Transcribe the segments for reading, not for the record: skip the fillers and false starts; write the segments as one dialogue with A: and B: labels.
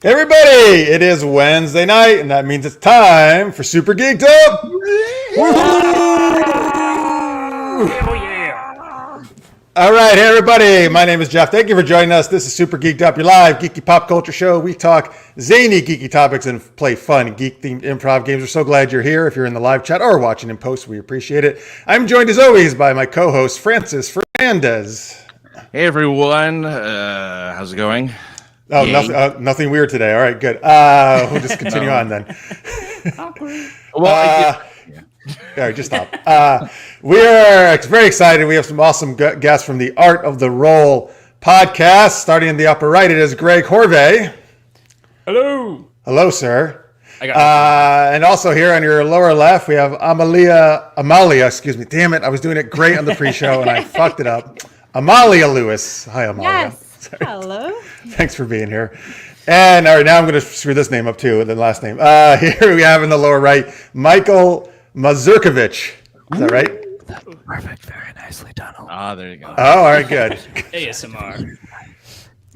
A: Everybody, it is Wednesday night, and that means it's time for Super Geeked Up. All right, hey everybody, my name is Jeff. Thank you for joining us. This is Super Geeked Up, your live geeky pop culture show. We talk zany geeky topics and play fun geek-themed improv games. We're so glad you're here. If you're in the live chat or watching in post, we appreciate it. I'm joined as always by my co-host, Francis Fernandez.
B: Hey everyone, how's it going?
A: Oh, nothing weird today. All right, good. We'll just continue on then. All right, just stop. We're very excited. We have some awesome guests from the Art of the Roll podcast. Starting in the upper right, it is Greg Horvay.
C: Hello.
A: Hello, sir. And also here on your lower left, we have Amaliya, excuse me. Damn it, I was doing it great on the pre-show and I fucked it up. Amaliya Louis. Hi, Amaliya.
D: Yes.
A: Sorry.
D: Hello.
A: Thanks for being here. And all right, now I'm going to screw this name up too, the last name. Here we have in the lower right, Mike Masurkevitch. Is that right?
E: That's perfect. Very nicely done.
B: There you go.
A: Oh, all right, good.
C: ASMR.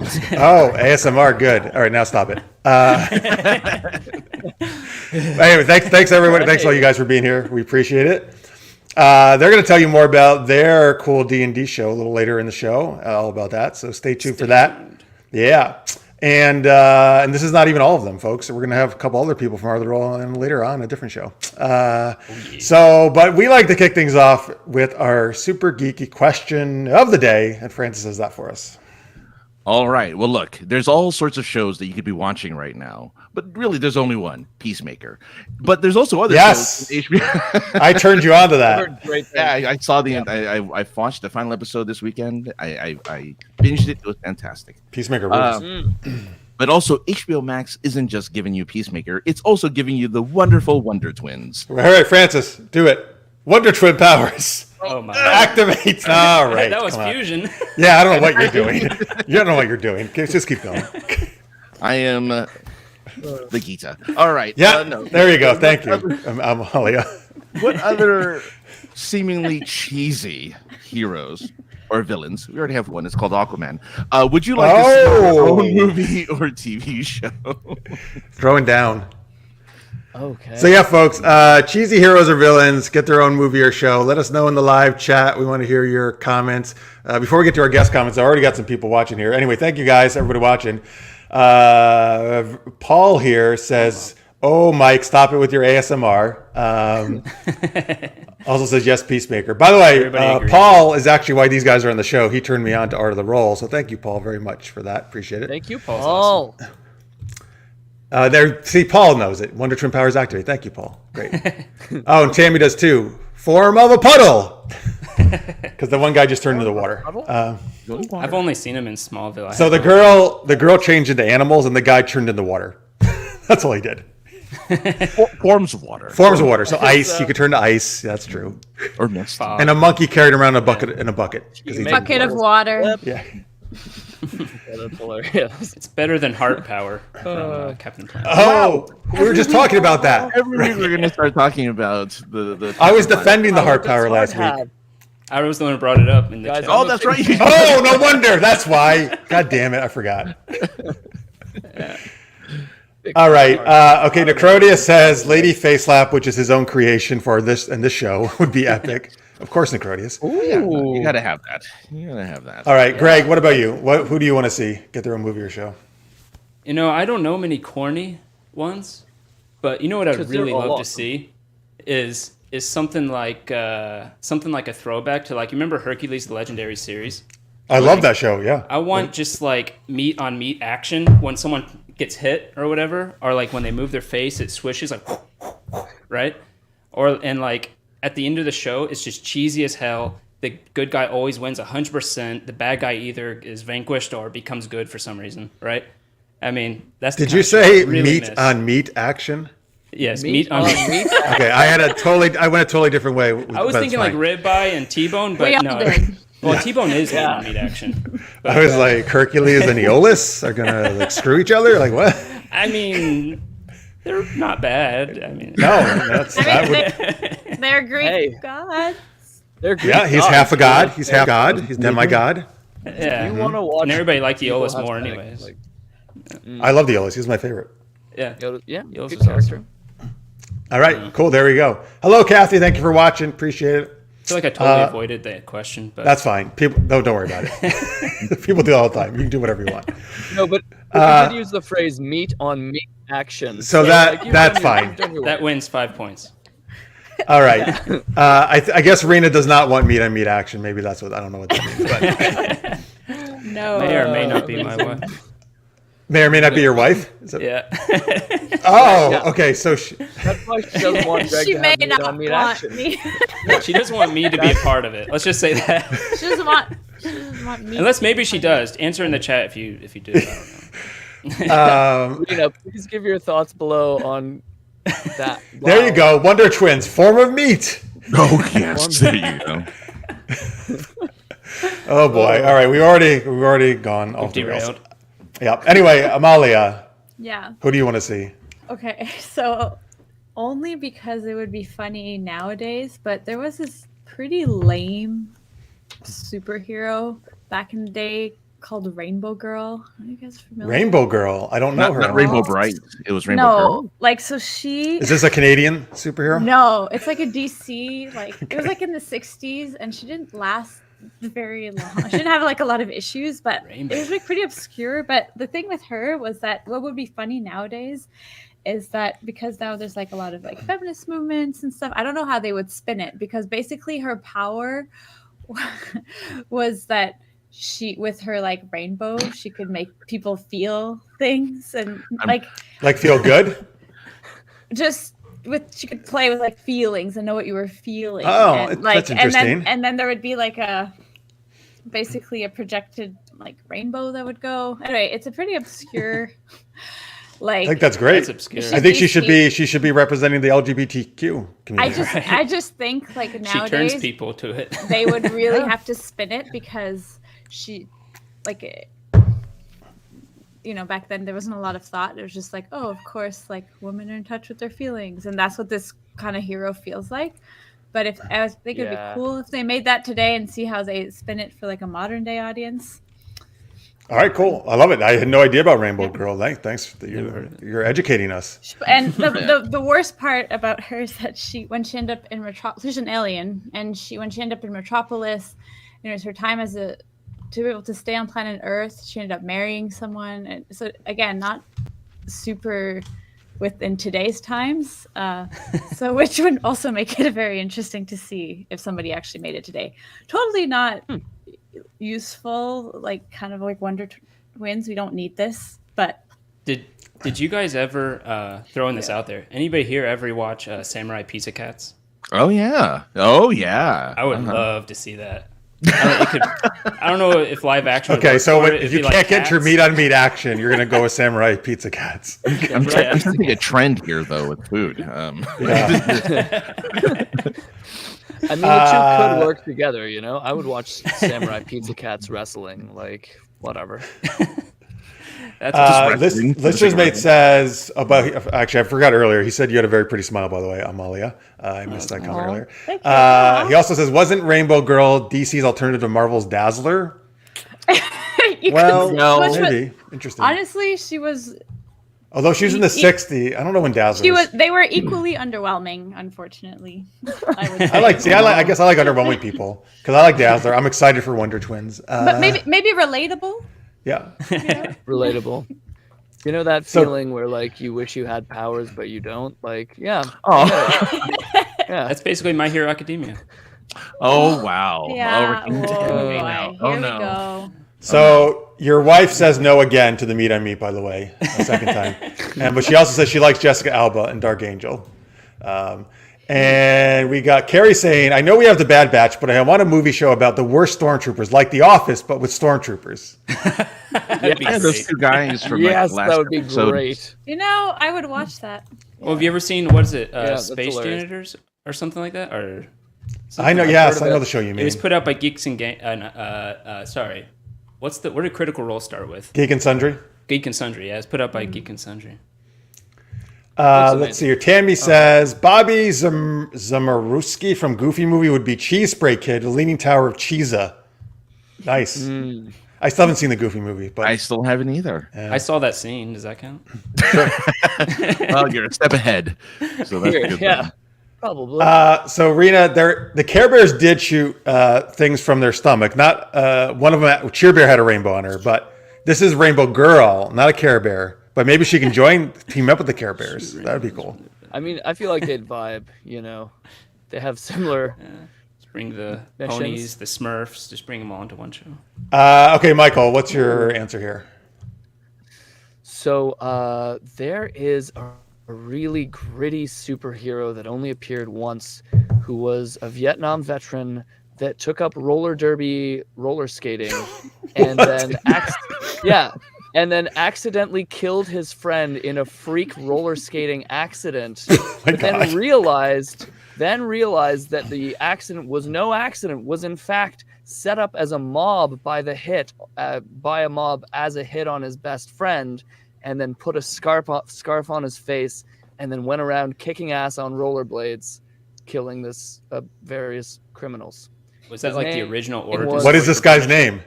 A: Oh, ASMR, good. All right, now stop it. Anyway, thanks everyone. Thanks all you guys for being here. We appreciate it. They're going to tell you more about their cool D&D show a little later in the show, all about that. So stay tuned for that. Yeah. And this is not even all of them, folks. So we're going to have a couple other people from Art of the Roll and later on a different show. But we like to kick things off with our super geeky question of the day. And Francis has that for us.
B: All right. Well, look, there's all sorts of shows that you could be watching right now, but really there's only one, Peacemaker. But there's also other shows. HBO.
A: I turned you on to that.
B: Yeah, I saw I watched the final episode this weekend. I binged it. It was fantastic.
A: Peacemaker rules.
B: But also HBO Max isn't just giving you Peacemaker. It's also giving you the wonderful Wonder Twins.
A: All right, Francis, do it. Wonder Twin powers.
C: Oh my!
A: Activates. All right.
C: That was fusion.
A: Yeah, I don't know what you're doing. You don't know what you're doing. Just keep going.
B: I am the Gita. All right.
A: Yeah. There you go. Thank you, Amalia.
B: What other seemingly cheesy heroes or villains? We already have one. It's called Aquaman. Would you like to see your own movie or TV show?
A: Throwing down.
E: Okay.
A: So yeah, folks, cheesy heroes or villains, get their own movie or show. Let us know in the live chat. We want to hear your comments. Before we get to our guest comments, I already got some people watching here. Anyway, thank you guys, everybody watching. Paul here says, "Oh, Mike, stop it with your ASMR." Also says, "Yes, Peacemaker." By the way, Paul is actually why these guys are on the show. He turned me on to Art of the Roll, so thank you, Paul, very much for that. Appreciate it.
E: Thank you, Paul.
C: Awesome.
A: See, Paul knows it. Wonder Twin powers activate. Thank you, Paul. Great. Oh, and Tammy does too. Form of a puddle. Because the one guy just turned into the water.
C: I've only seen him in Smallville.
A: So the girl changed into animals, and the guy turned into water. That's all he did.
B: Forms of water.
A: Forms of water. So ice, he could turn to ice. That's true.
B: Or mist.
A: And a monkey carried around a bucket.
D: Bucket of water.
A: Yeah.
E: That's hilarious.
C: It's better than heart power from Captain Planet.
A: Oh, we were just talking about that.
B: Every week we're going to start talking about the
A: I was defending the heart power last week.
C: I was the one who brought it up in the chat.
B: Oh, that's right.
A: Oh, no wonder. That's why. God damn it. I forgot. All right. Okay. Necrodia says Lady Facelap, which is his own creation for this show, would be epic. Of course, Necrodius.
B: Yeah, you gotta have that.
A: All right, Greg. What about you? Who do you want to see get their own movie or show?
C: You know, I don't know many corny ones, but you know what I'd really love to see is something like a throwback to, like, you remember Hercules: The Legendary Series?
A: I love that show. Yeah.
C: I want just like meat on meat action when someone gets hit or whatever, or like when they move their face, it swishes like, right? And like at the end of the show, it's just cheesy as hell. The good guy always wins 100%. The bad guy either is vanquished or becomes good for some reason, right? I mean, that's.
A: Did you say meat on meat action?
C: Yes, meat on meat.
A: Okay, I went a totally different way.
C: I was thinking like ribeye and T-bone, but no. Well, T-bone is meat on meat action.
A: But, I was like, Hercules and Aeolus are gonna like screw each other. Like what?
C: I mean, they're not bad. I mean,
A: no,
D: they're Greek gods.
E: They're Greek
A: he's
E: gods.
A: half a god. He's half god. He's demigod.
C: Yeah,
E: You want to watch?
C: And everybody liked Aeolus more, anyways.
A: I love the Yodas. He's my favorite.
C: Yeah.
E: Yeah,
C: Yoda's
E: good
C: is
E: character.
C: awesome.
A: All right, cool. There we go. Hello, Kathy. Thank you for watching. Appreciate it.
C: I feel like I totally avoided that question, but
A: That's fine. People, don't worry about it. People do it all the time. You can do whatever you want.
E: No, but you did use the phrase "meat on meat action."
A: So that's fine.
C: that wins 5 points.
A: All right. I guess Rena does not want meat on meat action. Maybe that's what I don't know what that means. But
D: No.
C: May or may not be my wife.
A: may or may not be your wife.
C: Yeah.
A: Oh, okay. So
E: That's why she doesn't want Greg
D: She
E: to
D: may
E: have meat
D: not
E: on meat
D: want
E: action.
D: me.
C: She doesn't want me to be a part of it. Let's just say that.
D: She doesn't want me.
C: Unless maybe she does. Answer in the chat if you do. I don't know.
E: Rena, please give your thoughts below on that.
A: there
E: Wow.
A: you go. Wonder Twins, form of meat.
B: Oh yes, there you go.
A: Oh boy. All right. We've already gone off the rails.
C: Derailed.
A: Yeah. Anyway, Amalia,
D: Yeah.
A: who do you want to see?
D: Okay. So only because it would be funny nowadays, but there was this pretty lame superhero back in the day called Rainbow Girl. Are you guys familiar?
A: Rainbow Girl. I don't know
B: Not,
A: her.
B: not Rainbow Bright. It was Rainbow
D: No,
B: Girl.
D: like so she.
A: Is this a Canadian superhero?
D: No, it's like a DC. Like it was like in the '60s, and she didn't last very long. She didn't have like a lot of issues, but
C: Rainbow.
D: it was like pretty obscure. But the thing with her was that what would be funny nowadays is that because now there's like a lot of like feminist movements and stuff. I don't know how they would spin it because basically her power was that she with her like rainbow she could make people feel things and
A: Like feel good?
D: just with she could play with like feelings and know what you were feeling.
A: Oh,
D: and, like,
A: that's interesting.
D: And then there would be like basically a projected like rainbow that would go. Anyway, it's a pretty obscure
A: I think that's great.
C: That's obscure.
A: I think she should be representing the LGBTQ community.
D: I just think like
C: She
D: nowadays
C: turns people to it.
D: they would really have to spin it because she like back then there wasn't a lot of thought. It was just like, oh, of course, like women are in touch with their feelings, and that's what this kind of hero feels like. But I think it'd be cool if they made that today and see how they spin it for like a modern day audience.
A: All right, cool. I love it. I had no idea about Rainbow Girl. Thanks. You're educating us.
D: And the worst part about her is that when she ended up in Metropolis, she's an alien, and when she ended up in Metropolis, it was her time to be able to stay on planet Earth. She ended up marrying someone, and so again, not super within today's times. So which would also make it very interesting to see if somebody actually made it today. Totally not useful, like kind of like Wonder Twins. We don't need this, but
C: Did you guys ever throwing this out there? Anybody here ever watch Samurai Pizza Cats?
B: Oh yeah. Oh yeah.
C: I would love to see that. I don't know if live action.
A: Okay, so if you
C: It'd be
A: can't
C: like
A: get your
C: Cats.
A: meat on meat action, you're gonna go with Samurai Pizza Cats.
B: I'm trying to think a trend here though with food.
E: I mean, the two could work together, I would watch Samurai Pizza Cats wrestling, like whatever.
C: That's
A: Listener's Mate says about. Actually, I forgot earlier. He said you had a very pretty smile, by the way, Amalia. I missed that comment earlier.
D: thank you.
A: He also says, wasn't Rainbow Girl DC's alternative to Marvel's Dazzler? Well, maybe. Interesting.
D: Honestly, she was.
A: Although she was in the 60s, I don't know when Dazzler was.
D: They were equally underwhelming, unfortunately. I would say.
A: I guess I like underwhelming people because I like Dazzler. I'm excited for Wonder Twins.
D: But maybe relatable.
A: Yeah.
E: Relatable. You know that
A: So-
E: feeling where like you wish you had powers but you don't? Like, yeah.
B: Oh.
E: Yeah.
C: That's basically My Hero Academia.
B: Oh wow.
D: Yeah.
B: Oh, we're
D: Whoa,
B: getting
D: boy.
B: now.
D: Here
B: Oh
D: we
B: no.
D: go.
A: So your wife says no again to the meat on meat, by the way, a second time. But she also says she likes Jessica Alba and Dark Angel. And we got Carrie saying, I know we have the Bad Batch, but I want a movie show about the worst stormtroopers, like The Office, but with stormtroopers.
C: That'd be
B: Yeah, those
C: great.
B: two guys from
E: Yes,
B: like, last
E: that would be
B: episode.
E: great.
D: I would watch that.
C: Well, have you ever seen what is it?
E: that's
C: Space
E: hilarious.
C: Janitors or something like that? Or
A: I know,
E: I've
A: yes,
E: heard
A: I
E: of
A: know
E: it.
A: the show you
C: it
A: mean.
C: was put out by Geeks and Gang. Sorry, what did Critical Role start with?
A: Geek and Sundry.
C: Geek and Sundry. Yeah, it's put out by Geek and Sundry.
A: Let's see here. Tammy says, Bobby Zamaruski from Goofy Movie would be Cheese Spray Kid, the Leaning Tower of Cheesa. Nice. I still haven't seen the Goofy movie, but
B: I still haven't either.
C: I saw that scene. Does that count?
B: Well, you're a step ahead. So that's a good
E: Yeah,
B: thing.
E: probably.
A: So Rena, the Care Bears did shoot things from their stomach. Not one of them. Cheer Bear had a rainbow on her, but this is Rainbow Girl, not a Care Bear. But maybe she can team up with the Care Bears. That'd be cool.
E: I mean, I feel like they'd vibe. They have similar.
C: Just bring the
E: Missions.
C: ponies, the Smurfs. Just bring them all into one show.
A: Okay, Michael, what's your answer here?
E: So there is a really gritty superhero that only appeared once, who was a Vietnam veteran that took up roller skating, and then accidentally killed his friend in a freak roller skating accident. But then realized that the accident was no accident, was in fact set up as a mob by a mob as a hit on his best friend, and then put a scarf on his face, and then went around kicking ass on rollerblades, killing this various criminals.
C: Was that
E: His
C: like the
E: name
C: original
E: was-
C: origin?
A: What is this guy's name?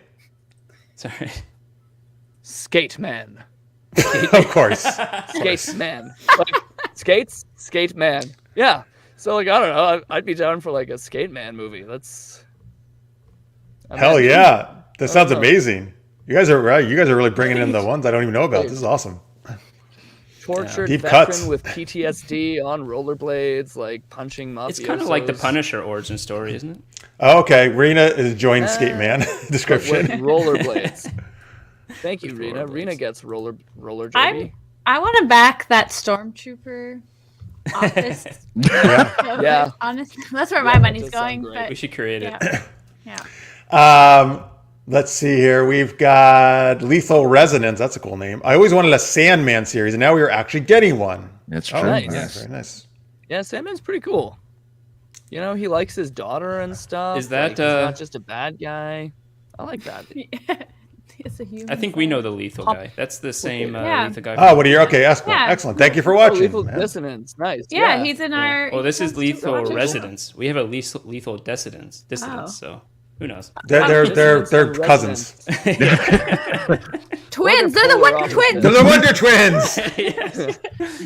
C: Sorry.
E: Skate Man.
A: Of course.
E: Skate Man. Like, skate man. Yeah. So like, I don't know. I'd be down for like a Skate Man movie.
A: Hell yeah. That sounds
E: know.
A: amazing. You guys are right. You guys are really bringing in the ones I don't even know about. This is awesome.
E: Tortured
A: Deep
E: veteran
A: cuts.
E: with PTSD on rollerblades, like punching mafiosos.
C: It's kind of like the Punisher origin story, isn't it?
A: Oh, okay. Rena is joined Skate Man
E: with
A: description.
E: rollerblades. Thank you, Rena.
C: rollerblades.
E: Rena gets roller derby.
D: I want to back that stormtrooper office.
A: Yeah.
E: Yeah.
D: Honestly, that's where my
E: that
D: money's
E: does sound
D: going.
E: great.
D: But
C: We should create it.
D: yeah, yeah.
A: Let's see here. We've got Lethal Resonance. That's a cool name. I always wanted a Sandman series, and now we are actually getting one.
B: That's
A: Oh,
B: true.
E: nice.
A: nice. Very nice.
E: Yeah, Sandman's pretty cool. He likes his daughter and stuff.
C: Is that,
E: he's not just a bad guy? I like that.
D: It's a human.
C: I think we know the lethal guy. That's the same
D: Yeah.
C: lethal guy.
A: Oh, what are you? Okay, excellent.
D: Yeah.
A: Excellent. Thank you for
E: Oh,
A: watching.
E: Lethal
A: man.
E: Dissonance. Nice.
D: Yeah, he's in our.
C: Well, this is
D: he comes to
C: lethal
D: watch it.
C: residence. We have a lethal dissidence.
D: Oh.
C: So who knows?
A: They're
E: Dissonance and
A: cousins.
D: Twins. They're the
E: polar
D: Wonder
E: opposites.
D: Twins.
A: They're the Wonder Twins.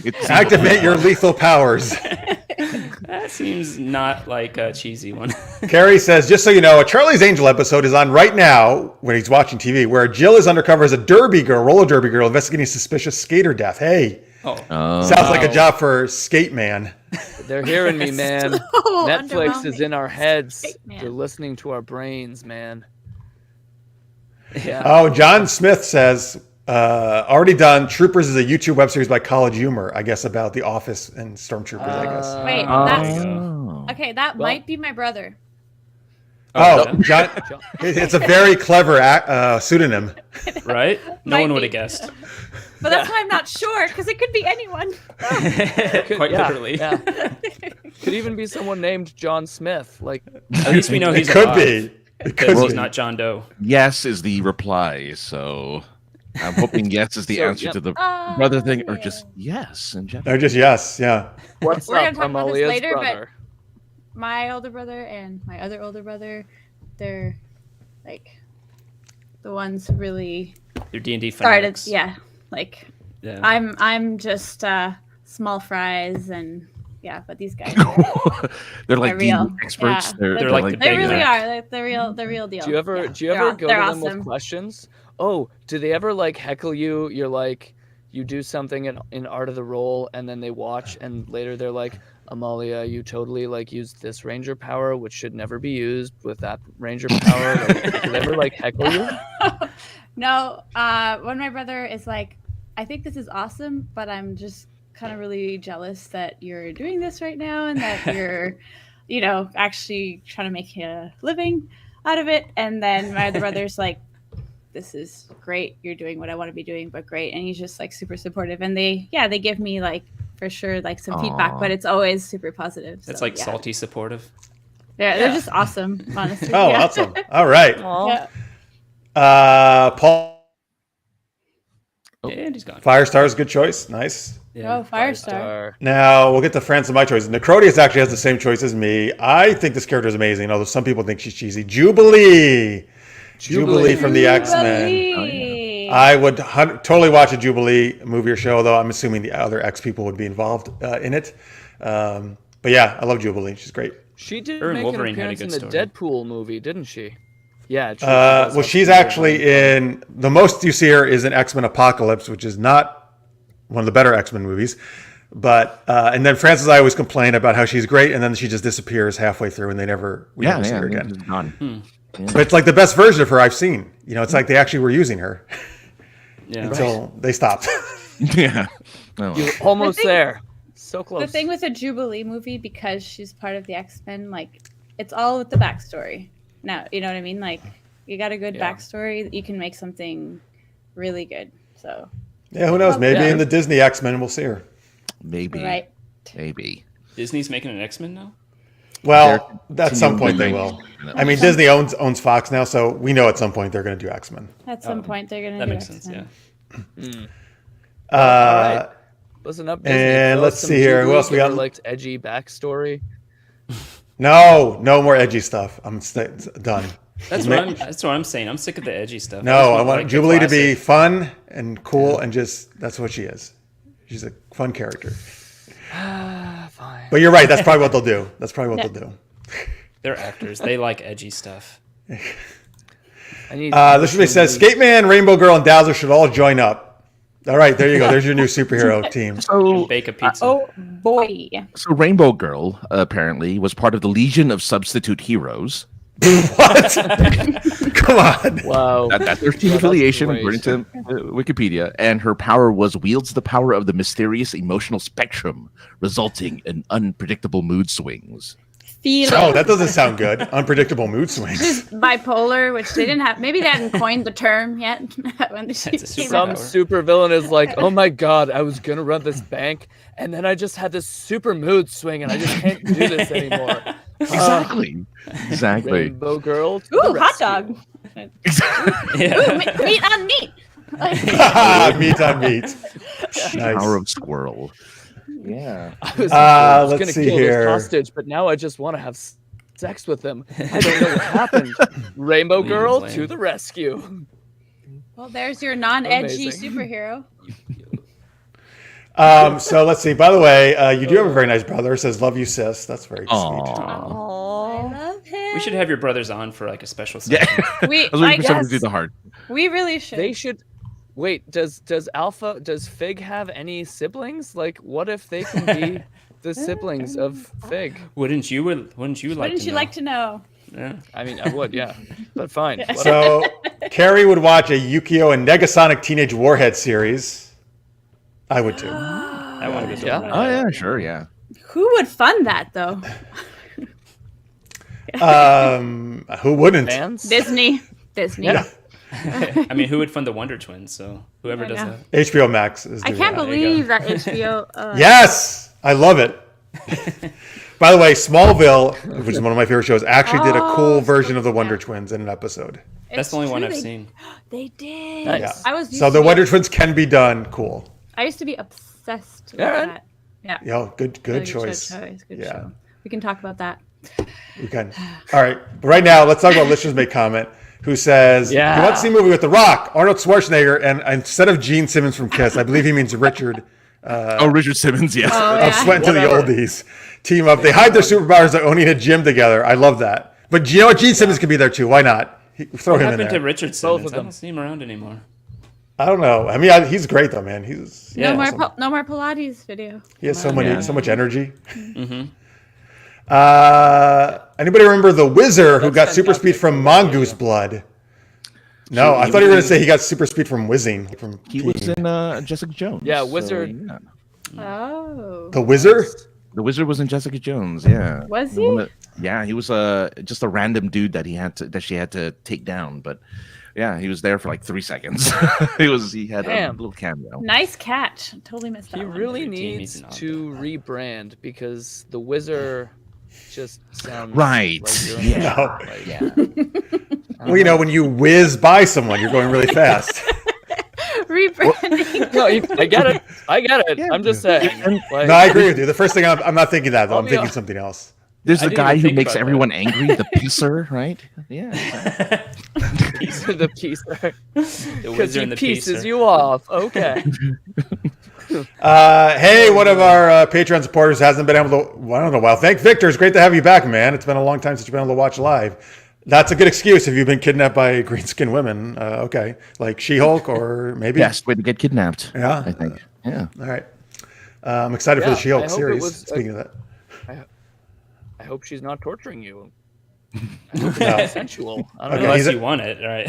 B: It's
A: Activate your lethal powers.
C: That seems not like a cheesy one.
A: Carrie says, just so you know, a Charlie's Angel episode is on right now when he's watching TV, where Jill is undercover as a roller derby girl, investigating suspicious skater death. Hey, sounds like a job for Skate Man.
E: They're hearing me, man.
D: So
E: Netflix is
D: underwhelming.
E: in our heads.
D: Skate Man.
E: They're listening to our brains, man. Yeah.
A: Oh, John Smith says, already done. Troopers is a YouTube web series by College Humor, I guess, about the Office and Stormtroopers, I guess.
D: Wait,
E: Uh,
D: that's
B: Oh.
D: okay. That
E: Well-
D: might be my brother.
A: Oh, John, it's a very clever pseudonym.
C: Right? No
D: Might
C: one would
D: be.
C: have guessed.
D: But that's why I'm not sure because it could be anyone.
C: Quite
E: Yeah,
C: literally.
E: yeah. Could even be someone named John Smith. Like,
C: At least we know
A: It
C: he's
A: could
C: alive,
A: be. It
C: because
A: could
C: he's
A: be.
C: not John Doe.
B: Yes is the reply. So I'm hoping yes is the
E: So,
B: answer
E: yep.
B: to the
D: Oh,
B: brother thing, or
D: yeah.
B: just yes in general.
A: Or just yes, yeah.
E: what's
D: We're
E: up,
D: gonna talk about this
E: Amalia's
D: later, but-
E: brother?
D: My older brother and my other older brother, they're like the ones who really
C: They're D&D
D: started.
C: fanatics.
D: Yeah, like
C: Yeah.
D: I'm just small fries and yeah, but these guys.
B: They're like
D: real.
B: D&D experts.
D: Yeah.
C: They're like the
D: They
C: big
D: really
C: nerds.
D: are. Like, the real deal.
E: Do you ever
D: Yeah,
E: go to
D: they're
E: them with
D: awesome.
E: questions? Oh, do they ever like heckle you? You're like, you do something in Art of the Roll, and then they watch, and later they're like, Amalia, you totally like used this ranger power, which should never be used with that ranger power. Like, do they ever like heckle you?
D: No, when my brother is like, I think this is awesome, but I'm just kind of really jealous that you're doing this right now and that you're, actually trying to make a living out of it. And then my other brother's like, this is great. You're doing what I want to be doing, but great. And he's just like super supportive. And they give me like for sure like some feedback, but it's always super positive.
C: That's
D: so,
C: like
D: yeah.
C: salty supportive.
D: Yeah, they're just awesome, honestly.
A: Oh,
D: yeah.
A: awesome. All right.
E: Aw.
D: Yeah.
A: Paul,
C: And he's gone.
A: Firestar is a good choice. Nice.
C: Yeah.
D: Oh, Firestar.
A: Now we'll get to France and my choices. Necrodius actually has the same choice as me. I think this character is amazing, although some people think she's cheesy. Jubilee. Jubilee from the X-Men.
D: Jubilee.
A: I would totally watch a Jubilee movie or show, though I'm assuming the other X people would be involved in it. But yeah, I love Jubilee. She's great.
E: She did
C: Her and
E: make
C: Wolverine
E: an
C: had a
E: appearance in
C: good
E: the
C: story.
E: Deadpool movie, didn't she? Yeah.
A: Well, she's actually in the most you see her is in X-Men Apocalypse, which is not one of the better X-Men movies. But and then Frances and I always complain about how she's great, and then she just disappears halfway through, and we never see her again.
B: She's gone.
A: But it's like the best version of her I've seen. You know, it's like they actually were using her
C: Yeah.
A: until they stopped.
B: Yeah. Oh,
E: You're almost
D: thing-
E: there. So close.
D: The thing with a Jubilee movie, because she's part of the X-Men, like, it's all with the backstory. Now, you know what I mean? Like, you got a good backstory, you can make something really good. So,
A: Yeah, who knows? Maybe
E: Yeah.
A: in the Disney X-Men we'll see her.
B: maybe.
D: right.
B: Maybe.
C: Disney's making an X-Men now?
A: Well, at some point they
B: continuing
A: will.
B: to make-
A: I mean, Disney owns Fox now, so we know at some point they're going to do X-Men.
D: At some point, they're going to
C: That
D: do
C: makes sense,
D: X-Men.
C: yeah.
E: Right. Listen up, Disney.
A: and
E: Throw
A: let's
E: some
A: see here. Who
E: Jubilee,
A: else we
E: give her,
A: got?
E: like edgy backstory.
A: No more edgy stuff. I'm done.
C: That's what I'm saying. I'm sick of the edgy stuff.
A: No,
C: just
A: I want
C: like, the
A: Jubilee to be
C: classic.
A: fun and cool and just that's what she is. She's a fun character.
E: Fine.
A: But you're right. That's probably what they'll do. That's probably what they'll do.
C: They're actors. They like edgy stuff.
E: I need.
A: This really says Skate Man, Rainbow Girl, and Dazzler should all join up. All right, there you go. There's your new superhero team.
B: So,
C: Bake a pizza.
D: Oh, boy.
B: so Rainbow Girl apparently was part of the Legion of Substitute Heroes.
A: What? Come on.
E: Wow.
B: That's their team
E: Yeah,
B: affiliation,
E: that's
B: according to Wikipedia. And her power was wields the power of the mysterious emotional spectrum, resulting in unpredictable mood swings.
D: Feeling.
A: Oh, that doesn't sound good. Unpredictable mood swings.
D: Bipolar, which they didn't have. Maybe they hadn't coined the term yet when the
C: That's a
D: came
C: superpower.
D: out.
E: Some supervillain is like, oh my god, I was gonna run this bank, and then I just had this super mood swing, and I just can't do this anymore.
B: Exactly. Exactly.
E: Rainbow Girl. to the
D: Ooh, hot
E: rescue.
D: dog.
C: Yeah.
D: Ooh, meat on meat.
A: Meat on meat.
B: Power
A: Nice.
B: of Squirrel. Yeah.
E: I was
A: Let's
E: gonna
A: see
E: kill
A: here.
E: this hostage, but now I just want to have sex with him. I don't know what happened. Rainbow
C: Leave
E: Girl
C: him
E: to
C: lame.
E: the rescue.
D: Well, there's your non-edgy
E: Amazing.
D: superhero.
A: So let's see. By the way, you do have a very nice brother. It says, love you, sis. That's very sweet.
B: Aww.
D: Oh, I love him.
C: We should have your brothers on for like a special
B: Yeah.
C: segment.
D: We,
B: I was waiting
D: I
B: for someone to
D: guess
B: do the hard.
D: we really should.
E: They should. Wait, does Fig have any siblings? Like, what if they can be the siblings of Fig?
C: Wouldn't you like
D: Wouldn't
C: to
D: you
C: know?
D: like to know?
C: Yeah.
E: I mean, I would, yeah, but fine. whatever.
A: So Carrie would watch a Yukio and Negasonic Teenage Warhead series. I would too.
C: I want to go
E: Yeah.
C: to
B: Oh, yeah, sure, yeah.
D: Who would fund that though?
A: Who wouldn't?
E: Fans?
D: Disney.
A: Yeah.
C: I mean, who would fund the Wonder Twins? So whoever
D: I
C: does
D: know.
C: that.
A: HBO Max is
D: I
A: doing
D: can't
A: that.
C: There you
D: believe that HBO.
A: Yes, I love it. By the way, Smallville, which is one of my favorite shows, actually did a cool
D: Oh,
A: version of the
D: yeah.
A: Wonder Twins in an episode.
C: That's
D: It's
C: the only one
D: true,
C: I've
D: they-
C: seen.
D: They did.
E: Nice.
A: Yeah.
D: I was.
A: So
D: used
A: the
D: to
A: Wonder
D: be,
A: Twins can be done. Cool.
D: I used to be obsessed with
E: All right.
D: that. Yeah.
A: Yeah, good
D: Really
A: choice.
D: Good
A: Yeah.
D: show. We can talk about that.
A: We can. All right. But right now, let's talk about listeners make comment who says,
E: Yeah.
A: he wants to see a movie with The Rock, Arnold Schwarzenegger, and instead of Gene Simmons from Kiss, I believe he means Richard
B: Richard Simmons, yes.
D: Oh,
A: of
D: yeah.
A: Sweat to the
E: Whatever.
A: Oldies. Team up. They hide their superpowers by owning a gym together. I love that. But you know what? Gene Simmons could be there too. Why not? Throw
C: What
A: him in
C: happened to
A: there.
C: Richard
E: Both
C: Simmons?
E: of
C: I
E: them.
C: don't see him around anymore.
A: I don't know. I mean, he's great though, man. He's
C: Yeah.
D: No more Pilates video.
A: he has so
C: Yeah.
A: much energy.
C: Mm-hmm.
A: Anybody remember the Whizzer who got
E: That's
A: super speed
E: fantastic.
A: from Mongoose Blood? No, I thought you were going to say he got super speed from whizzing. From
B: He was
A: peeing.
B: in Jessica Jones.
E: Yeah,
B: so,
E: Wizard.
B: yeah.
D: Oh.
A: The Whizzer?
B: The Wizard was in Jessica Jones, yeah.
D: Was
B: The one
D: he?
B: that- yeah, he was just a random dude that she had to take down, but yeah, he was there for like 3 seconds. he had a
E: Damn.
B: little cameo.
D: Nice catch. Totally missed that
E: He
D: one.
E: really
C: Every team
E: needs
C: needs an odd
E: to rebrand because the Wizard just sounds
B: Right.
E: Like you're in
B: Yeah.
A: No.
E: like,
B: Yeah.
A: Well, you know, when you whiz by someone, you're going really fast.
D: Rebranding.
E: No, I get it. I get it. I'm just saying. Like,
A: No, I agree with you. The first thing I'm not thinking that, though. I'm
E: I'll be
A: thinking
E: hon-
A: something else.
B: There's
C: I
B: the
C: didn't
B: guy
C: even
B: who
C: think
B: makes
C: about
B: everyone angry, the pisser, right? Yeah.
E: The piecer.
C: The
E: Because
C: wizard
E: he
C: and the
E: pieces
C: piecer.
E: you off. Okay.
A: Hey, one of our Patreon supporters hasn't been able to. Well, I don't know. Well, thank Victor. It's great to have you back, man. It's been a long time since you've been able to watch live. That's a good excuse if you've been kidnapped by green skinned women. Okay, like She-Hulk or maybe.
B: Best way to get kidnapped.
A: Yeah.
B: I think. Yeah.
A: All right. I'm excited for the
E: Yeah, I
A: She-Hulk
E: hope it
A: series.
E: was,
A: Speaking of that.
E: I hope she's not torturing you. I hope it's consensual. I don't
A: Okay,
C: Unless
A: he's a-
C: you want it, right?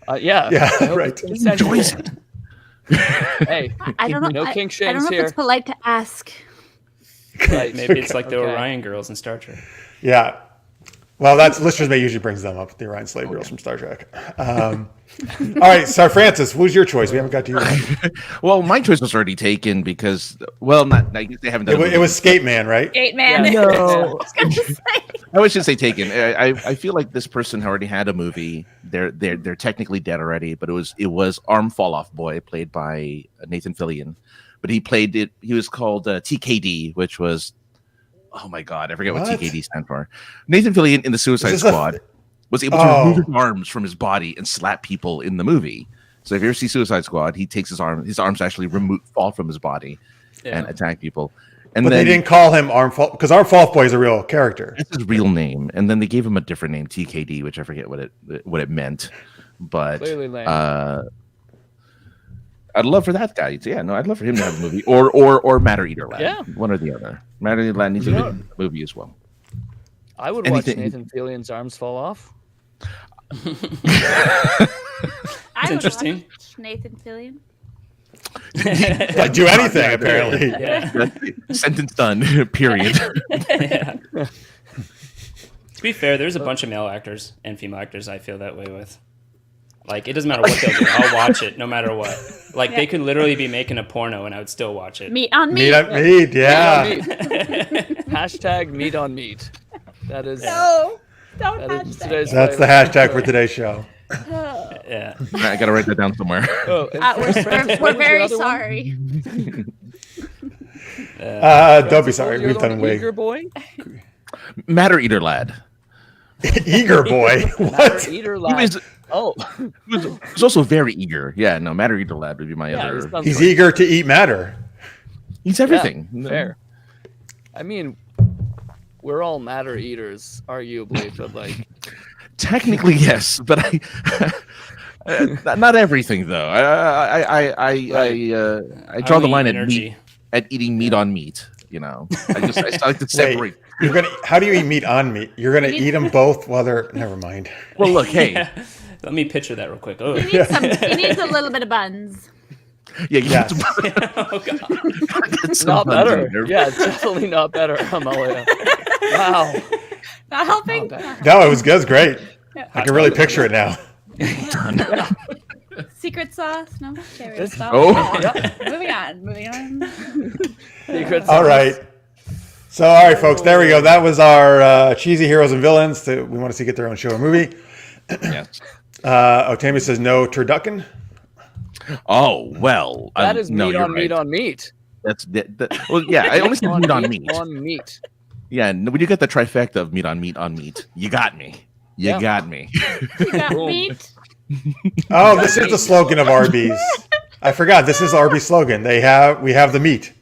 E: know. Yeah.
A: Yeah,
E: I hope
A: right.
E: it's consensual.
B: Enjoys it.
E: Hey,
D: I don't know.
E: no
D: I
E: kink
D: don't
E: shames
D: know if
E: here.
D: it's polite to ask.
E: Right.
C: Maybe it's like the
E: Okay.
C: Orion girls in Star Trek.
A: Yeah. Well, that's listeners may usually brings them up, the Orion slave girls from Star Trek. All right, so Francis, who's your choice? We haven't got to you yet.
B: Well, my choice was already taken because, well, not they haven't done
A: It was Skate Man, right?
D: Gate man.
E: Yeah.
B: No.
D: I was gonna say.
B: I would just say taken. I feel like this person already had a movie. They're technically dead already, but it was Arm Fall Off Boy, played by Nathan Fillion. But he played it. He was called TKD, which was, oh my god, I forget what
A: What?
B: TKD stand for. Nathan Fillion in the Suicide
A: Is this
B: Squad was able to
A: Oh.
B: remove his arms from his body and slap people in the movie. So if you ever see Suicide Squad, he takes his arms actually fall from his body and
C: Yeah.
B: attack people. And
A: But
B: then
A: they didn't call him Arm Fall because Arm Fall Off Boy is a real character.
B: that's his real name, and then they gave him a different name, TKD, which I forget what it meant. But
E: Clearly lame.
B: I'd love for that guy. Yeah, no, I'd love for him to have a movie, or Matter Eater Lad.
E: Yeah.
B: One or the other. Matter Eater Lad needs a
E: Yeah.
B: good movie as well.
E: I would
B: anything-
E: watch Nathan Fillion's arms fall off.
D: I would
C: interesting.
D: watch Nathan Fillion.
A: I'd do anything, apparently.
C: Yeah.
B: Sentence done. Period.
C: Yeah. To be fair, there's a bunch of male actors and female actors I feel that way with. Like, it doesn't matter what they'll do. I'll watch it no matter what. Like, they could literally be making a porno and I would still watch it.
D: Meat on
A: Meat
D: meat.
A: on meat, yeah.
E: Meat. Hashtag meat on meat. That is,
D: No, don't
E: that
D: touch
E: is
D: that.
E: today's
A: That's the
E: flavor.
A: hashtag for today's show.
C: Yeah.
B: I gotta write that down somewhere.
E: Oh, and
D: We're
E: what was
D: very
E: your other one?
D: sorry.
A: Don't be sorry.
E: What was your
A: We've
E: other
A: done
E: one?
A: way.
E: Eager boy?
B: Matter Eater Lad.
A: Eager boy. What?
E: Eater
B: He
E: lad.
B: was,
E: Oh,
B: he was also very eager. Yeah, no, Matter Eater Lad would be my
E: yeah,
B: other.
E: this sounds
A: He's
E: great.
A: eager to eat matter.
B: He's
E: Yeah,
B: everything.
E: fair. I mean, we're all matter eaters, arguably, but like,
B: Technically, yes, but not everything though. I draw the line at eating meat on meat. You know, I like to separate.
A: Wait, how do you eat meat on meat? You're gonna eat them both while they're. Never mind.
B: Well, look, hey,
C: Yeah. Let me picture that real quick. Oh,
D: He needs a little bit of buns.
B: yeah, you
A: Yes.
B: have to
C: oh God.
B: get some
E: not
B: buns in
E: better.
B: there.
E: Yeah, definitely not better, Amalia. Wow.
D: Not helping.
E: Not bad.
A: No, it was good. It was great. I can really picture it now.
D: Secret sauce? No. Okay, we're gonna
E: This-
D: stop.
B: Oh.
E: Yeah.
D: Moving on. Moving on.
E: Secret
A: All
E: sauce.
A: right. So, all right, folks, there we go. That was our cheesy heroes and villains that we want to see get their own show or movie.
B: Yes.
A: Otami says no turducken.
B: Oh well,
E: That is
B: no,
E: meat
B: you're
E: on
B: right.
E: meat on meat.
B: That's well, yeah. I only said meat on meat.
E: On meat.
B: Yeah, when you get the trifecta of meat on meat, you got me. You
E: Yeah.
B: got me.
D: You got
E: Boom.
D: meat.
A: Oh, this is the slogan of Arby's. I forgot. This is Arby's slogan. We have the meat.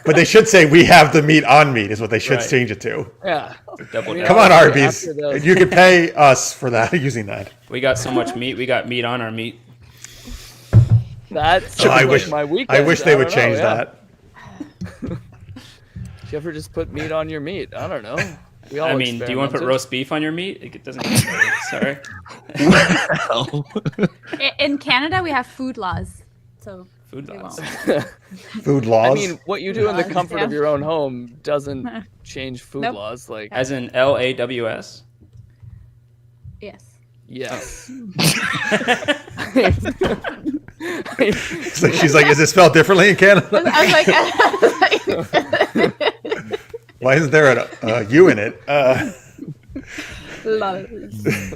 A: But they should say we have the meat on meat is what they should
C: Right.
A: change it to.
E: Yeah.
C: Double
E: mean,
C: down.
A: Come on,
E: After
A: Arby's.
E: the-
A: You can pay us for that using that.
C: We got so much meat. We got meat on our meat.
E: That's
A: Oh, I wish
E: my weekend.
A: I wish they would
E: don't know,
A: change
E: yeah.
A: that.
E: Did you ever just put meat on your meat? I don't know. We all
C: I mean, do you want to put
E: experimented.
C: roast beef on your meat? It doesn't. Sorry.
B: Well,
D: In Canada, we have food laws. So
C: Food
D: we
C: laws.
D: won't.
A: Food laws.
E: I mean, what you do in the
D: Laws,
E: comfort
D: yeah.
E: of your own home doesn't change food
D: Nope.
E: laws. Like,
C: As in LAWS.
D: Yes.
E: yes.
A: So she's like, is it spelled differently in Canada?
D: I was like,
A: Why isn't there a U in it?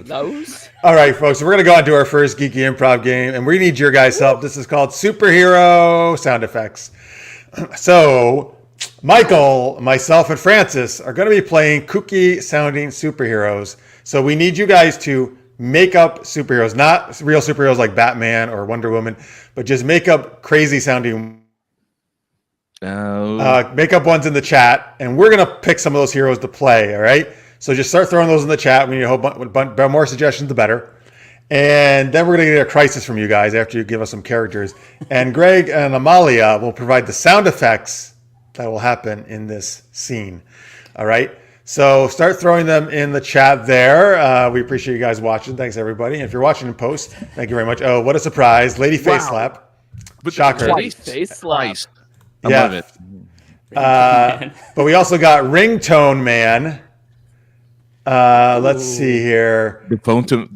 E: Those?
A: All right, folks. We're going to go on to our first geeky improv game, and we need your guys' help. This is called Superhero Sound Effects. So Michael, myself, and Francis are going to be playing kooky sounding superheroes. So we need you guys to make up superheroes, not real superheroes like Batman or Wonder Woman, but just make up crazy sounding. Make up ones in the chat, and we're going to pick some of those heroes to play. All right. So just start throwing those in the chat. We need a whole bunch more suggestions, the better. And then we're going to get a crisis from you guys after you give us some characters. And Greg and Amaliya will provide the sound effects that will happen in this scene. All right. So start throwing them in the chat there. We appreciate you guys watching. Thanks, everybody. And if you're watching in post, thank you very much. Oh, what a surprise. Lady Face Slap. Shocker.
E: Lady Face Slap.
B: I love it.
A: But we also got Ringtone Man. Let's see here.
B: The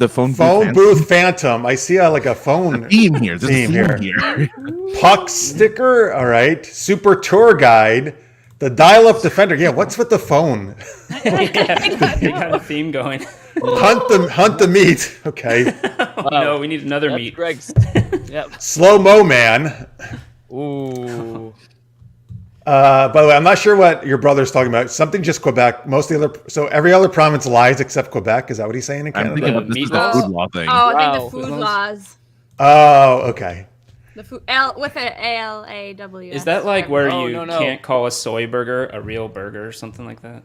B: phone
A: booth Phantom. I see like a phone
B: theme here.
A: Theme here. Puck Sticker. All right. Super Tour Guide. The Dial-Up Defender. Yeah, what's with the phone?
C: They got a theme going.
A: Hunt the meat. Okay.
C: No, we need another meat.
E: Greg's. Yep.
A: Slow-Mo Man.
E: Ooh.
A: By the way, I'm not sure what your brother's talking about. Something just Quebec. So every other province lies except Quebec. Is that what he's saying in Canada?
B: I'm thinking about this is the food law thing.
D: Oh, I
E: Wow.
D: think the food laws.
A: Oh, okay.
D: The food with an ALAW.
C: Is that like where you
E: no.
C: can't call a soy burger a real burger or something like that?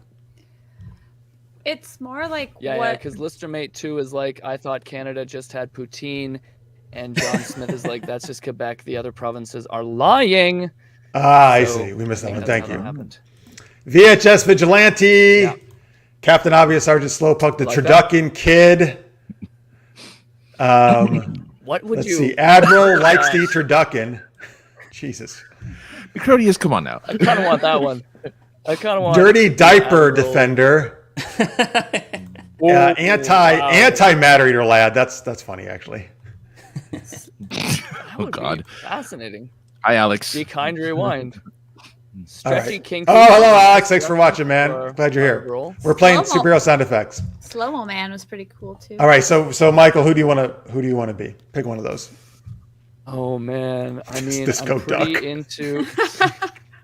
D: It's more like
E: Yeah, because Lister Mate 2 is like, I thought Canada just had poutine, and John Smith is like, that's just Quebec. The other provinces are lying.
A: I
E: So,
A: see. We missed that
E: I
A: one.
E: think
A: Thank
E: that's how
A: you.
E: that happened.
A: VHS Vigilante.
E: Yeah.
A: Captain Obvious, Sergeant Slowpoke, the
E: Like
A: Turducken Kid.
E: What would
A: Let's
E: you?
A: see. Admiral likes the turducken. Jesus.
B: Cronius, come on now.
E: I kind of want that one. I kind of want
A: Dirty Diaper
E: Admiral.
A: Defender. Anti Matter Eater Lad. That's funny actually.
E: That
B: Oh
E: would
B: God.
E: be fascinating.
B: Hi, Alex.
E: Be kind, rewind.
A: All
E: Stretchy
A: right.
E: kinky.
A: Oh, hello, Alex. Thanks for watching, man. Glad you're here.
E: Girl.
A: We're playing
D: Slow-mo.
A: superhero sound effects.
D: Slow-Mo Man was pretty cool too.
A: All right, so Michael, who do you want to be? Pick one of those.
E: Oh man, I mean,
A: Disco
E: I'm pretty
A: Duck.
E: into.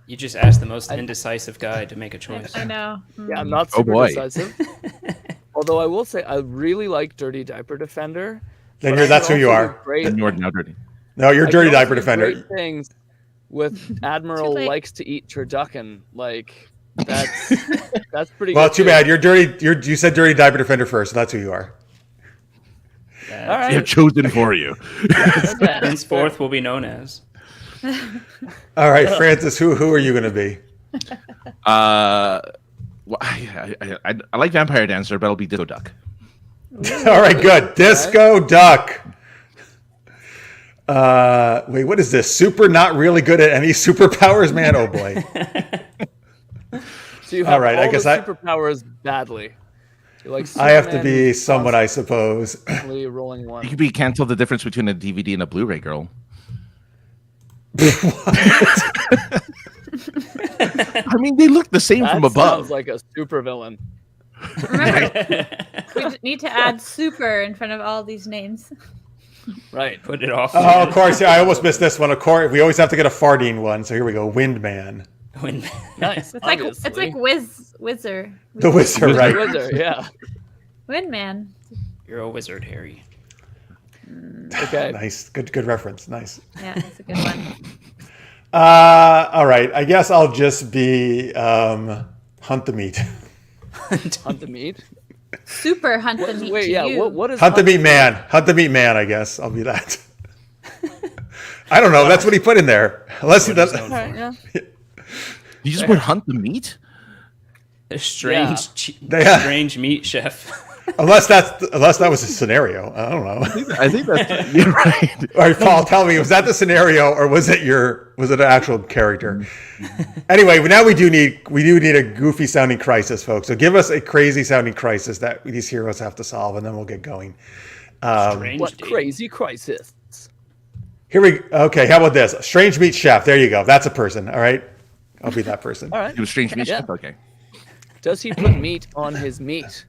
C: You just asked the most indecisive guy to make a choice.
D: I know.
E: Yeah, I'm not
B: Oh,
E: super
B: boy.
E: decisive. Although I will say, I really like Dirty Diaper Defender.
A: Then
E: but I
A: that's
E: can
A: can you
E: also
A: are.
E: do great-
B: And you're now dirty.
A: No, you're
E: I
A: Dirty
E: can also
A: Diaper
E: do
A: Defender.
E: great things with Admiral
D: late.
E: likes to eat turducken. Like that's pretty.
A: Well,
E: good
A: too bad. You're dirty. You said Dirty Diaper Defender first, so that's who you are.
E: All
B: They're
E: right.
B: chosen for you.
C: Henceforth will be known as.
A: All right, Francis, who are you going to be?
B: Well, I like Vampire Dancer, but I'll be Disco Duck.
A: All right, good. Disco Duck. Wait, what is this? Super not really good at any superpowers, man. Oh boy.
E: So you have
A: All right, I
E: all
A: guess
E: the
A: I-
E: superpowers badly. You're like
A: I have to
E: Superman
A: be
E: who's
A: someone, I suppose.
E: constantly rolling one.
B: You could be can't tell the difference between a DVD and a Blu-ray girl. I mean, they look the same
E: That
B: from above.
E: sounds like a supervillain.
D: Remember, we just need to add super in front of all these names.
E: Right.
C: Put it off.
A: Oh, of course. Yeah, I almost missed this one. Of course, we always have to get a farting one. So here we go. Windman.
E: Nice.
D: It's like Wizard.
A: The Wizard, right?
E: Wizard, yeah.
D: Windman.
C: You're a wizard, Harry.
E: Okay.
A: Nice. Good reference. Nice.
D: Yeah, that's a good one.
A: All right. I guess I'll just be Hunt the Meat.
E: Hunt the meat.
D: Super Hunt the Meat.
E: Wait,
D: to
E: yeah.
D: you.
E: What is
A: Hunt the Meat Man. Hunt the Meat Man, I guess. I'll be that. I don't know. That's what he put in there. Unless he does.
D: All right, yeah.
B: You just put Hunt the Meat?
C: A strange,
A: Yeah.
C: strange meat chef.
A: Unless that was a scenario. I don't know.
B: I think that's you're right.
A: All right, Paul, tell me, was that the scenario or was it an actual character? Anyway, now we do need a goofy sounding crisis, folks. So give us a crazy sounding crisis that these heroes have to solve, and then we'll get going.
C: Strange
E: What
C: date.
E: crazy crisis?
A: Okay, how about this? Strange Meat Chef. There you go. That's a person. All right. I'll be that person.
E: All right.
B: It was strange meat.
E: Yeah.
B: Okay.
E: Does he put meat on his meat?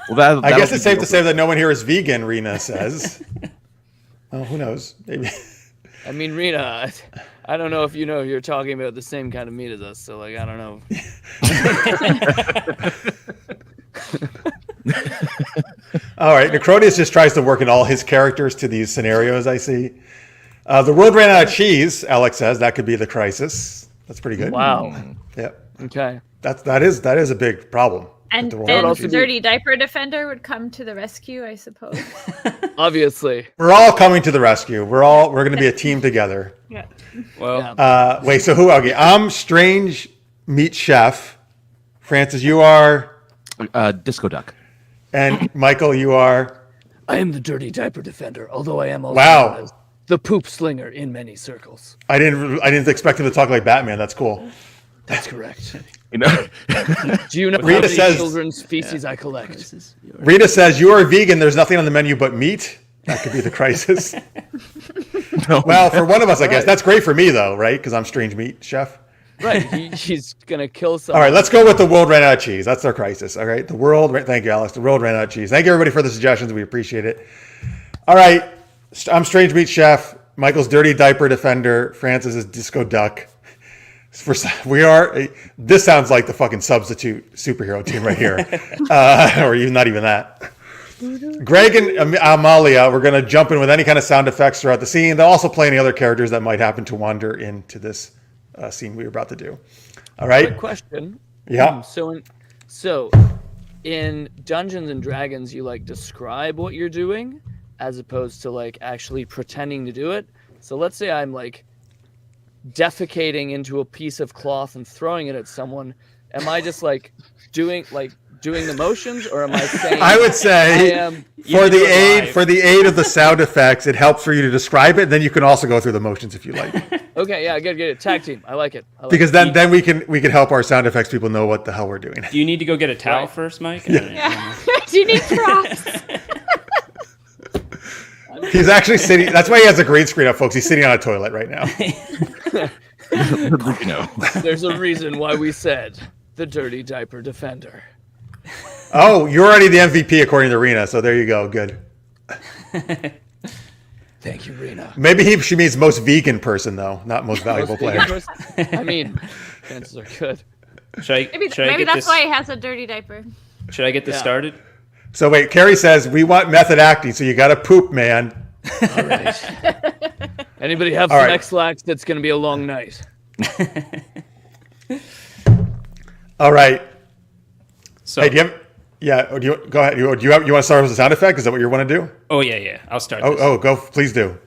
B: Well,
A: I guess it's safe to say that no one here is vegan, Rena says. Oh, who knows? Maybe.
E: I mean, Rena, I don't know if you know you're talking about the same kind of meat as us, so like I don't know.
A: All right, Necronius just tries to work in all his characters to these scenarios. I see. The world ran out of cheese. Alex says that could be the crisis. That's pretty good.
E: Wow.
A: Yep.
E: Okay.
A: That is a big problem.
D: And
A: with the world
D: then
A: ran out of
E: also
D: the
A: cheese.
E: be-
D: dirty diaper defender would come to the rescue, I suppose.
E: Obviously.
A: We're all coming to the rescue. We're going to be a team together.
D: Yeah.
C: Well,
E: Yeah.
A: Wait, so who? Okay, I'm Strange Meat Chef. Francis, you are,
B: Disco Duck.
A: and Michael, you are.
E: I am the dirty diaper defender, although I am also
A: Wow.
E: known as the poop slinger in many circles.
A: I didn't expect him to talk like Batman. That's cool.
E: That's correct.
B: You know,
E: Do you know how
A: Rita
E: many
A: says-
E: children's species I collect?
A: Rita says you are vegan. There's nothing on the menu but meat. That could be the crisis.
B: no.
A: Well, for one of us, I guess that's great for me though, right? Because I'm Strange Meat Chef.
E: Right. He's gonna kill
A: All
E: someone.
A: right, let's go with the world ran out of cheese. That's our crisis. All right, thank you, Alex. The world ran out of cheese. Thank you, everybody, for the suggestions. We appreciate it. All right, I'm Strange Meat Chef. Michael's Dirty Diaper Defender. Francis is Disco Duck. This sounds like the fucking substitute superhero team right here, or even not even that. Greg and Amalia, we're going to jump in with any kind of sound effects throughout the scene. They'll also play any other characters that might happen to wander into this scene we were about to do. All right.
E: Quick question.
A: Yeah.
E: So in Dungeons and Dragons, you like describe what you're doing as opposed to like actually pretending to do it. So let's say I'm like defecating into a piece of cloth and throwing it at someone. Am I just like doing the motions, or am I saying?
A: I would say
E: I am.
A: for the
C: do it live.
A: aid of the sound effects, it helps for you to describe it. Then you can also go through the motions if you like,
E: Okay, yeah, good, good. Tag team. I like it.
A: because then we can help our sound effects people know what the hell we're doing.
C: do you need to go get a towel
E: Right.
C: first, Mike?
D: Yeah. Do you need props?
A: He's actually sitting. That's why he has a green screen up, folks. He's sitting on a toilet right now.
B: You know.
E: There's a reason why we said the dirty diaper defender.
A: Oh, you're already the MVP according to Rena. So there you go. Good.
E: Thank you, Rena.
A: Maybe she means most vegan person though, not most valuable player.
E: I mean, chances are good.
C: Should I
D: Maybe
C: get
D: that's
C: this,
D: why he has a dirty diaper.
C: Should I get this
E: Yeah.
C: started?
A: So wait, Carrie says we want method acting, so you got to poop, man.
E: All right. Anybody have
A: All
E: some
A: right.
E: X-Lax? That's going to be a long night.
A: All right.
C: So,
A: Hey, do you have? Yeah. Do you go ahead? You want to start with the sound effect? Is that what you want to do?
C: oh yeah, I'll start. This.
A: Go. Please do.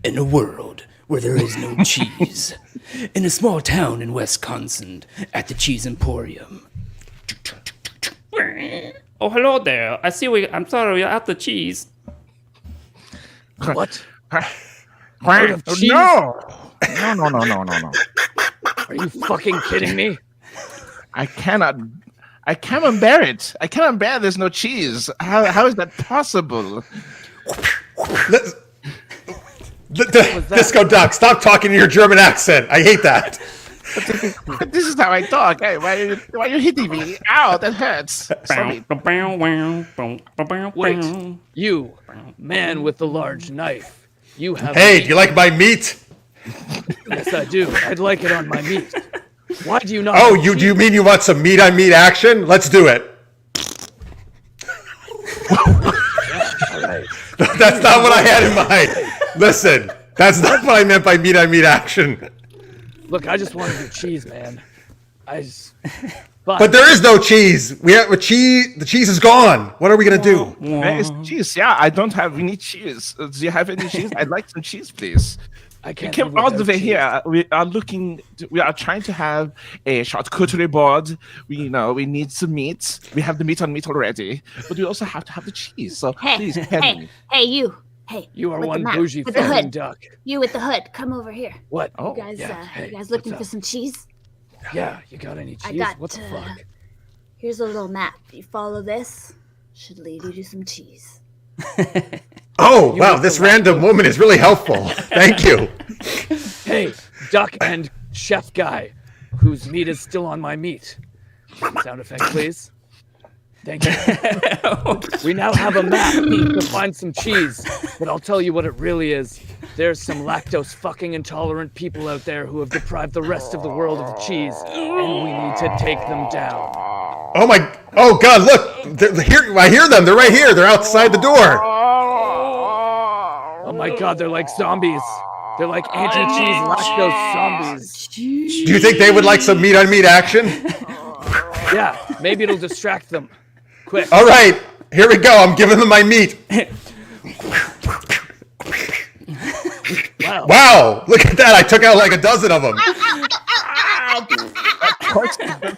C: In a world where there is no cheese, in a small town in Wisconsin, at the Cheese Emporium. Oh, hello there. I see I'm sorry, we're out the cheese.
E: What?
B: No.
E: cheese?
B: No. No.
E: Are you fucking kidding me?
B: I cannot bear it. I cannot bear there's no cheese. How is that possible?
A: Disco Duck, stop talking in your German accent. I hate that.
B: But this is how I talk. Hey, why are you hitting me? Ow, that hurts. Sorry.
E: Wait, you, man with the large knife. You have.
A: Hey,
E: meat.
A: do you like my meat?
E: Yes, I do. I'd like it on my meat. Why do you not?
A: Oh,
E: have
A: do you
E: cheese?
A: mean you want some meat on meat action? Let's do it.
E: All right.
A: That's not what I had in mind. Listen, that's not what I meant by meat on meat action.
E: Look, I just wanted your cheese, man.
A: But there is no cheese. We have cheese. The cheese is gone. What are we gonna do?
B: There is cheese. Yeah, I don't have. We need cheese. Do you have any cheese? I'd like some cheese, please.
E: I
B: We
E: can't.
B: came
E: live
B: all the
E: without
B: way
E: cheese.
B: here. We are trying to have a charcuterie board. We need some meat. We have the meat on meat already, but we also have to have the cheese. So please, Henry.
D: Hey, you. Hey,
E: You are
D: with the
E: one
D: map,
E: bougie
D: with the
E: fucking
D: hood.
E: duck.
D: You with the hood, come over here.
E: What?
B: Oh,
D: You guys,
E: yeah. Hey,
D: you guys looking
E: what's
D: for
E: up?
D: some cheese?
E: Yeah, you got any cheese?
D: I got.
E: What the fuck?
D: Here's a little map. You follow this, should lead you to some cheese.
A: Oh wow, this random woman is really helpful. Thank you.
E: Hey, duck and chef guy, whose meat is still on my meat. Sound effect, please. Thank you. We now have a map to find some cheese, but I'll tell you what it really is. There's some lactose fucking intolerant people out there who have deprived the rest of the world of cheese, and we need to take them down.
A: Oh God, look, they're here. I hear them. They're right here. They're outside the door.
E: Oh my God, they're like zombies. They're like anti-cheese lactose zombies.
A: Do you think they would like some meat on meat action?
E: Yeah, maybe it'll distract them. Quick.
A: All right, here we go. I'm giving them my meat. Wow, look at that. I took out like a dozen of them.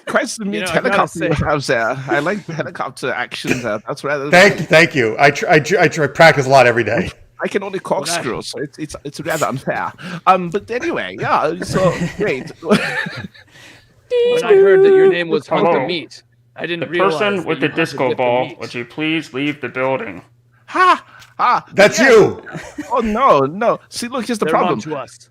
B: Quite some meat helicopter house there. I like the helicopter action there. That's rather.
A: Thank you. I practice a lot every day.
B: I can only corkscrew, so it's rather unfair. But anyway, yeah. So great.
E: When I heard that your name was Hunk of Meat, I didn't realize.
F: The person with the disco ball, would you please leave the building?
B: Ha!
A: That's you.
B: Oh no! See, look, here's the problem.
E: To us.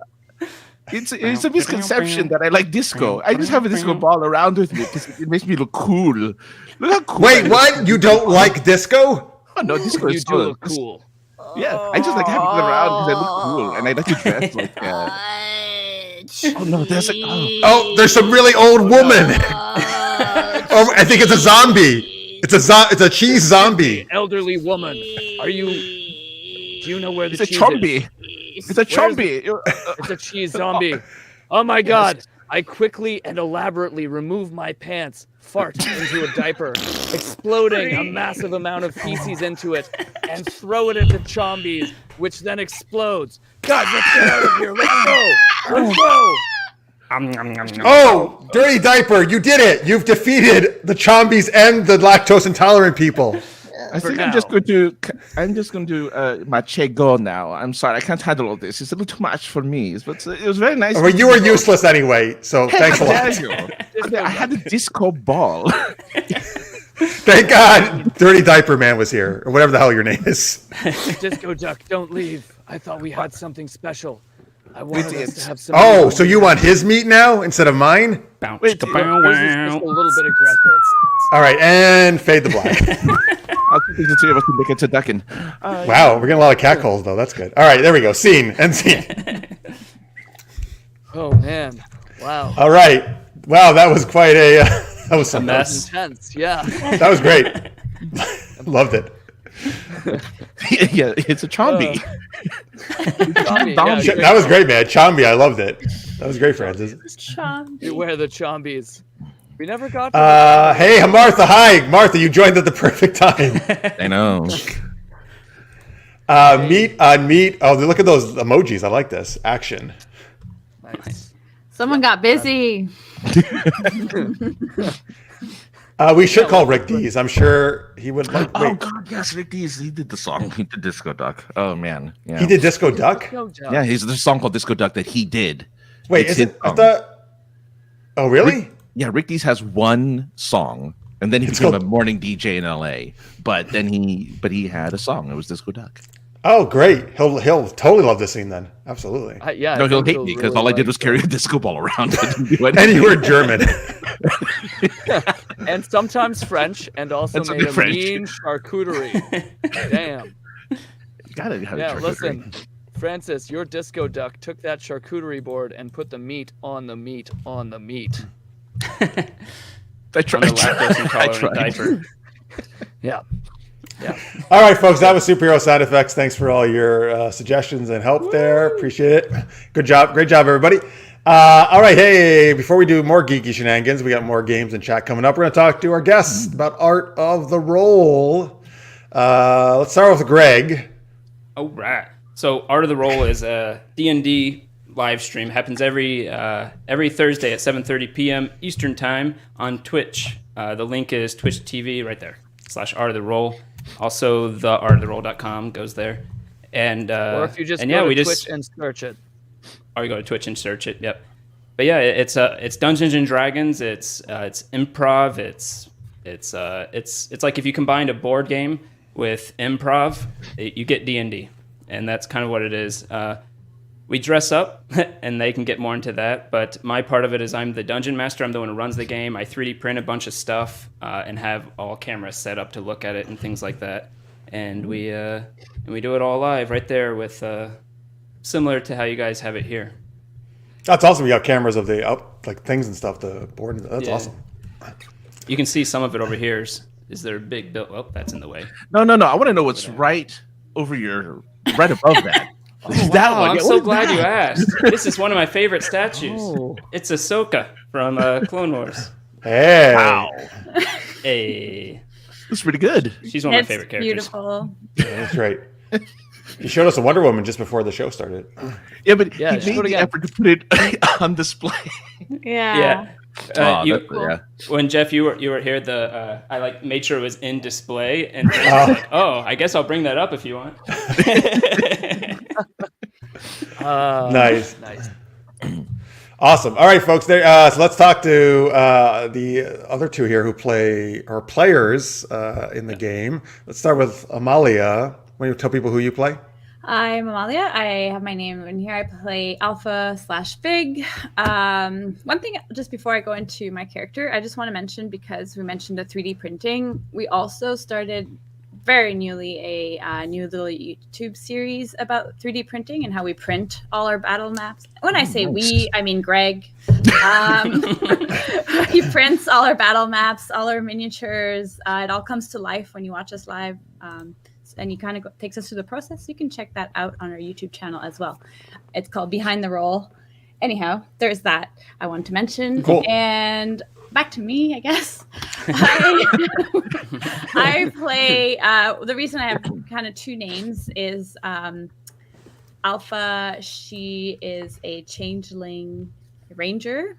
B: It's a misconception that I like disco. I just have a disco ball around with me because it makes me look cool. Look how cool.
A: Wait, what? You don't like disco?
B: Oh no, disco is
E: do look cool.
B: Yeah, I just like having it around because I look cool and I like to dress like that. Oh no, there's
A: there's some really old woman. Oh, I think it's a zombie. It's a cheese zombie.
E: Elderly woman. Do you know where the cheese is?
B: It's a chombie.
E: It's a cheese zombie. Oh my God. I quickly and elaborately remove my pants, fart into a diaper, exploding a massive amount of feces into it, and throw it into chombies, which then explodes. God, let's get out of here. Let's go. Let's go.
A: Oh, dirty diaper! You did it! You've defeated the chombies and the lactose intolerant people.
B: I think I'm just going to do my Che-Go now. I'm sorry, I can't handle all this. It's a little too much for me. But it was very nice.
A: Well, you were useless anyway, so thanks a lot.
B: I had a disco ball.
A: Thank God, Dirty Diaper Man was here, or whatever the hell your name is.
E: Disco Duck, don't leave. I thought we had something special. I wanted us to have some.
A: Oh, so you want his meat now instead of mine?
E: Wait, this is just a little bit aggressive.
A: All right, and fade the black.
B: I'll think the three of us can make it to ducking.
A: Wow, we're getting a lot of cat calls though. That's good. All right, there we go. Scene.
E: Oh man! Wow.
A: All right. Wow, that was quite a. That was
C: a mess.
E: Intense. Yeah.
A: That was great. Loved it.
B: Yeah, it's a chombi.
A: That was great, man. Chombi, I loved it. That was great, Francis.
E: Beware the chombies. We never got.
A: Hey, Martha. Hi, Martha. You joined at the perfect time.
B: I know.
A: Meat on meat. Oh, look at those emojis. I like this. Action.
E: Nice.
D: Someone got busy.
A: We should call Rick Dees. I'm sure he would like.
B: Oh God, yes, Rick Dees. He did the song. He did Disco Duck. Oh man, yeah.
A: He did Disco Duck.
B: Yeah, there's a song called Disco Duck that he did.
A: Wait, is it? Oh, really?
B: Rick Dees has one song, and then he became a morning DJ in LA. But then he had a song. It was Disco Duck.
A: Oh, great! He'll totally love this scene then. Absolutely.
E: Yeah.
B: No, he'll hate me because all I did was carry a disco ball around.
A: And you were German.
E: And sometimes French, and also made a mean charcuterie. Damn.
B: You gotta have charcuterie.
E: Listen, Francis, your Disco Duck took that charcuterie board and put the meat on the meat on the meat.
B: I tried.
C: Diaper.
E: Yeah. Yeah.
A: All right, folks, that was Superhero Sound Effects. Thanks for all your suggestions and help there. Appreciate it. Good job. Great job, everybody. All right, hey, before we do more geeky shenanigans, we got more games and chat coming up. We're going to talk to our guests about Art of the Roll. Let's start with Greg.
C: All right. So Art of the Roll is a D&D live stream. Happens every Thursday at 7:30 p.m. Eastern Time on Twitch. The link is Twitch TV right there, /Art of the Roll. Also, theartoftheroll.com goes there. And
E: or if you just go to Twitch and search it.
C: Or you go to Twitch and search it, yep. But yeah, it's Dungeons and Dragons, it's improv, it's like if you combined a board game with improv, you get D&D. And that's kind of what it is. we dress up, and they can get more into that. But my part of it is I'm the dungeon master. I'm the one who runs the game. I 3D print a bunch of stuff and have all cameras set up to look at it and things like that. And we do it all live right there with similar to how you guys have it here.
A: That's awesome. You got cameras of the like things and stuff, the board. That's awesome.
C: You can see some of it over here. Is there a big bill? Oh, that's in the way.
B: No. I want to know what's right right above that. That
C: Wow,
B: one.
C: I'm
B: Yeah,
C: so
B: what is
C: glad
B: that?
C: you asked. This is one of my favorite statues.
E: Oh.
C: It's Ahsoka from Clone Wars.
A: Hey.
B: Wow.
C: Hey,
B: That's pretty good.
C: she's one of my
D: It's
C: favorite characters.
D: beautiful.
A: Yeah, that's right. You showed us a Wonder Woman just before the show started.
B: Yeah, but
E: Yeah,
B: he
E: show it
B: made the
E: again.
B: effort to put it on display.
D: Yeah.
C: Yeah.
B: Yeah.
C: When Jeff, you were here, I made sure it was in display, and I was like, oh, I guess I'll bring that up if you want.
A: Nice.
E: Nice.
A: Awesome. All right, folks. So let's talk to the other two here who are players in the game. Let's start with Amaliya. Why don't you tell people who you play?
D: I'm Amaliya. I have my name in here. I play Alpha/Fig. One thing, just before I go into my character, I just want to mention, because we mentioned the 3D printing, we also started very newly a new little YouTube series about 3D printing and how we print all our battle maps. When I say we, I mean Greg. He prints all our battle maps, all our miniatures. It all comes to life when you watch us live. And he kind of takes us through the process. You can check that out on our YouTube channel as well. It's called Behind the Roll. Anyhow, there's that I wanted to mention.
A: Cool.
D: And back to me, I guess. I play, the reason I have kind of two names is Alpha, she is a changeling ranger.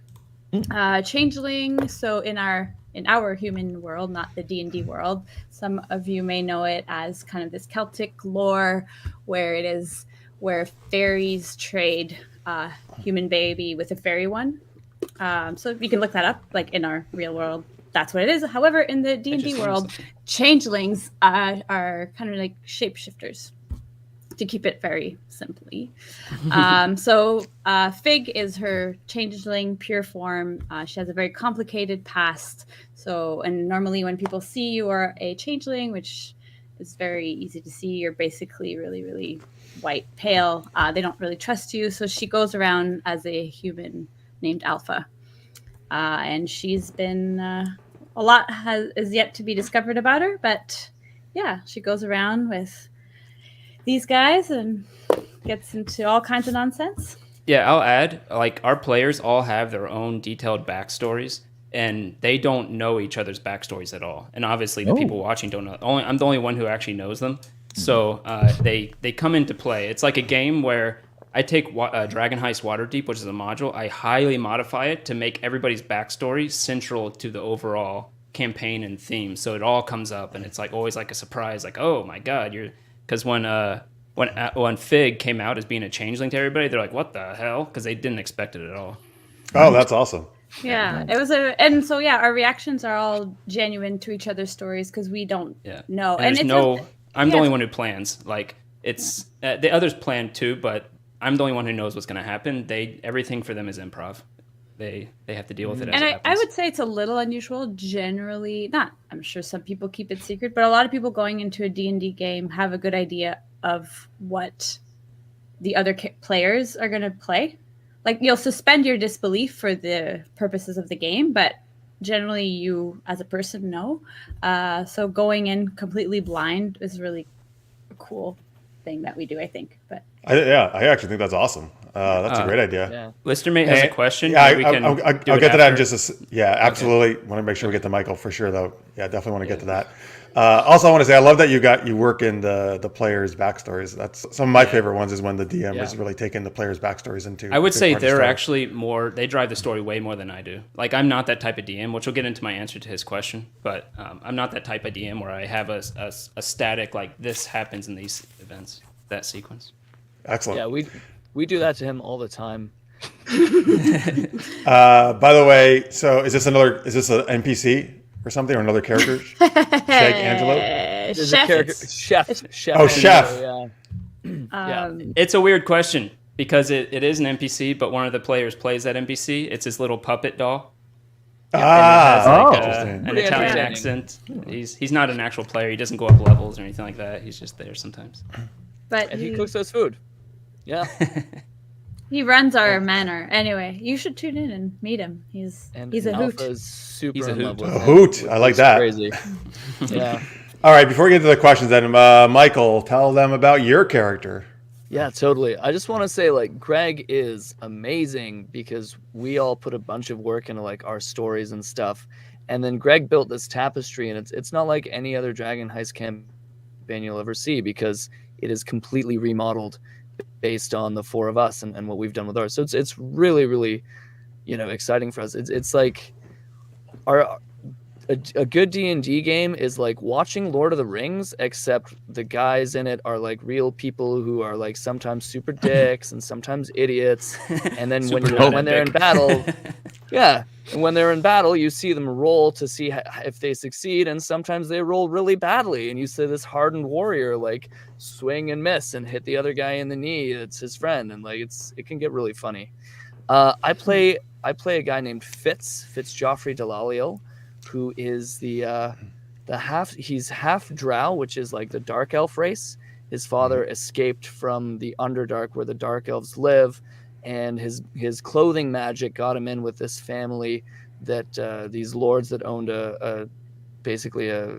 D: Changeling, so in our human world, not the D&D world, some of you may know it as kind of this Celtic lore where fairies trade human baby with a fairy one. So you can look that up, like in our real world, that's what it is. However, in the D&D world, changelings are kind of like shapeshifters, to keep it very simply. So Fig is her changeling pure form. She has a very complicated past. So, and normally when people see you are a changeling, which is very easy to see, you're basically really, really white, pale. They don't really trust you. So she goes around as a human named Alpha. And she's been, a lot is yet to be discovered about her. But yeah, she goes around with these guys and gets into all kinds of nonsense.
C: Yeah, I'll add, like, our players all have their own detailed backstories, and they don't know each other's backstories at all. And obviously, the people watching don't know. I'm the only one who actually knows them. So they come into play. It's like a game where I take Dragon Heist Waterdeep, which is a module. I highly modify it to make everybody's backstory central to the overall campaign and theme. So it all comes up, and it's like always like a surprise. Like, oh my god, you're... Because when Fig came out as being a changeling to everybody, they're like, "What the hell?" Because they didn't expect it at all.
A: Oh, that's awesome.
D: Yeah, it was and so yeah, our reactions are all genuine to each other's stories because we don't know.
C: And
D: it's
C: I'm the only one who plans. Like, it's the others plan too, but I'm the only one who knows what's going to happen. Everything for them is improv. They have to deal with it as it happens.
D: I would say it's a little unusual. Generally, not. I'm sure some people keep it secret, but a lot of people going into a D&D game have a good idea of what the other players are going to play. Like, you'll suspend your disbelief for the purposes of the game, but generally you, as a person, know. So going in completely blind is really a cool thing that we do, I think. But
A: I actually think that's awesome. That's a great idea.
E: Yeah.
C: Listener Mate has a question.
A: Yeah,
C: Maybe we can
A: I'll
C: do it
A: get to that in
C: after.
A: just absolutely. Want to make sure we get to Michael for sure, though. Yeah, definitely want to get to that. Also, I want to say I love that you work in the players' backstories. That's some of my favorite ones is when the DM is really taking the players' backstories into.
C: I would say
A: part of the
C: they're
A: story.
C: actually more. They drive the story way more than I do. Like, I'm not that type of DM, which will get into my answer to his question. But I'm not that type of DM where I have a static like this happens in these events, that sequence.
A: Excellent.
E: Yeah, we do that to him all the time.
A: By the way, so is this an NPC or something or another character? Shag Angelo.
E: There's
D: Chef.
E: a character, chef.
A: Oh, Chef.
E: Yeah.
C: It's a weird question. because it is an NPC, but one of the players plays that NPC. It's his little puppet doll.
A: Ah,
C: An
E: Pretty
C: Italian
E: entertaining.
C: accent. He's not an actual player. He doesn't go up levels or anything like that. He's just there sometimes.
D: But
E: And he cooks us food. Yeah.
D: he runs our manor. Anyway, you should tune in and meet him. He's a hoot.
E: Alpha is super
C: He's a
E: in love
C: hoot.
E: with
A: A
E: him,
A: hoot.
E: which
A: I like
E: is
A: that.
E: Crazy. Yeah.
A: All right, before we get to the questions, then, Michael, tell them about your character.
E: Yeah, totally. I just want to say, like, Greg is amazing because we all put a bunch of work into like our stories and stuff, and then Greg built this tapestry, and it's not like any other Dragon Heist campaign you'll ever see because it is completely remodeled based on the four of us and what we've done with ours. So it's really, really, exciting for us. It's like a good D&D game is like watching Lord of the Rings, except the guys in it are like real people who are like sometimes super dicks and sometimes idiots. And then when they're in battle, yeah, and when they're in battle, you see them roll to see if they succeed, and sometimes they roll really badly, and you see this hardened warrior like swing and miss and hit the other guy in the knee. It's his friend, and like it can get really funny. I play a guy named Fitz Joffrey Delalio, who is he's half drow, which is like the dark elf race. His father escaped from the Underdark where the dark elves live, and his clothing magic got him in with this family that these lords that owned basically a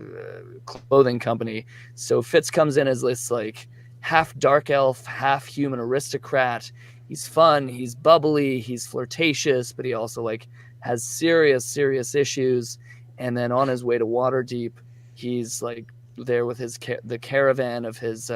E: clothing company. So Fitz comes in as this like half dark elf, half human aristocrat. He's fun, he's bubbly, he's flirtatious, but he also like has serious issues. And then on his way to Waterdeep, he's like there with the caravan of his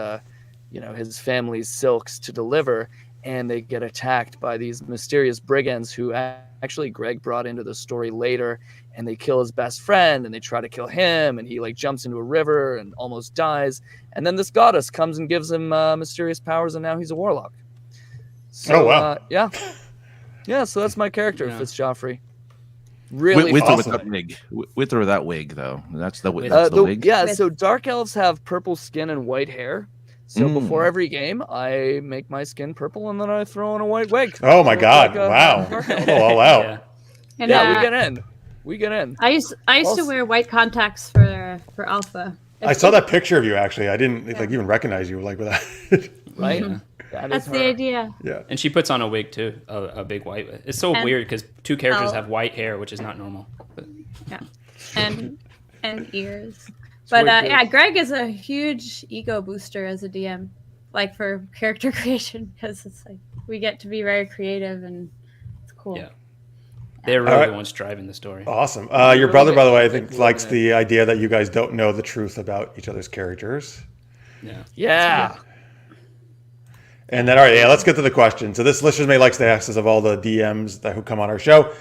E: his family's silks to deliver, and they get attacked by these mysterious brigands who actually Greg brought into the story later, and they kill his best friend, and they try to kill him, and he like jumps into a river and almost dies. And then this goddess comes and gives him mysterious powers, and now he's a warlock. So,
A: oh wow!
E: Yeah. So that's my character, Fitz Joffrey.
B: Really with
A: awesome.
B: or without wig. With or without wig, though. That's the wig.
E: Yeah, so dark elves have purple skin and white hair. So before every game, I make my skin purple and then I throw in a white wig.
A: Oh my God!
E: Like
A: Wow! Oh, all out.
D: And,
E: we get in.
D: I used to wear white contacts for Alpha.
A: I saw that picture of you. Actually, I didn't even recognize you like with that.
E: Right.
D: Mm-hmm. That's the idea.
A: Yeah.
C: And she puts on a wig too, a big white. It's so weird because two characters have white hair, which is not normal. But.
D: Yeah, and ears. But Greg is a huge ego booster as a DM, like for character creation, because it's like we get to be very creative and it's cool.
C: Yeah, they're really the ones driving the story.
A: Awesome. Your brother, by the way, I think likes the idea that you guys don't know the truth about each other's characters.
E: Yeah.
A: And then, all right, let's get to the question. So this listener may likes to ask us of all the DMs who come on our show,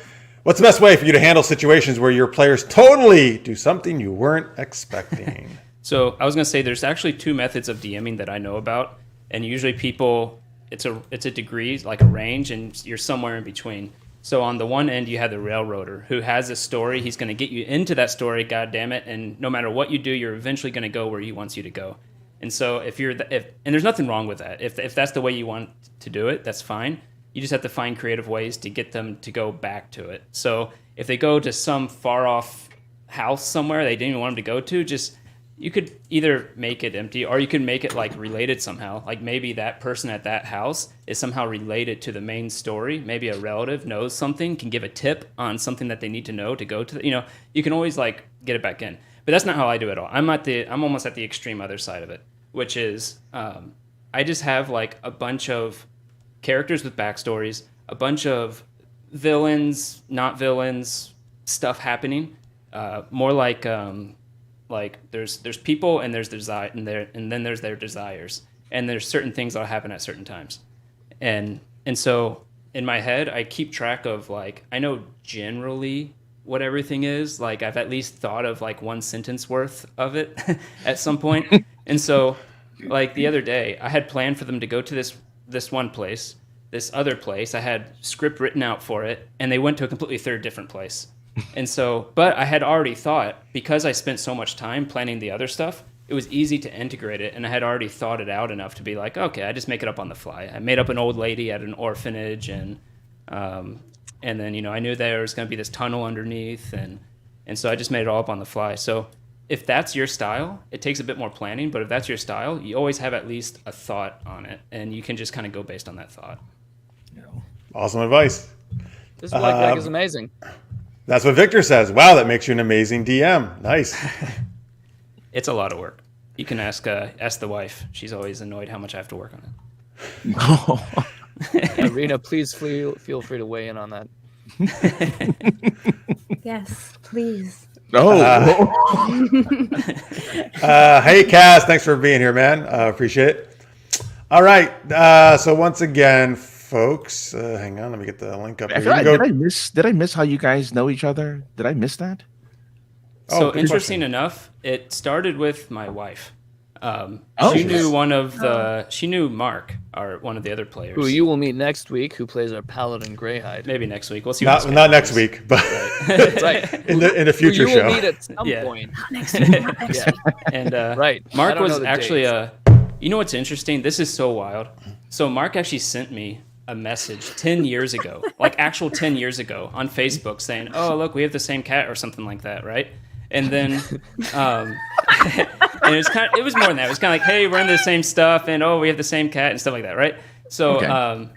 A: what's the best way for you to handle situations where your players totally do something you weren't expecting?
C: So I was going to say there's actually two methods of DMing that I know about. And usually people, it's a degree, like a range, and you're somewhere in between. So on the one end, you have the railroader who has a story. He's going to get you into that story, God damn it. And no matter what you do, you're eventually going to go where he wants you to go. And so and there's nothing wrong with that. If that's the way you want to do it, that's fine. You just have to find creative ways to get them to go back to it. So if they go to some far off house somewhere they didn't even want them to go to, you could either make it empty or you can make it like related somehow. Like maybe that person at that house is somehow related to the main story. Maybe a relative knows something, can give a tip on something that they need to know to go to. You can always like get it back in. But that's not how I do it all. I'm almost at the extreme other side of it, which is I just have like a bunch of characters with backstories, a bunch of villains, not villains, stuff happening. More like there's people and there's desire and then there's their desires, and there's certain things that'll happen at certain times, and so in my head I keep track of like I know generally what everything is. Like I've at least thought of like one sentence worth of it at some point. And so like the other day I had planned for them to go to this one place, this other place. I had script written out for it, and they went to a completely third different place. And so, but I had already thought, because I spent so much time planning the other stuff, it was easy to integrate it, and I had already thought it out enough to be like, okay, I just make it up on the fly. I made up an old lady at an orphanage, and then, you know, I knew there was going to be this tunnel underneath, and so I just made it all up on the fly. So if that's your style, it takes a bit more planning, but if that's your style, you always have at least a thought on it, and you can just kind of go based on that thought.
A: Awesome advice.
E: This is why Greg is amazing.
A: That's what Victor says. Wow, that makes you an amazing DM. Nice.
C: It's a lot of work. You can ask the wife. She's always annoyed how much I have to work on it.
E: Irina, please feel free to weigh in on that.
D: Yes, please.
B: Oh,
A: Hey, Cass, thanks for being here, man. Appreciate it. All right. So once again, folks, hang on. Let me get the link up here.
B: did I miss how you guys know each other? Did I miss that?
C: So
A: good
C: interesting
A: question.
C: enough, it started with my wife.
B: Oh.
C: She knew she knew Mark, one of the other players.
E: Who you will meet next week, who plays our Paladin Greyhide.
C: Maybe next week. We'll see.
A: Not next week, but
E: Right.
A: in a future
E: who you
A: show.
E: will meet at some
C: Yeah.
E: point.
C: Yeah. And
E: Right. I
C: Mark
E: don't know
C: was
E: the
C: actually
E: dates.
C: you know what's interesting? This is so wild. So Mark actually sent me a message 10 years ago, like actual 10 years ago on Facebook saying, "Oh, look, we have the same cat," or something like that, right? And then and it was more than that. It was kind of like, "Hey, we're into the same stuff," and "Oh, we have the same cat," and stuff like that, right? So
B: Okay.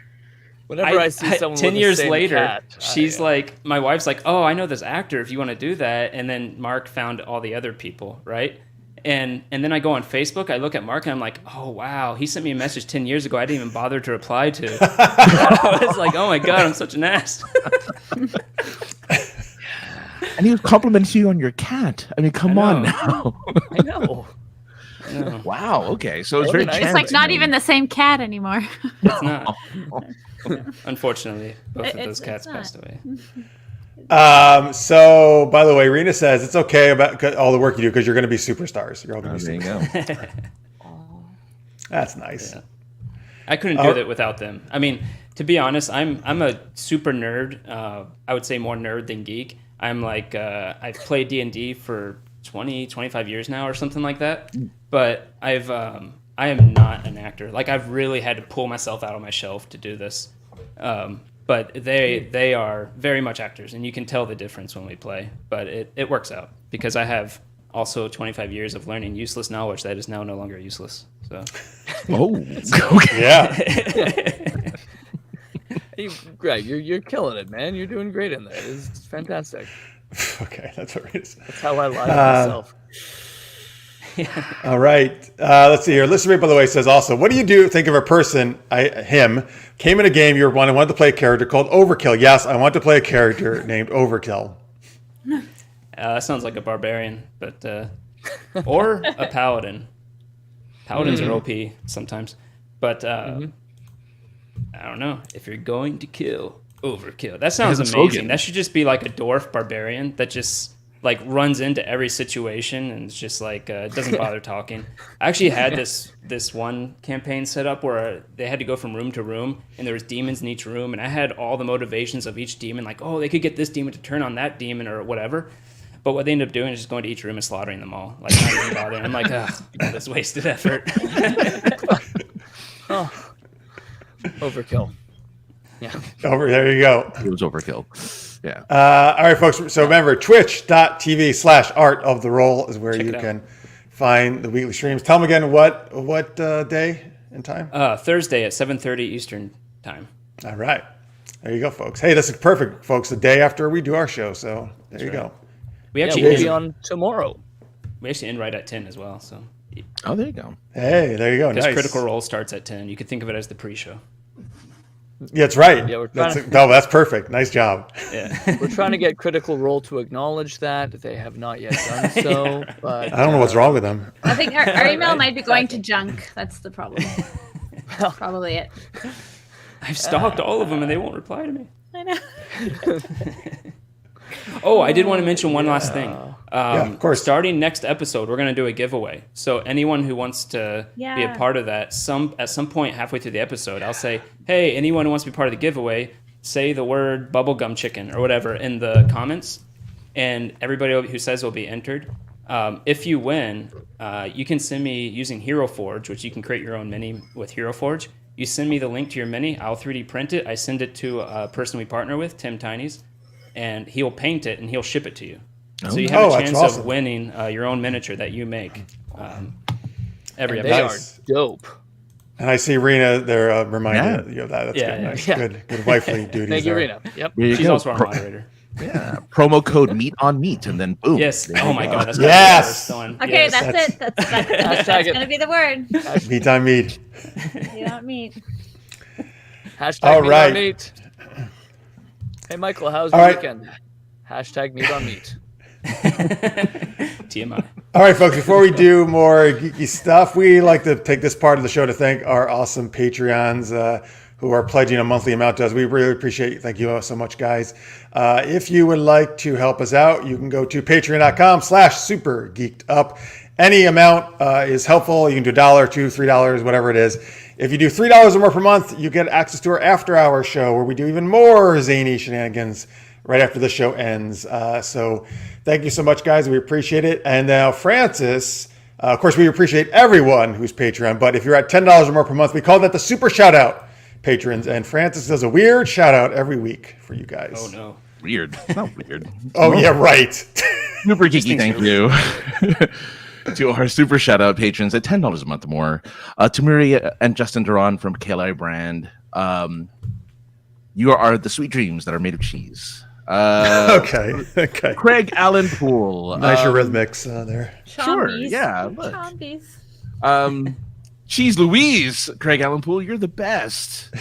E: Whenever I see someone
C: 10
E: with
C: years
E: the same
C: later,
E: cat,
C: she's like, my wife's like, "Oh, I know this actor if you want to do that." And then Mark found all the other people, right? And then I go on Facebook, I look at Mark, and I'm like, "Oh, wow, he sent me a message 10 years ago I didn't even bother to reply to." I was like, "Oh my God, I'm such an ass."
B: And he was complimenting you on your cat. I mean, come
C: I
B: on
C: know.
B: now.
E: I know.
C: No,
B: Wow. Okay. So it's
E: What
B: very
E: a nice-
D: It's like not even the same cat anymore.
C: it's not. Unfortunately, both of those
D: It's
C: cats
D: not.
C: passed away.
A: So, by the way, Rena says it's okay about all the work you do because you're going to be superstars. You're all going to be
B: There you
A: superstars.
B: go.
A: That's nice.
C: Yeah. I couldn't do that without them. I mean, to be honest, I'm a super nerd. I would say more nerd than geek. I'm like I've played D&D for 25 years now or something like that. But I am not an actor. Like I've really had to pull myself out of my shelf to do this. But they are very much actors, and you can tell the difference when we play. But it works out because I have also 25 years of learning useless knowledge that is now no longer useless. So
B: Oh.
A: Yeah.
E: Hey, Greg, you're killing it, man. You're doing great in there. It's fantastic.
A: Okay, that's what Rena says.
E: That's how I lie to myself.
A: All right. Let's see here. Listener, by the way, says also, what do you think of a person, him, came in a game you wanted to play a character called Overkill? Yes, I want to play a character named Overkill.
C: that sounds like a barbarian, but or a paladin. Paladins are OP sometimes, but I don't know if you're going to kill overkill. That sounds
B: That's a
C: amazing.
B: slogan.
C: That should just be like a dwarf barbarian that just like runs into every situation and it's just like doesn't bother talking. I actually had this one campaign set up where they had to go from room to room and there was demons in each room and I had all the motivations of each demon, like, oh, they could get this demon to turn on that demon or whatever. But what they ended up doing is just going to each room and slaughtering them all, like not even bothering. I'm like, ugh, this wasted effort.
E: Overkill. Yeah.
A: There you go.
B: It was overkill. Yeah.
A: All right, folks. So remember, twitch.tv/art of the roll is where
C: Check
A: you
C: it out.
A: can find the weekly streams. Tell them again what day and time.
C: Thursday at 7:30 Eastern time.
A: All right. There you go, folks. Hey, this is perfect, folks. The day after we do our show. So there you go.
C: We
E: Yeah,
C: actually
E: we'll
C: end,
E: be on tomorrow.
C: we actually end right at 10 as well. So
B: Oh, there you go.
A: Hey, there you go.
C: because
A: Nice.
C: Critical Role starts at 10, you could think of it as the pre-show.
A: Yeah, that's right.
E: Yeah, we're trying
A: That's perfect. Nice job.
C: Yeah.
E: We're trying to get Critical Role to acknowledge that. They have not yet done so. But
A: I don't know what's wrong with them.
D: I think our email might be going to junk. That's the problem. That's probably it.
C: I've stalked all of them and they won't reply to me.
D: I know.
C: Oh, I did want to mention one last thing.
A: Of course.
C: Starting next episode, we're going to do a giveaway. So anyone who wants to be a
D: Yeah.
C: part of that, at some point halfway through the episode, I'll say, hey, anyone who wants to be part of the giveaway, say the word bubblegum chicken or whatever in the comments, and everybody who says will be entered. If you win, you can send me using Hero Forge, which you can create your own mini with Hero Forge. You send me the link to your mini, I'll 3D print it. I send it to a person we partner with, Tim Tinies, and he'll paint it and he'll ship it to you. So you have a chance of winning your own miniature that you make every episode.
E: They are dope.
A: And I see Rena there reminding you of that. That's good. Nice. Good wifely duties.
E: Thank you,
A: there.
E: Rena. Yep.
C: She's also our moderator.
B: Yeah. Promo code meat on meat, and then boom.
C: Yes. Oh my God. That's
A: yes.
D: Okay, that's it. That's going to be the word.
A: Meat on meat.
D: You don't meat.
E: Hashtag
A: All
E: meat
A: right.
E: on meat. Hey, Michael, how's your weekend? Hashtag meat on meat.
C: TMI.
A: All right, folks, before we do more geeky stuff, we like to take this part of the show to thank our awesome Patreons who are pledging a monthly amount to us. We really appreciate it. Thank you so much, guys. If you would like to help us out, you can go to patreon.com/supergeekedup. Any amount is helpful. You can do $1, $2, $3, whatever it is. If you do $3 or more per month, you get access to our after-hour show where we do even more zany shenanigans right after the show ends. So thank you so much, guys. We appreciate it. And now, Francis, of course, we appreciate everyone who's Patreon, but if you're at $10 or more per month, we call that the Super Shout-Out patrons. And Francis does a weird shout-out every week for you guys.
C: Oh, no.
B: Weird. Not weird.
A: Oh, yeah, right.
B: Super geeky, thank you. To our super shout out patrons at $10 a month or more. To Maria and Justin Duran from KLI Brand. You are the sweet dreams that are made of cheese.
A: Okay.
B: Craig Allen Poole.
A: Nice rhythmics there.
B: Sure, yeah. Cheese Louise, Craig Allen Poole, you're the best.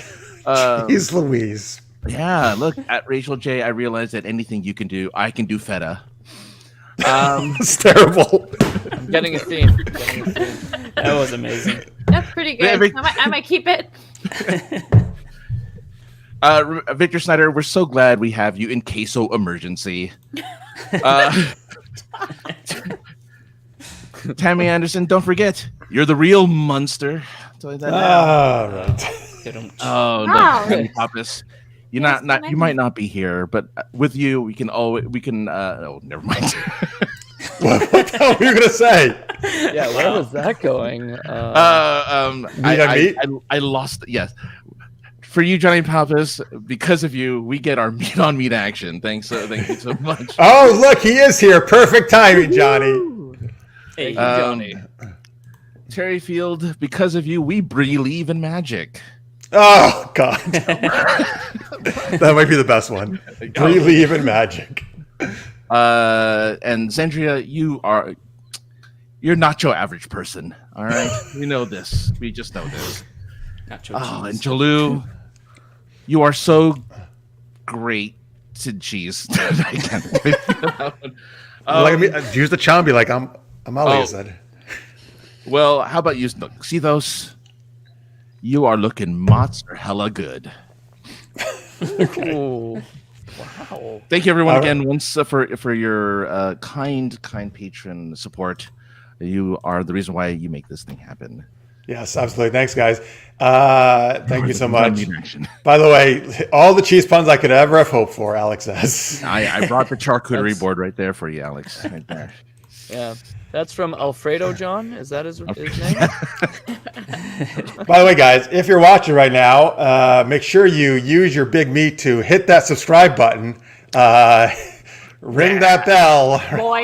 A: Cheese Louise.
B: Yeah, look, at Rachel J, I realized that anything you can do, I can do feta.
A: It's terrible.
E: I'm getting a theme.
C: That was amazing.
D: That's pretty good. I might keep it.
B: Victor Snyder, we're so glad we have you in queso emergency. Tammy Anderson, don't forget, you're the real monster. Right. Oh no, Tammy Pappas. You you might not be here, but with you, we can. Oh, never mind.
A: What the hell were you gonna say?
E: Yeah, where was that going?
B: I lost. Yes, for you, Johnny Pappas. Because of you, we get our meat on meat action. Thank you so much.
A: Oh, look, he is here. Perfect timing, Johnny.
E: Hey, Johnny.
B: Terry Field. Because of you, we believe in magic.
A: Oh God, that might be the best one. Believe in magic.
B: And Zandria, you're not your average person. All right, we know this. We just know this.
C: Nacho
B: and
C: cheese.
B: Jalou, you are so great to cheese. I can't wait for that one.
A: Use the chambi like Amaliya said.
B: Well, how about you? See those? You are looking mots or hella good.
E: Okay. Wow.
B: Thank you, everyone, again, once for your kind patron support. You are the reason why you make this thing happen.
A: Yes, absolutely. Thanks, guys. Thank you so much. By the way, all the cheese puns I could ever have hoped for, Alex says.
B: I brought the charcuterie board right there for you, Alex. Right there.
E: Yeah. That's from Alfredo John. Is that his name?
A: By the way, guys, if you're watching right now, make sure you use your big meat to hit that subscribe button, ring that bell. What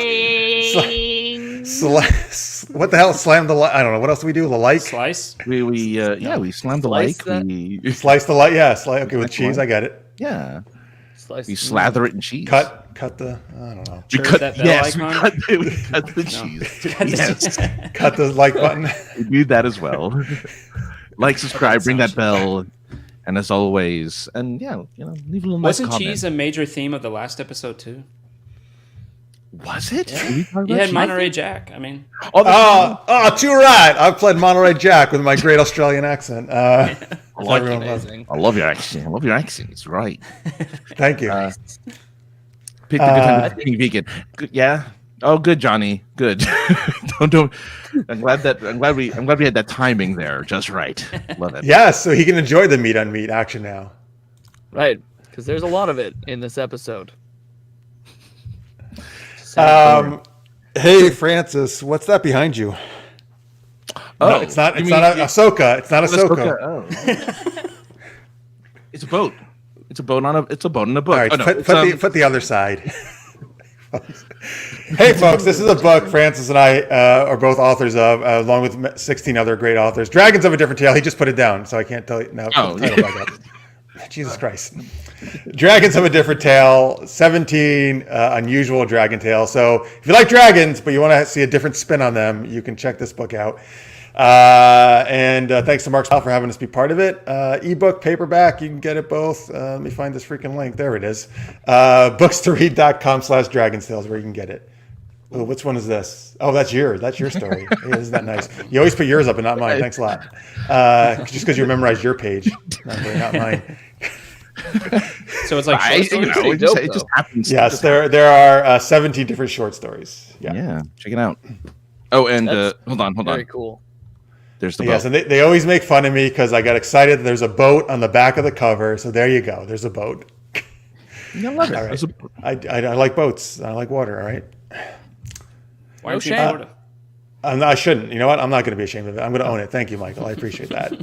A: the hell? Slam the like. I don't know. What else do we do? The like?
C: Slice?
B: We slam the
E: Slice
B: like.
E: that?
A: Slice the like. Yeah. Okay, with cheese. I get it.
B: Yeah.
E: Slice.
B: We slather it in cheese.
A: Cut the. I don't know.
B: We cut
C: that bell
B: yes,
C: icon?
B: we cut the cheese. Yes.
A: Cut the like button.
B: We do that as well. Like, subscribe, ring that bell, and as always, and leave a little nice
C: Wasn't
B: comment.
C: cheese a major theme of the last episode too?
B: Was it?
C: Yeah.
B: Did we talk about
C: You had
B: cheese?
C: Monterey Jack. I mean,
A: Too right. I've played Monterey Jack with my great Australian accent.
B: I like
A: everyone
B: it.
A: loves
E: Amazing.
B: I love your accent. It's right.
A: Thank you.
B: Pick the good time being vegan. Good, yeah. Oh, good, Johnny. Good. don't. I'm glad we had that timing there. Just right. Love it.
A: Yes, so he can enjoy the meat on meat action now.
E: Right. Because there's a lot of it in this episode.
A: Hey, Francis, what's that behind you?
B: Oh,
A: No, it's not. It's not Ahsoka. It's not Ahsoka.
B: Oh. It's a boat. It's a boat on a. It's a boat in a boat.
A: All right,
B: Oh, no,
A: put the other side. Hey, folks, this is a book Francis and I are both authors of, along with 16 other great authors. Dragons of a Different Tale. He just put it down, so I can't tell you now.
B: Oh,
A: Jesus Christ. Dragons of a Different Tale, 17 unusual dragon tales. So if you like dragons, but you want to see a different spin on them, you can check this book out. And thanks to Mark Spell for having us be part of it. Ebook, paperback, you can get it both. Let me find this freaking link. There it is. Books2read.com/dragons tales where you can get it. Oh, which one is this? Oh, that's yours. That's your story. Hey, isn't that nice? You always put yours up and not mine. Thanks a lot. Just because you memorized your page, not mine.
C: So it's like short stories?
B: It just happens.
A: Yes, there are 17 different short stories.
B: Yeah, check it out. Oh, and hold on.
E: Very cool.
B: There's the boat.
A: Yes, and they always make fun of me because I got excited that there's a boat on the back of the cover. So there you go. There's a boat.
B: I love it.
A: All right. I like boats. I like water. All right.
C: Why are you in Florida?
A: I shouldn't. You know what? I'm not going to be ashamed of it. I'm going to own it. Thank you, Michael. I appreciate that.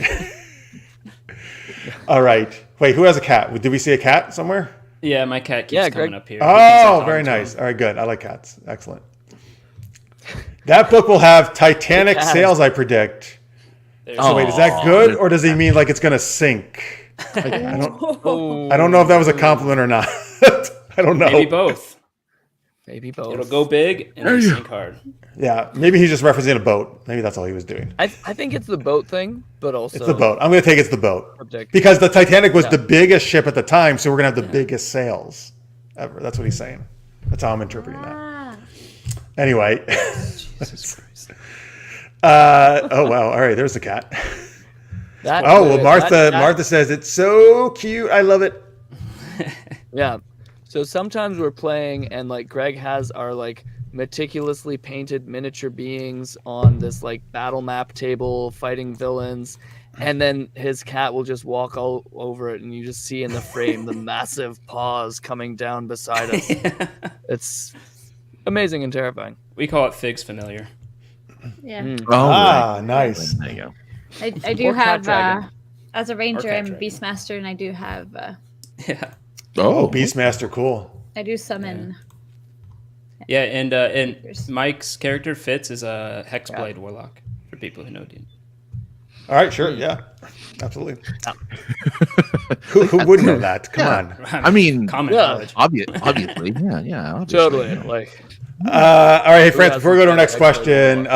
A: All right. Wait, who has a cat? Did we see a cat somewhere?
C: Yeah, my cat keeps coming up here.
A: Oh, very nice. All right, good. I like cats. Excellent. That book will have Titanic sales, I predict. So wait, is that good, or does he mean like it's going to sink? I don't know if that was a compliment or not. I don't know.
C: Maybe both.
E: Maybe both.
C: It'll go big and then sink hard.
A: Yeah, maybe he's just referencing a boat. Maybe that's all he was doing.
E: I think it's the boat thing, but also
A: It's the boat. I'm going to take it's the boat.
E: Subject.
A: Because the Titanic was the biggest ship at the time, so we're going to have the biggest sales ever. That's what he's saying. That's how I'm interpreting that. Anyway.
C: Jesus Christ.
A: Oh, wow. All right, there's the cat. Martha says, it's so cute. I love it.
E: Yeah. So sometimes we're playing and like Greg has our like meticulously painted miniature beings on this like battle map table fighting villains, and then his cat will just walk all over it and you just see in the frame the massive paws coming down beside us. It's amazing and terrifying.
C: We call it Fig's Familiar.
D: Yeah.
A: Nice.
B: There you go.
D: I do have
E: dragon.
D: as a ranger,
C: cat
D: I'm a
C: dragon.
D: beastmaster, and I do have
C: Yeah.
A: Oh, Beastmaster, cool.
D: I do summon.
C: Yeah, and Mike's character Fitz is a Hexblade Warlock for people who know D&D.
A: All right, sure. Yeah, absolutely. Who wouldn't know that? Come on.
B: I mean,
C: Common knowledge.
B: obviously. Yeah, obviously.
E: Totally. Like
A: All right, hey, Francis, before we go to our next question, we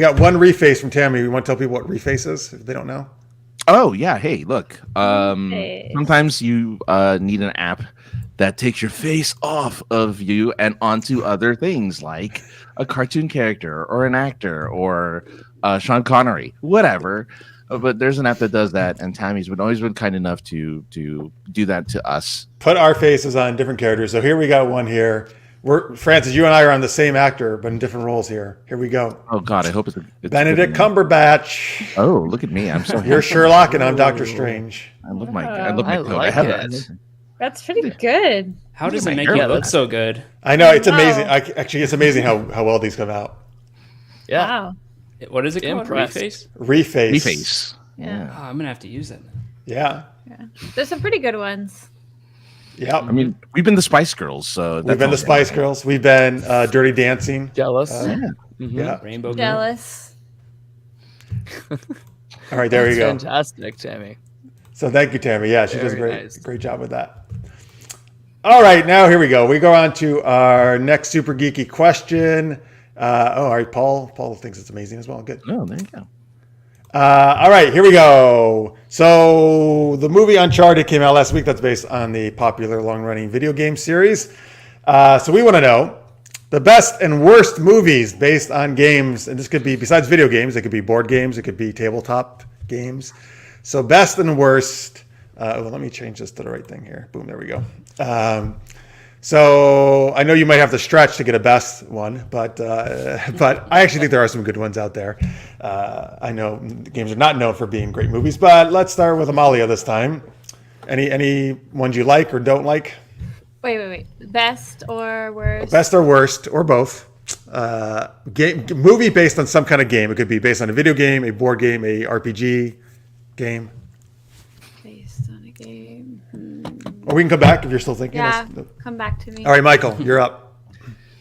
A: got one reface from Tammy. We want to tell people what reface is if they don't know.
B: Oh yeah, hey, look. Sometimes you need an app that takes your face off of you and onto other things like a cartoon character or an actor or Sean Connery, whatever. But there's an app that does that, and Tammy's always been kind enough to do that to us.
A: Put our faces on different characters. So here we got one here. Francis, you and I are on the same actor, but in different roles here. Here we go.
B: Oh God, I hope it's
A: Benedict Cumberbatch.
B: Oh, look at me! I'm so
A: You're Sherlock, and I'm Doctor Strange.
B: I love my coat.
E: like
B: I have
E: it.
B: that.
D: That's pretty good.
C: How does it
B: my
C: make
B: hair
C: you
B: look
C: look so good?
A: I know, it's amazing.
D: Wow.
A: Actually, it's amazing how well these come out.
E: yeah.
D: Wow.
C: What is it called?
E: Impressed.
C: Reface?
A: Reface.
D: Yeah.
C: Oh, I'm gonna have to use that now.
A: Yeah.
D: There's some pretty good ones.
A: Yeah.
B: I mean, we've been the Spice Girls, so
A: We've been the Spice Girls. We've been Dirty Dancing.
E: Jealous.
A: Yeah.
C: Rainbow Girl.
D: Jealous.
A: All right, there
E: That's
A: you go.
E: fantastic, Tammy.
A: So thank you, Tammy. Yeah, she does
E: Very
A: great,
E: nice.
A: great job with that. All right, now here we go. We go on to our next super geeky question. All right, Paul thinks it's amazing as well. Good.
B: Oh, there you go.
A: All right, here we go. So the movie Uncharted came out last week. That's based on the popular long-running video game series. So we want to know the best and worst movies based on games. And this could be, besides video games, it could be board games. It could be tabletop games. So best and worst. Let me change this to the right thing here. Boom, there we go. So I know you might have to stretch to get a best one, but I actually think there are some good ones out there. I know games are not known for being great movies, but let's start with Amaliya this time. Any ones you like or don't like?
D: Wait. Best or worst?
A: Best or worst, or both. Movie based on some kind of game. It could be based on a video game, a board game, a RPG game.
D: Based on a game.
A: Or we can come back if you're still thinking.
D: Yeah, come back to me.
A: All right, Michael, you're up.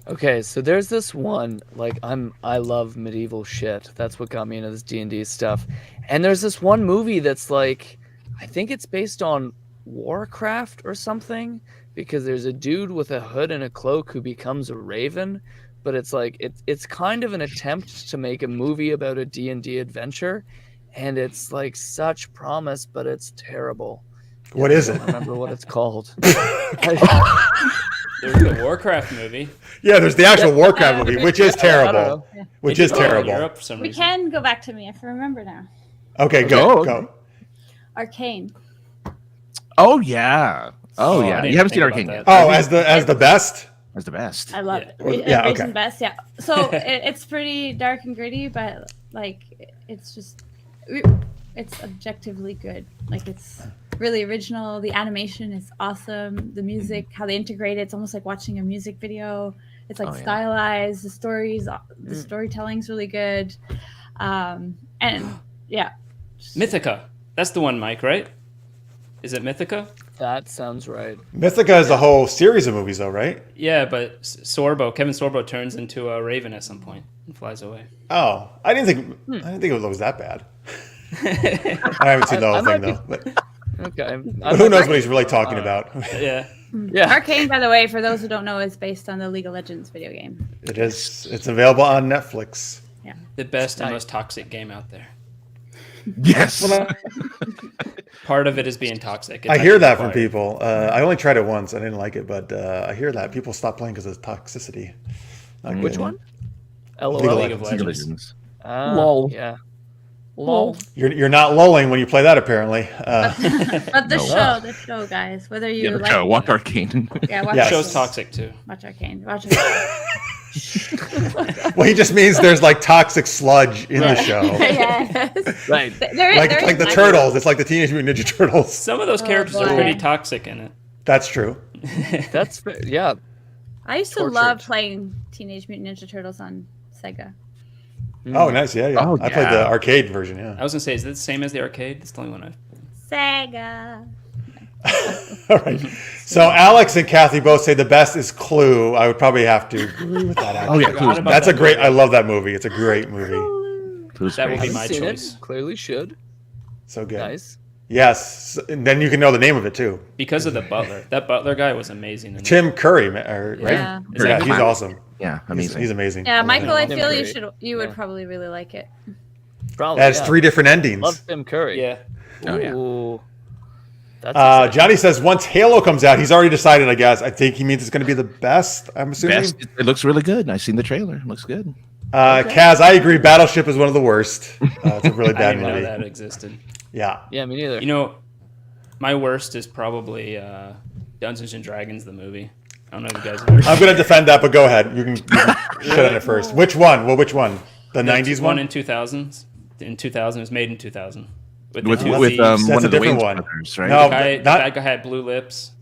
E: Okay, so there's this one, like I love medieval shit. That's what got me into this D&D stuff. And there's this one movie that's like, I think it's based on Warcraft or something, because there's a dude with a hood and a cloak who becomes a raven, but it's like it's kind of an attempt to make a movie about a D&D adventure, and it's like such promise, but it's terrible.
A: What is it?
E: I don't remember what it's called.
C: There's the Warcraft movie.
A: Yeah, there's the actual Warcraft movie, which is
E: I don't
A: terrible.
E: know.
A: Which
C: They
A: is
C: did it in
A: terrible.
C: Europe for some
D: We
C: reason.
D: can go back to me if I remember now.
A: Okay,
B: Oh,
A: go.
D: Arcane.
B: Oh yeah. Oh
C: I
B: yeah.
C: didn't
B: You haven't
C: think
B: seen
C: about
B: Arcane
C: that.
B: yet.
A: Oh, as the best.
B: That's the best.
D: I love
C: Yeah.
D: it.
A: Well, yeah,
D: Raisin
A: okay.
D: Best, yeah. So it's pretty dark and gritty, but like it's just it's objectively good. Like it's really original. The animation is awesome. The music, how they integrate it, it's almost like watching a music video. It's like
B: Oh, yeah.
D: stylized. The storytelling's really good. And yeah,
C: Mythica. That's the one, Mike, right? Is it Mythica?
E: That sounds right.
A: Mythica is a whole series of movies, though, right?
C: Yeah, but Kevin Sorbo turns into a raven at some point and flies away.
A: Oh, I didn't think it was that bad. I haven't seen the whole
E: I might
A: thing
E: be-
A: though. But
E: Okay.
A: who knows what he's really talking about?
C: Yeah.
E: Yeah.
D: Arcane, by the way, for those who don't know, is based on the League of Legends video game.
A: It is. It's available on Netflix.
C: The best and
E: Nice.
C: most toxic game out there.
B: Yes.
C: Part of it is being toxic. It's
A: I hear
C: actually
A: that from
C: fire.
A: people. I only tried it once. I didn't like it, but I hear that people stop playing because of toxicity. Not
E: Which
A: good.
E: one?
A: League
E: LOL.
A: of
C: League of
B: League of
C: Legends.
B: Legends.
E: Lol. Yeah. Lol.
A: You're not lulling when you play that, apparently.
D: But the
B: No.
D: show, guys, whether you
B: Yeah,
D: like
B: but watch Arcane.
D: watch,
A: Yes.
C: The show's toxic too.
D: watch Arcane. Watch Arcane.
A: Well, he just means there's like toxic sludge in the
C: Right.
A: show.
D: Yes.
E: Right.
A: Like the turtles. It's like the Teenage Mutant Ninja Turtles.
C: Some of those characters are
D: boy.
C: pretty toxic in it.
A: That's true.
E: That's fair. Yeah.
D: I used to
E: Tortured.
D: love playing Teenage Mutant Ninja Turtles on Sega.
A: Oh, nice. Yeah, yeah.
B: Oh,
A: I played the
B: yeah.
A: arcade version. Yeah.
C: I was gonna say, is it the same as the arcade? It's the only one I've.
D: Sega.
A: All right. So Alex and Kathy both say the best is Clue. I would probably have to agree with that.
B: Oh yeah,
C: Forgot
B: Clue's
C: about
A: That's a
C: that
A: great.
C: movie.
A: I love that movie. It's a great movie.
B: Clue's
C: That would
B: great.
C: be my
E: Haven't seen
C: choice.
E: it. Clearly should.
A: So good.
E: Nice.
A: Yes, and then you can know the name of it too.
C: Because of the butler. That butler guy was amazing. In
A: Tim Curry, right?
D: Yeah.
C: Is that
A: he's
C: who-
A: awesome.
B: Yeah,
A: He's,
B: amazing.
A: he's amazing.
D: Yeah, Michael, I
E: Tim
D: feel
E: Curry.
D: you would
E: Yeah.
D: probably really like it.
E: Probably.
A: It has
E: yeah.
A: 3 different endings.
E: Love Tim Curry.
C: Yeah.
B: Oh, yeah.
E: Ooh. That's exciting.
A: Johnny says once Halo comes out, he's already decided. I guess. I think he means it's going to be the best. I'm assuming.
B: Best. It looks really good. I've seen the trailer. It looks good.
A: Kaz, I agree. Battleship is one of the worst. It's a really
C: I
A: bad
C: didn't know
A: movie.
C: that existed.
A: Yeah.
E: Yeah, me neither.
C: You know, my worst is probably Dungeons and Dragons, the movie. I don't know if you guys know.
A: I'm going to defend that, but go ahead. You can shit on it first. Which one? Well, which one? The 90s one?
C: in 2000s. In 2000, it was made in 2000.
B: With
C: the two
B: with
C: thieves.
A: That's
B: one
A: a
B: of the
A: different
B: Wayans
A: one.
B: brothers, right?
A: No.
C: the
A: not-
C: bad guy had blue lips.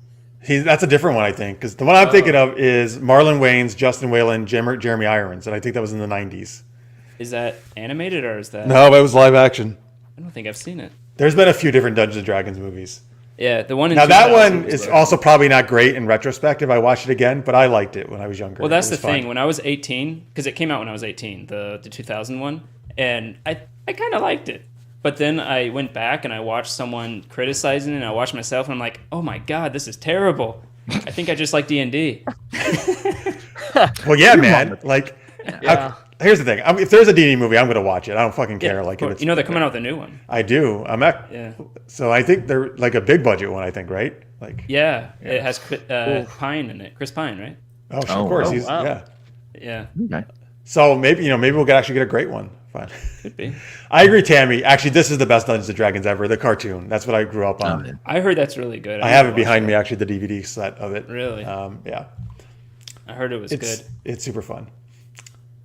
A: That's a different one, I think. Because the one I'm thinking of is Marlon Wayans, Justin Whalen, Jeremy Irons. And I think that was in the 90s.
C: Is that animated or is that?
A: No, it was live action.
C: I don't think I've seen it.
A: There's been a few different Dungeons and Dragons movies.
C: Yeah, the one in
A: Now, that
C: 2000
A: one
C: was
A: is
C: good.
A: also probably not great in retrospect if I watch it again, but I liked it when I was younger.
C: Well, that's
A: It
C: the
A: was fun.
C: thing. When I was 18, because it came out when I was 18, the 2000 one, and I kind of liked it. But then I went back and I watched someone criticizing it, and I watched myself, and I'm like, oh my god, this is terrible. I think I just like D&D.
A: Well, yeah, man. Like,
E: Yeah.
A: here's the thing. If there's a D&D movie, I'm going to watch it. I don't fucking care. Like, if it's,
C: You know, they're coming out with a new one.
A: I do.
C: Yeah.
A: So I think they're like a big budget one, I think, right? Like,
C: Yeah, it has Pine in it. Chris Pine, right?
A: oh,
B: Oh,
A: of course.
B: wow.
A: He's,
E: Wow.
A: yeah.
C: Yeah,
B: Okay.
A: So maybe we'll actually get a great one. Fine.
C: could be.
A: I agree, Tammy. Actually, this is the best Dungeons and Dragons ever. The cartoon. That's what I grew up on.
B: Oh, yeah.
C: I heard that's really good.
A: I have it behind me, actually, the DVD set of it.
C: Really?
A: Yeah.
C: I heard it was
A: It's
C: good.
A: it's super fun.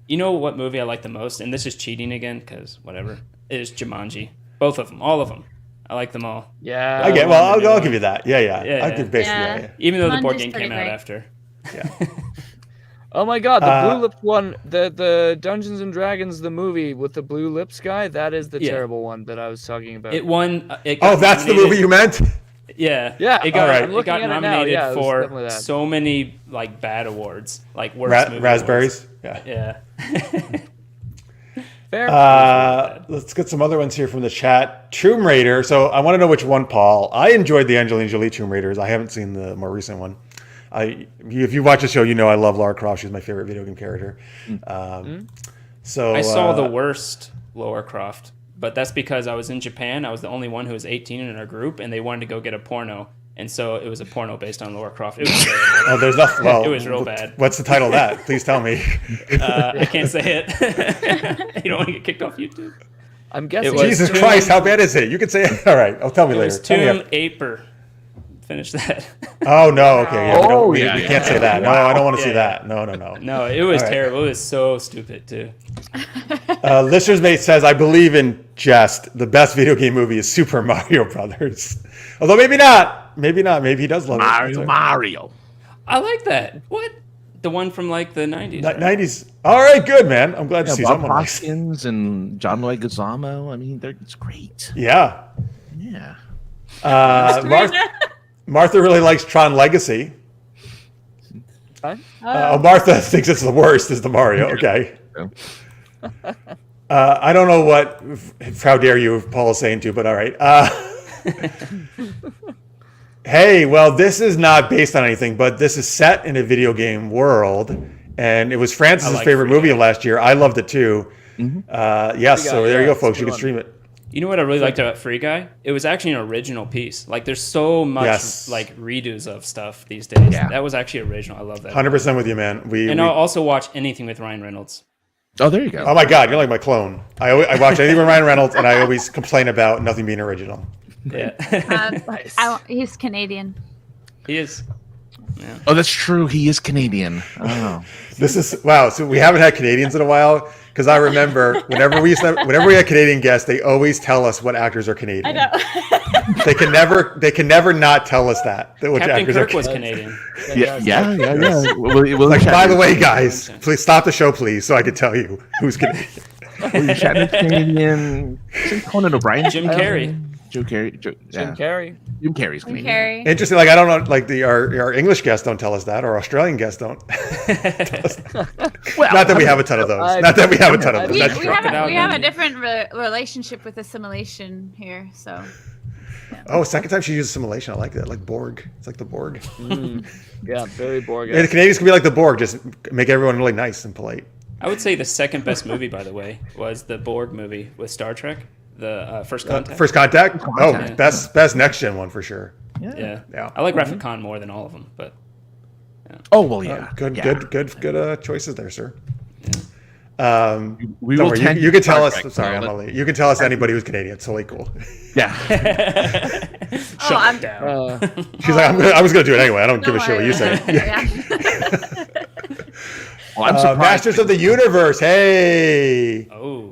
C: You know what movie I like the most? And this is cheating again, because whatever. It is Jumanji. Both of them. All of them. I like them all.
E: Yeah.
A: I get.
C: the
A: Well,
C: new
A: I'll
C: one.
A: give you that. Yeah.
C: Yeah,
A: I'll
C: yeah.
A: give basically
D: Yeah.
A: that.
C: Even though the board
D: Jumanji's
C: game
D: pretty
C: came out
D: great.
C: after.
A: Yeah.
E: Oh my God, the blue lips one, the Dungeons and Dragons, the movie with the blue lips guy, that is the terrible one that I was talking about.
C: It won.
A: That's the movie you meant?
C: Yeah.
E: Yeah.
C: It got,
A: Alright.
C: it got nominated
E: Yeah, it was
C: for
E: definitely that.
C: so many like bad awards, like worst movie
A: Raspberries?
C: awards.
A: Yeah.
C: Yeah.
E: Fair.
A: Let's get some other ones here from the chat. Tomb Raider. So I want to know which one, Paul. I enjoyed the Angelina Jolie Tomb Raiders. I haven't seen the more recent one. If you watch the show, you know I love Lara Croft. She's my favorite video game character. So
C: I saw the worst Lara Croft, but that's because I was in Japan. I was the only one who was 18 in our group, and they wanted to go get a porno. And so it was a porno based on Lara Croft. It was terrible.
A: Oh, there's nothing. Well,
C: It was real bad.
A: What's the title of that? Please tell me.
C: I can't say it. You don't want to get kicked off YouTube.
E: I'm guessing.
C: was
A: Jesus
C: Tomb-
A: Christ, how bad is it? You can say it. All right, tell me
C: It
A: later.
C: was
A: Tell me
C: Tomb
A: after.
C: Aper. Finish that.
A: Oh no, okay. Yeah, we
B: yeah,
A: can't say that. No, I don't want to see that. No.
C: No, it was
A: All right.
C: terrible. It was so stupid too.
A: Listener's Mate says, I believe in jest. The best video game movie is Super Mario Brothers. Although maybe not. Maybe not. Maybe he does love it.
B: Mario.
C: I like that. What? The one from like the 90s. right?
A: 90s. All right, good, man. I'm glad to see
B: Bob
A: someone likes it.
B: Hoskins and John Leguizamo. I mean, it's great.
A: Yeah.
B: Yeah.
A: Martha really likes Tron Legacy. Martha thinks it's the worst, is the Mario. Okay. I don't know what, how dare you, Paul is saying too, but all right. Hey, well, this is not based on anything, but this is set in a video game world, and it was Francis's favorite movie of last year. I loved it too. Yes, so there you go, folks. You can stream it.
C: You know what I really liked about Free Guy? It was actually an original piece. Like there's so much like redos of stuff these days.
B: Yeah.
C: That was actually original. I love that.
A: 100% with you, man.
C: I'll also watch anything with Ryan Reynolds.
B: Oh, there you go.
A: Oh my God, you're like my clone. I watch anything with Ryan Reynolds, and I always complain about nothing being original.
C: Yeah.
E: Nice.
D: He's Canadian.
C: He is.
B: Oh, that's true. He is Canadian. Oh.
A: This is wow. So we haven't had Canadians in a while because I remember whenever we had Canadian guests, they always tell us what actors are Canadian.
D: I know.
A: They can never not tell us that which
C: Captain
A: actors
C: Kirk
A: are
C: was
A: Canadian.
C: Canadian.
B: Yeah. We'll
A: Like,
B: chat.
A: by the way, guys, please stop the show, please, so I can tell you who's Canadian.
B: We're chatting Canadian. Conan O'Brien.
C: Jim Carrey.
B: Jim Carrey.
E: Jim Carrey.
B: Jim Carrey's Canadian.
D: Carrie.
A: Interesting. Like I don't know. Like our English guests don't tell us that, or Australian guests don't.
B: Well,
A: Not that we have a ton of those. Not that we have a ton of those.
D: We,
A: That's
D: we
A: true.
D: have a different relationship with assimilation here, so.
A: Oh, second time she used assimilation. I like that. Like Borg. It's like the Borg.
E: Yeah, very boring.
A: Yeah, the Canadians can be like the Borg. Just make everyone really nice and polite.
C: I would say the second best movie, by the way, was the Borg movie with Star Trek, the First Contact.
A: First Contact. Oh,
C: Yeah.
A: best next gen one for sure.
C: Yeah.
A: Yeah.
C: I like Wrath of Khan more than all of them, but
B: Oh well, yeah.
A: Good choices there, sir.
B: We
A: Don't
B: will
A: worry,
B: tend
A: you can tell
B: Star
A: us.
B: Trek,
A: Sorry,
B: so
A: Emily. You can tell us anybody who's Canadian. It's totally cool.
B: Yeah.
C: shut it down.
A: She's like, I was gonna do it anyway. I don't give a
D: Don't
A: shit what you
D: worry.
A: say.
D: Yeah.
B: Well, I'm surprised.
A: Masters of the Universe. Hey,
C: Oh.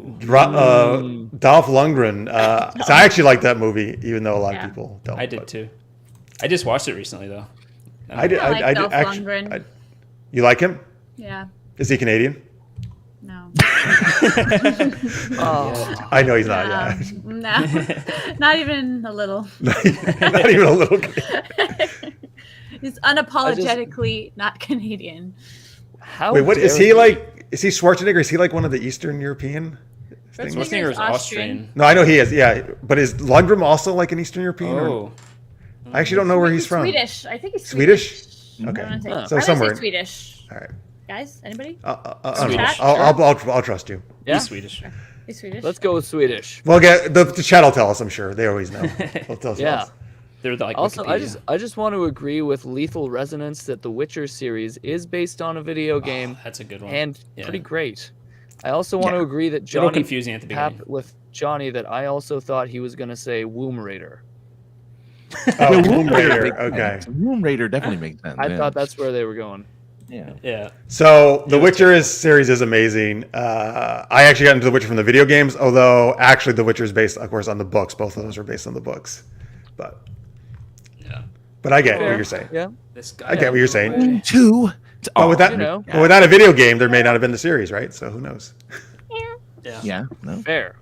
A: Dolph Lundgren. So I actually like that movie, even though a lot of people don't.
C: I did
A: but
C: too. I just watched it recently, though.
A: I did.
D: I like
A: I did
D: Dolph
A: actually.
D: Lundgren.
A: You like him?
D: Yeah.
A: Is he Canadian?
D: No.
E: Oh,
A: I know he's not. Yeah.
D: No. Not even a little.
A: Not even a little.
D: He's unapologetically not Canadian.
E: how
A: Wait, what is
E: dare
A: he
E: you.
A: like? Is he Schwarzenegger? Is he like one of the Eastern European things?
C: Schwarzenegger is Austrian.
A: No, I know he is. Yeah, but is Lundgren also like an Eastern European? or-
C: Oh.
A: I actually don't know where he's from.
D: Swedish. I think he's
A: Swedish?
D: Swedish.
A: Okay.
D: I wanna say-
E: Huh.
D: I
A: So
D: wanna say
A: somewhere.
D: Swedish.
A: All right.
D: Guys, anybody?
C: Swedish.
A: I'll trust you.
E: Yeah,
C: He's Swedish.
D: He's Swedish.
E: let's go with Swedish.
A: Well, the chat will tell us. I'm sure they always know. They'll tell us.
E: Yeah.
C: They're like
E: Also,
C: Wikipedia.
E: I just want to agree with Lethal Resonance that the Witcher series is based on a video game
C: That's a good one.
E: and
C: Yeah.
E: pretty great. I also want to agree that
C: a little
E: Johnny
C: confusing at the beginning.
E: tapped with Johnny that I also thought he was going to say Womb Raider.
A: Oh, Womb Raider. Okay.
B: Womb Raider definitely makes sense.
E: I
B: yeah.
E: thought that's where they were going.
B: Yeah.
C: Yeah.
A: So The Witcher series is amazing. I actually got into The Witcher from the video games, although actually The Witcher is based, of course, on the books. Both of those are based on the books. But
C: Yeah.
A: I get what
E: Fair.
A: you're saying.
E: Yeah.
C: This guy.
A: I get what you're saying.
B: Into
A: But without,
E: you know.
A: but without a video game, there may not have been the series, right? So who knows?
B: Yeah. No.
E: Fair.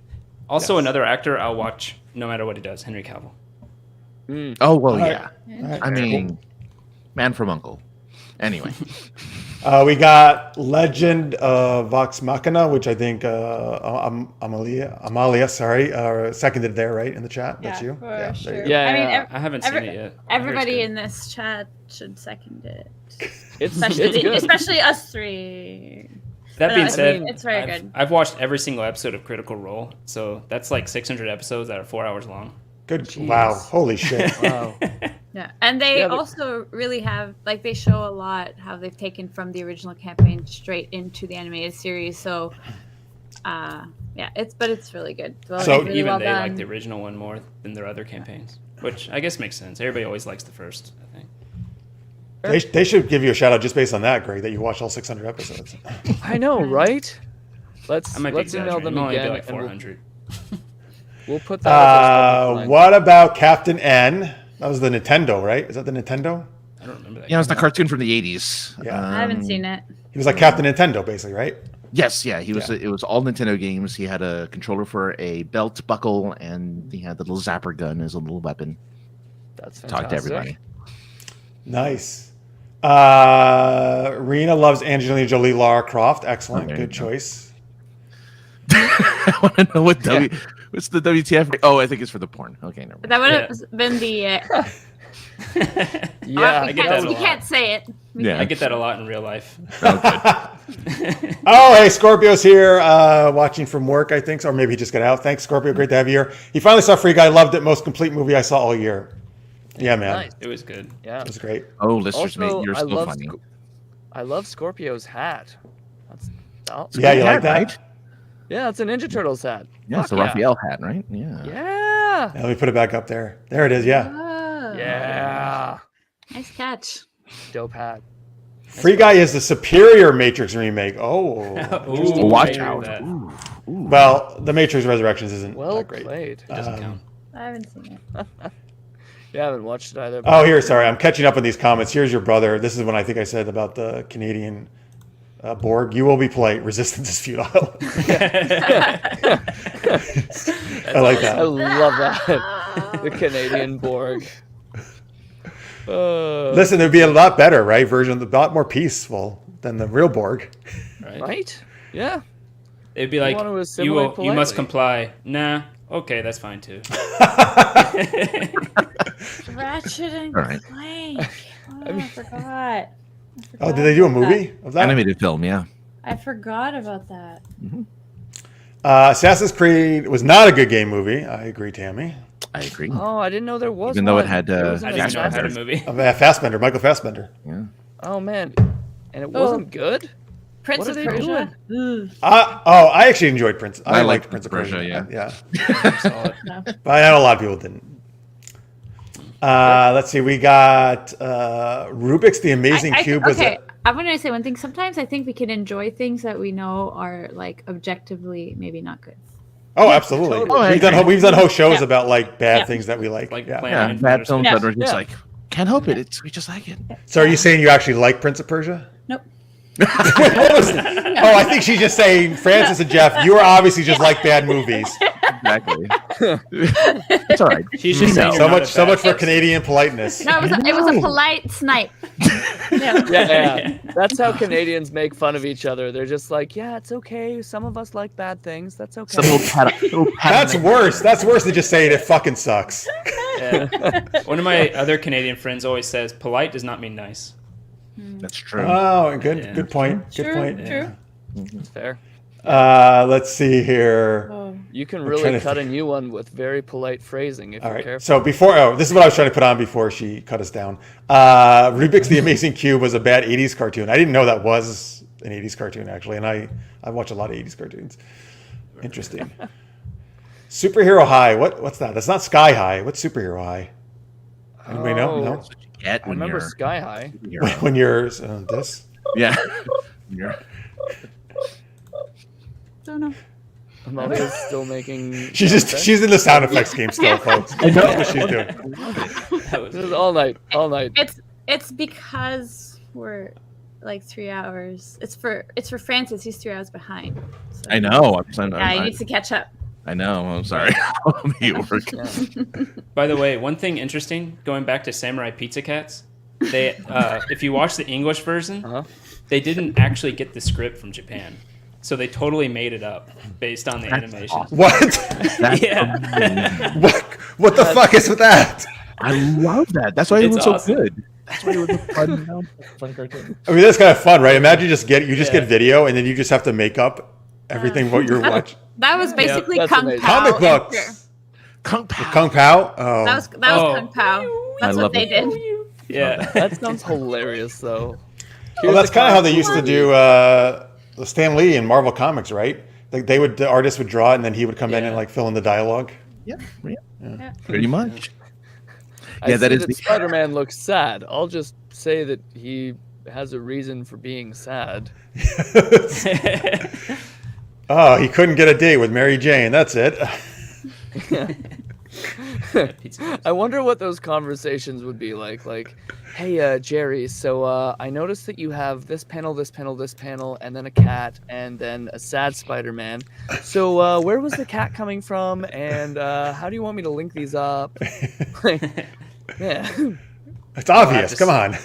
C: Also, another actor I'll watch no matter what he does, Henry Cavill.
B: Oh well,
A: All right.
B: yeah.
A: All right.
B: I mean, man from Uncle. Anyway,
A: We got Legend of Vox Machina, which I think Amalia, seconded there, right, in the chat. That's you.
D: For
A: there
D: sure.
A: you go.
E: Yeah,
D: I mean,
E: yeah.
C: I haven't seen it yet. I hear it's
D: everybody
C: good.
D: in this chat should second it,
E: It's
D: especially
E: good.
D: especially us three.
C: That being
D: I
C: said,
D: mean, it's very good.
C: I've watched every single episode of Critical Role, so that's like 600 episodes that are 4 hours long.
A: Good. Wow. Holy shit.
E: Wow.
D: Yeah, and they
E: Yeah, but-
D: also really have they show a lot how they've taken from the original campaign straight into the animated series. So, it's really good. Well,
A: So-
D: really
C: Even
D: well
C: they
D: done.
C: like the original one more than their other campaigns, which I guess makes sense. Everybody always likes the first, I think.
A: They should give you a shout out just based on that, Greg, that you watched all 600 episodes.
E: I know, right? Let's
C: I might be
E: email
C: exaggerating.
E: them
C: It might only be
E: again,
C: like
E: and
C: 400.
E: we'll put that. as a subject line.
A: What about Captain N? That was the Nintendo, right? Is that the Nintendo?
C: I don't remember that.
B: yeah, it was the cartoon from the 80s.
A: Yeah.
D: I haven't seen it.
A: He was like Captain Nintendo, basically, right?
B: Yes, yeah, he was. It was all Nintendo games. He had a controller for a belt buckle, and he had the little zapper gun as a little weapon.
E: That's
B: Talk
E: fantastic.
B: to everybody.
A: Nice. Rena loves Angelina Jolie, Lara Croft. Excellent.
B: there you
A: Good
B: go.
A: choice.
B: I want to know what's the WTF? Oh, I think it's for the porn. Okay, never mind.
D: That would have been the.
E: Yeah,
C: I get that a
D: We
C: lot.
D: can't say it.
B: Yeah.
C: I get that a lot in real life.
A: Oh, hey, Scorpio's here, watching from work, I think, or maybe he just got out. Thanks, Scorpio. Great to have you here. He finally saw Free Guy. Loved it. Most complete movie I saw all year. Yeah, man.
E: Nice.
C: It was good.
E: Yeah.
A: It was great.
B: Oh, listeners, mate,
E: Also,
B: you're
E: I
B: so
E: love
B: funny.
E: I love Scorpio's hat. That's
A: Yeah, you
B: hat,
A: like that?
B: right?
E: Yeah, it's a Ninja Turtles hat.
B: Yeah, it's a
E: Fuck
B: Raphael hat, right? Yeah.
E: Yeah.
A: Yeah, let me put it back up there. There it is. Yeah.
D: Oh,
E: Yeah.
D: Nice catch.
E: Dope hat.
A: Free Guy is the superior Matrix remake. Oh.
C: Ooh,
B: Watch
C: I
B: out.
C: hear that.
B: Ooh, ooh.
A: Well, the Matrix Resurrections isn't
E: Well
A: that great.
E: played.
C: It doesn't count.
D: I haven't seen it.
E: Yeah, I haven't watched it either.
A: Oh, here, sorry. I'm catching up on these comments. Here's your brother. This is when I think I said about the Canadian Borg. You will be polite. Resistance is futile. I like
E: I
A: that.
E: love that. The Canadian Borg.
A: Listen, there'd be a lot better, right? Version, a lot more peaceful than the real Borg.
C: Right?
E: Right? Yeah.
C: It'd be like,
E: want to
C: you
E: assimilate
C: must
E: politely.
C: comply. Nah. Okay, that's fine too.
D: Ratchet and
B: All right.
D: Clank. Oh, I forgot.
A: Oh, did they do a movie of that?
B: Animated film, yeah.
D: I forgot about that.
A: Assassin's Creed was not a good game movie. I agree, Tammy.
B: I agree.
E: Oh, I didn't know there was
B: Even though it
E: one.
B: had,
E: There was
C: I
E: an
C: didn't know I had a
E: Assassin's-
C: movie.
A: Fassbender, Michael Fassbender.
B: Yeah.
E: Oh, man. And it wasn't good?
D: Prince
E: What
D: of
E: are they
D: Persia. Ugh.
A: I actually enjoyed Prince. I
B: I
A: liked
B: liked
A: Prince of
B: Persia,
A: Persia.
B: yeah.
C: Solid.
A: But I know a lot of people didn't. Let's see. We got Rubik's The Amazing Cube. Was
D: okay,
A: it?
D: I'm going to say one thing. Sometimes I think we can enjoy things that we know are like objectively maybe not good.
A: Oh, absolutely.
B: Oh, I
A: We've done whole shows
D: Yeah.
A: about like bad
D: Yeah.
A: things that we like.
C: Like
A: yeah.
C: Planet
B: Yeah,
C: Infinite
B: bad
C: or
B: films
C: something.
B: that are just
E: Yeah.
B: like, can't help it. We just like it.
A: So are you saying you actually like Prince of Persia?
D: Nope.
A: What was it? Oh, I think she's just saying, Francis and Jeff, you are obviously just like bad movies.
B: Exactly. It's all right.
C: She's just saying
A: So
C: you're not
A: much,
C: a
A: so
C: bad
A: much for
C: person.
A: Canadian politeness.
D: No, it was a polite snipe. Yeah.
E: Yeah. That's how Canadians make fun of each other. They're just like, yeah, it's okay. Some of us like bad things. That's okay.
B: Some little pat
A: That's worse. That's worse than just saying it fucking sucks.
E: Yeah.
C: One of my other Canadian friends always says, polite does not mean nice.
B: That's true.
A: Oh, good,
C: Yeah.
A: good point. Good
D: True,
A: point.
D: true.
E: It's fair.
A: Let's see here.
D: Oh.
E: You can
A: trying
E: really
A: to
E: cut a new one with very polite phrasing if
A: All
E: you're
A: right.
E: careful.
A: So this is what I was trying to put on before she cut us down. Rubik's The Amazing Cube was a bad 80s cartoon. I didn't know that was an 80s cartoon, actually. And I watch a lot of 80s cartoons. Interesting. Superhero High. What's that? That's not Sky High. What's Superhero High? Anybody know?
E: Oh,
A: No?
B: Get
E: I
B: when
E: remember
B: you're,
E: Sky High.
A: When you're this?
B: yeah. When you're-
D: Don't know.
E: Amalia's still making.
A: She's in the sound effects game still, folks. That's what she's doing.
C: That was
E: This is all night. All night.
D: It's because we're like 3 hours. It's for Francis. He's 3 hours behind. So.
B: I know.
D: Yeah, he needs to catch up.
B: I know. I'm sorry. I'll be at work.
C: By the way, one thing interesting, going back to Samurai Pizza Cats, they if you watch the English version, they didn't actually get the script from Japan. So they totally made it up based on the animation.
B: Awesome.
A: What?
C: Yeah.
A: What the fuck is with that?
B: I love that. That's why it was
C: awesome.
B: so good. That's why it was a fun cartoon.
A: I mean, that's kind of fun, right? Imagine you just get video, and then you just have to make up everything what you're watching.
D: That was basically
E: that's
D: Kung
E: amazing.
D: Pao.
A: Comic books.
B: Kung Pao.
A: Kung Pao. Oh,
D: That was Kung Pao. That's
B: I
D: what
B: love
D: they
B: it.
D: did.
C: Yeah.
E: That sounds hilarious, though.
A: well, that's kind of how they used to do Stan Lee in Marvel Comics, right? Like the artist would draw it, and then he would come in and like fill in the dialogue.
B: Yeah. Pretty much.
E: I
B: that
E: see
B: is
E: that Spider-Man looks sad. I'll just say that he has a reason for being sad.
A: Oh, he couldn't get a date with Mary Jane. That's it.
E: I wonder what those conversations would be like. Like, hey, Jerry, so I noticed that you have this panel, and then a cat, and then a sad Spider-Man. So where was the cat coming from, and how do you want me to link these up? Yeah.
A: It's obvious. Come on.
C: All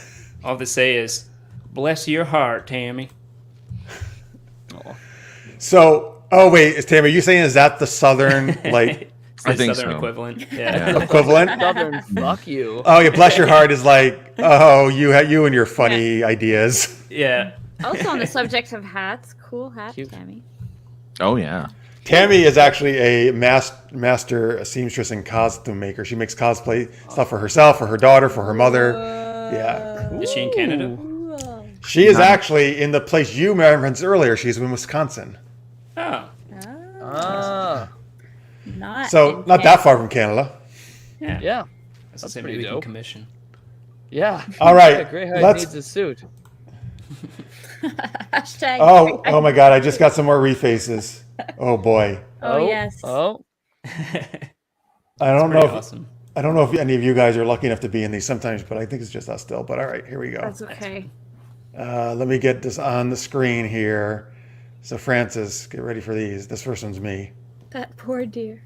C: I have to say is, bless your heart, Tammy.
A: So, oh wait, Tammy, are you saying is that the Southern like
C: It's the
B: I think
C: Southern
B: so.
C: equivalent. Yeah.
A: equivalent?
E: Southern, fuck you.
A: Oh, yeah, bless your heart is like, oh, you and your funny ideas.
C: Yeah.
D: Also on the subject of hats, cool hat,
E: Cute.
D: Tammy.
B: Oh yeah.
A: Tammy is actually a master seamstress and costume maker. She makes cosplay stuff for herself, for her daughter, for her mother. Yeah.
C: Is she in Canada?
A: She is actually in the place you referenced earlier. She's in Wisconsin.
C: Oh.
E: Ah,
D: Not
A: So,
D: in
A: not that far from Canada.
C: Yeah.
E: yeah.
C: That's the same.
E: pretty
C: Maybe we can
E: dope.
C: commission.
E: Yeah.
A: All right,
E: Yeah, Greyhound
A: let's-
E: needs a suit.
D: Hashtag.
A: Oh my God, I just got some more refaces. Oh boy.
D: Oh, yes.
E: Oh,
A: I don't know
C: Pretty
A: if
C: awesome.
A: I don't know if any of you guys are lucky enough to be in these sometimes, but I think it's just us still. But all right, here we go.
D: That's okay.
A: Let me get this on the screen here. So Francis, get ready for these. This first one's me.
D: That poor dear.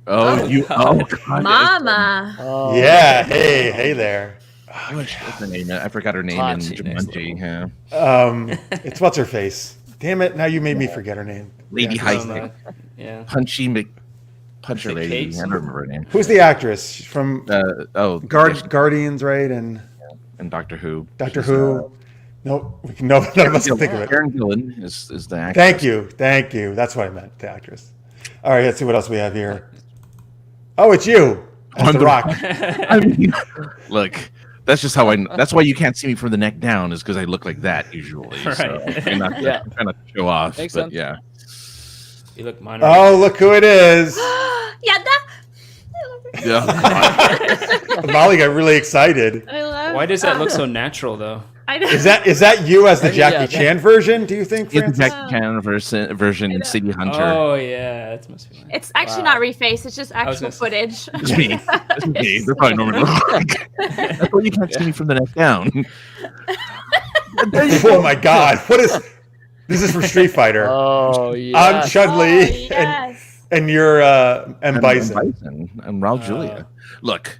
B: God.
D: Mama.
E: oh.
A: Yeah. Hey there.
B: What's her name? I forgot her name in
E: Hot.
B: Jumanji. Yeah.
A: It's what's her face. Damn it! Now you made me forget her name.
B: Lady
A: Yeah.
B: Heisting.
C: Yeah.
B: Puncher
C: it
B: lady.
C: Kate?
B: I don't remember her name.
A: Who's the actress She's from Guardians, right? And
B: and Doctor Who.
A: Doctor Who. Nope. No, none of us can think of it.
B: Karen Gillan is the actress.
A: Thank you. That's what I meant. The actress. All right. Let's see what else we have here. Oh, it's you. That's the Rock.
B: I mean, look, that's just how I. That's why you can't see me from the neck down, is because I look like that usually. So
C: Right.
B: I'm not,
E: Yeah.
B: I'm trying not to show off.
E: Makes
B: but
E: sense.
B: yeah.
C: You look minor.
A: Oh, look who it is.
D: Yeah, that.
B: Yeah.
A: Molly got really excited.
D: I love.
C: Why does that look so natural, though?
D: I know.
A: Is that you as the
E: Yeah,
A: Jackie
E: that-
A: Chan version? Do you think,
B: It's the
A: Francis?
B: Jackie Chan version City Hunter.
C: Oh yeah, that must be.
D: It's actually not reface. It's just
C: was
D: actual
C: gonna say-
D: footage.
B: It's me. It's me. They're probably normally like. That's why you can't see me from the neck down.
A: Oh my God! What is? This is from Street Fighter.
E: Oh, yeah.
A: I'm Chun Li,
D: Oh, yes.
A: and you're M Bison.
B: And Raul Julia. Look,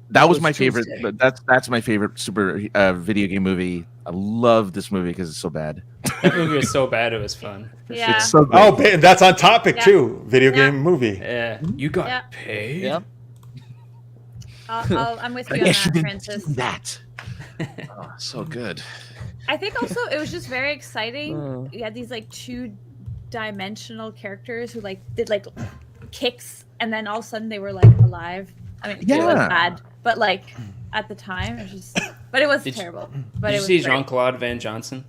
B: that was my favorite.
E: Tuesday.
B: But that's my favorite super video game movie. I love this movie because it's so bad.
C: That movie was so bad it was fun.
D: Yeah.
B: It's so good.
A: Oh, that's on topic
D: Yeah.
A: too. Video
D: Yeah.
A: game movie.
C: Yeah. You got
D: Yeah.
C: paid.
E: Yeah.
D: I'm with you on
B: Yes, you
D: that,
B: did
D: Francis.
B: that. Oh, so good.
D: I think also it was just very exciting.
E: Mm.
D: You had these like two-dimensional characters who like did like kicks, and then all of a sudden they were like alive. I mean, it was
B: Yeah.
D: bad, but like at the time it was just. But it was
C: Did you-
D: terrible. But
C: Did
D: it
C: you
D: was
C: see
D: great.
C: Jean Claude Van Johnson?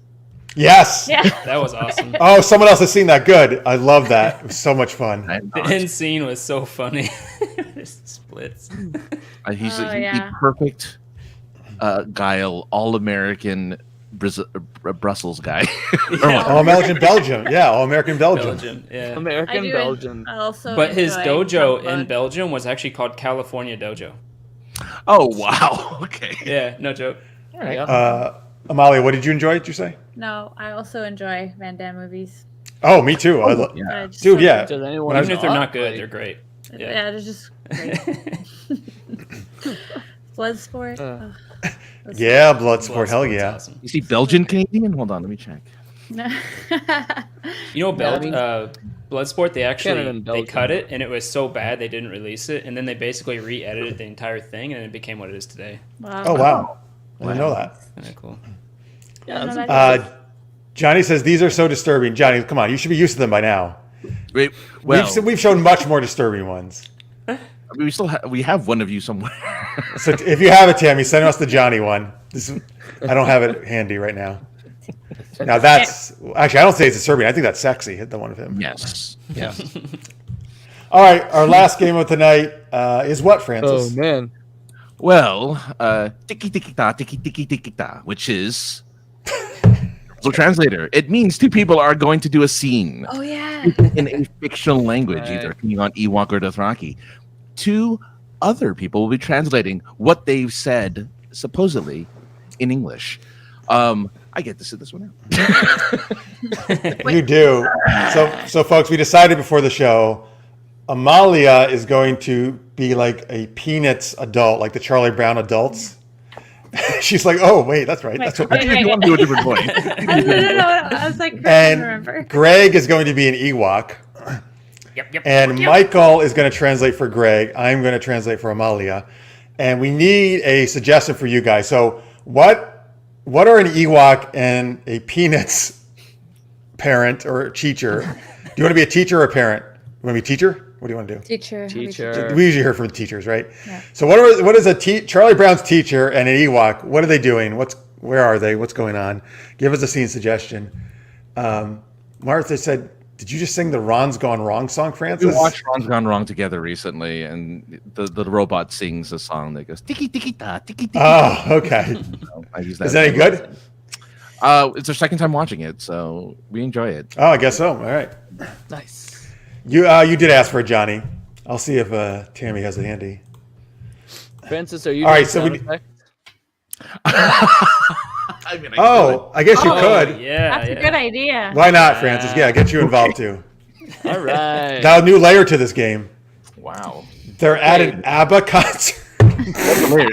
A: Yes.
D: Yeah.
C: That was awesome.
A: Oh, someone else has seen that. Good. I love that. It was so much fun.
B: I'm
C: The
B: not.
C: end scene was so funny. Just splits.
B: He's
D: Oh,
B: the
D: yeah.
B: perfect guile, all-American Brussels guy.
A: All American Belgium. Yeah, All American Belgium.
C: Belgium. Yeah.
D: I
E: American
D: do
E: Belgian.
D: also
C: But his
D: enjoy
C: dojo in
D: Jean-Claude.
C: Belgium was actually called California Dojo.
B: Oh wow. Okay.
C: Yeah, no joke.
B: All right.
E: Yeah.
A: Amalia, what did you enjoy? Did you say?
D: No, I also enjoy Van Damme movies.
A: Oh, me too.
B: Yeah.
A: Dude, yeah.
E: Does anyone
C: Even if they're not
E: like-
C: good, they're great.
D: Yeah, they're just great. Bloodsport.
E: Uh.
A: Yeah, Bloodsport. Hell
C: Bloodsport's
A: yeah.
C: awesome.
B: You see Belgian Canadian? Hold on, let me check.
C: You know,
E: Yeah, I mean-
C: Bloodsport, they
E: Canada and
C: they
E: Belgium.
C: cut it, and it was so bad they didn't release it, and then they basically re-edited the entire thing, and it became what it is today.
D: Wow.
A: Oh, wow. I didn't know that.
C: Kind of cool.
E: Yeah,
D: No,
E: that's-
D: that-
A: Johnny says, these are so disturbing. Johnny, come on. You should be used to them by now.
B: Wait, well,
A: We've shown much more disturbing ones.
B: we have one of you somewhere.
A: So if you have it, Tammy, send us the Johnny one. I don't have it handy right now. Now that's actually, I don't say it's disturbing. I think that's sexy. Hit the one of him.
B: Yes.
E: yeah.
A: All right, our last game of the night is what,
E: Oh
A: Francis?
E: man.
B: Well, tiki tiki ta, tiki tiki tiki ta, which is so translator. It means two people are going to do a scene
D: Oh yeah.
B: in a fictional language,
E: Right.
B: either being on Ewok or Dothraki. Two other people will be translating what they've said supposedly in English. I get to sit this one out.
A: You do. So folks, we decided before the show, Amalia is going to be like a Peanuts adult, like the Charlie Brown adults. She's like, oh wait, that's right. That's what.
B: I think you want to do a different point.
D: No. I was like, I
A: And
D: remember.
A: Greg is going to be an Ewok.
C: Yep.
A: And Michael is going to translate for Greg. I'm going to translate for Amalia. And we need a suggestion for you guys. So what are an Ewok and a Peanuts parent or teacher? Do you want to be a teacher or a parent? You want to be a teacher? What do you want to do?
D: Teacher.
E: Teacher.
A: We usually hear from the teachers, right?
D: Yeah.
A: So what is Charlie Brown's teacher and an Ewok? What are they doing? Where are they? What's going on? Give us a scene suggestion. Martha said, did you just sing the Ron's Gone Wrong song,
B: We
A: Francis?
B: watched Ron's Gone Wrong together recently, and the robot sings a song that goes tiki tiki ta tiki tiki.
A: Oh, okay.
B: I use that.
A: Is that any good?
B: It's our second time watching it, so we enjoy it.
A: Oh, I guess so. All right.
E: Nice.
A: You did ask for it, Johnny. I'll see if Tammy has it handy.
E: Francis, are you
A: All
E: doing
A: right, so
E: sound
A: we-
E: effects?
B: I mean,
A: Oh, I guess you could.
C: Yeah.
D: That's a good idea.
A: Why not, Francis? Yeah, get you involved too.
E: All right.
A: Now, a new layer to this game.
B: wow.
A: They're at an ABBA concert.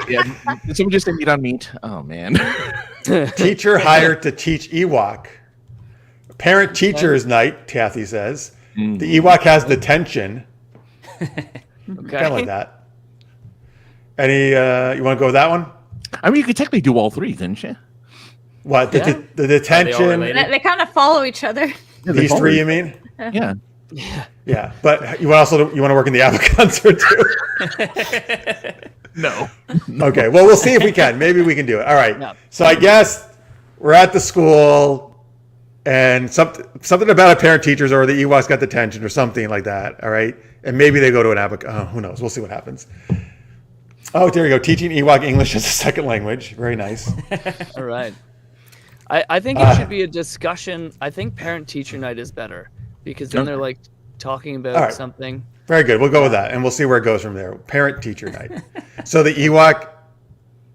B: Yeah. Did someone just say meat on meat? Oh man.
A: Teacher hired to teach Ewok. Parent teachers night, Kathy says. The Ewok has detention.
E: Okay.
A: Kind of like that. Any, you want to go with that one?
B: I mean, you could technically do all three, couldn't you?
A: What? The,
E: Yeah.
A: the detention,
C: related?
D: They kind of follow each other.
A: these three, you mean?
B: Yeah.
A: Yeah. But you want to work in the ABBA concert too?
B: No.
A: Okay. Well, we'll see if we can. Maybe we can do it. All right.
E: No.
A: So I guess we're at the school and something about a parent teachers or the Ewoks got detention or something like that. All right. And maybe they go to an ABBA. Oh, who knows? We'll see what happens. Oh, there you go. Teaching Ewok English as a second language. Very nice.
E: All right. I think it should be a discussion. I think parent teacher night is better because then they're like talking about
A: All right.
E: something.
A: Very good. We'll go with that, and we'll see where it goes from there. Parent teacher night. So the Ewok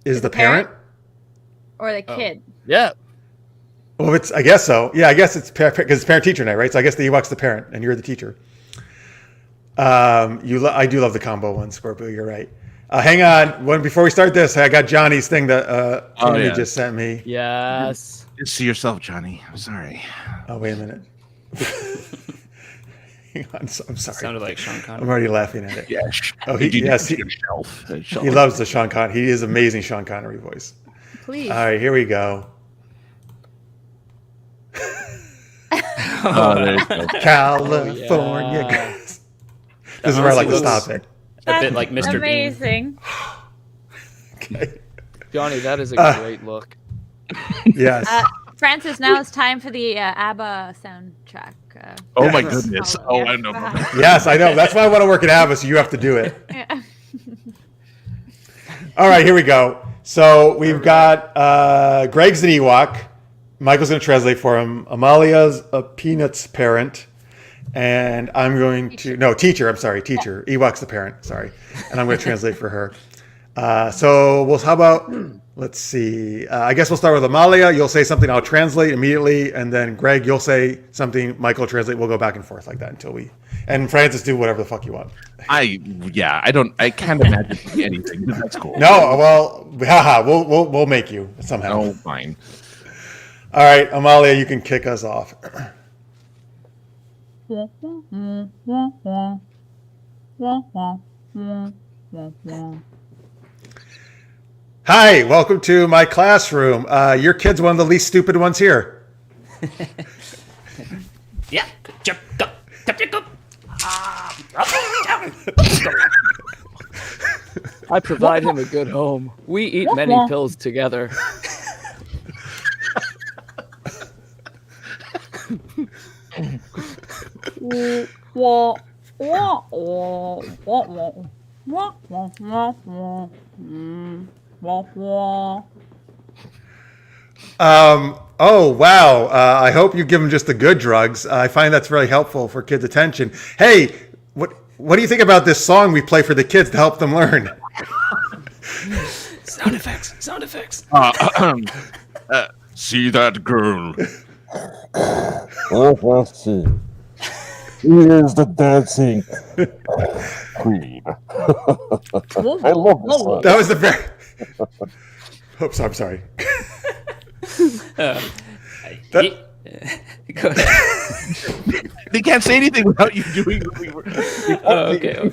A: is the parent?
D: Or the kid.
E: Yeah.
A: Well, I guess so. Yeah, I guess it's because it's parent teacher night, right? So I guess the Ewok's the parent, and you're the teacher. I do love the combo one, Scorpio. You're right. Hang on. Before we start this, I got Johnny's thing that Timmy
B: yeah.
A: just sent me.
E: Yes.
B: Just see yourself, Johnny. I'm sorry.
A: Oh, wait a minute. Hang on. I'm sorry.
C: Sounded like Sean
A: I'm
C: Connery.
A: already laughing at it.
B: Yeah.
A: Oh, yes, he loves the Sean Connery. He is amazing Sean Connery voice.
D: Please.
A: All right, here we go.
B: Oh, there you go.
A: California.
E: yeah.
A: This is where I like to
C: honestly
A: stop it.
C: A bit like Mr. Bean.
D: Amazing.
A: Okay.
E: Johnny, that is a great look.
A: Yes.
D: Francis, now it's time for the ABBA soundtrack.
B: Oh my
A: Yes.
B: goodness.
D: Oh,
B: Oh,
D: yeah.
B: I know.
A: Yes, I know. That's why I want to work at ABBA, so you have to do it.
D: Yeah.
A: All right, here we go. So we've got Greg's an Ewok. Michael's going to translate for him. Amalia's a Peanuts parent. And I'm going to... No, teacher. I'm sorry. Teacher. Ewok's the parent. Sorry. And I'm going to translate for her. How about Let's see. I guess we'll start with Amaliya. You'll say something. I'll translate immediately, and then Greg, you'll say something. Michael will translate. We'll go back and forth like that until we. And Francis, do whatever the fuck you want.
B: I can't imagine anything, but that's cool.
A: No, well, haha, we'll make you somehow.
B: Oh, fine.
A: All right, Amaliya, you can kick us off. Hi, welcome to my classroom. Your kid's one of the least stupid ones here.
C: Yeah.
E: I provide him a good home. We eat many pills together.
A: Oh, wow. I hope you give them just the good drugs. I find that's really helpful for kids' attention. Hey, what do you think about this song we play for the kids to help them learn?
C: Sound effects.
B: See that girl?
G: She is the dancing queen. I love this song.
A: That was the very... Oops, I'm sorry.
C: Go ahead.
B: They can't say anything without you doing.
C: Oh, okay.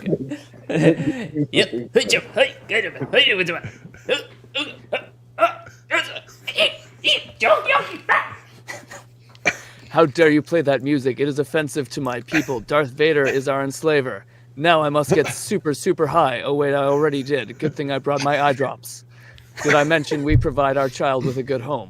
E: How dare you play that music? It is offensive to my people. Darth Vader is our enslaver. Now I must get super, super high. Oh, wait, I already did. Good thing I brought my eye drops. Did I mention we provide our child with a good home?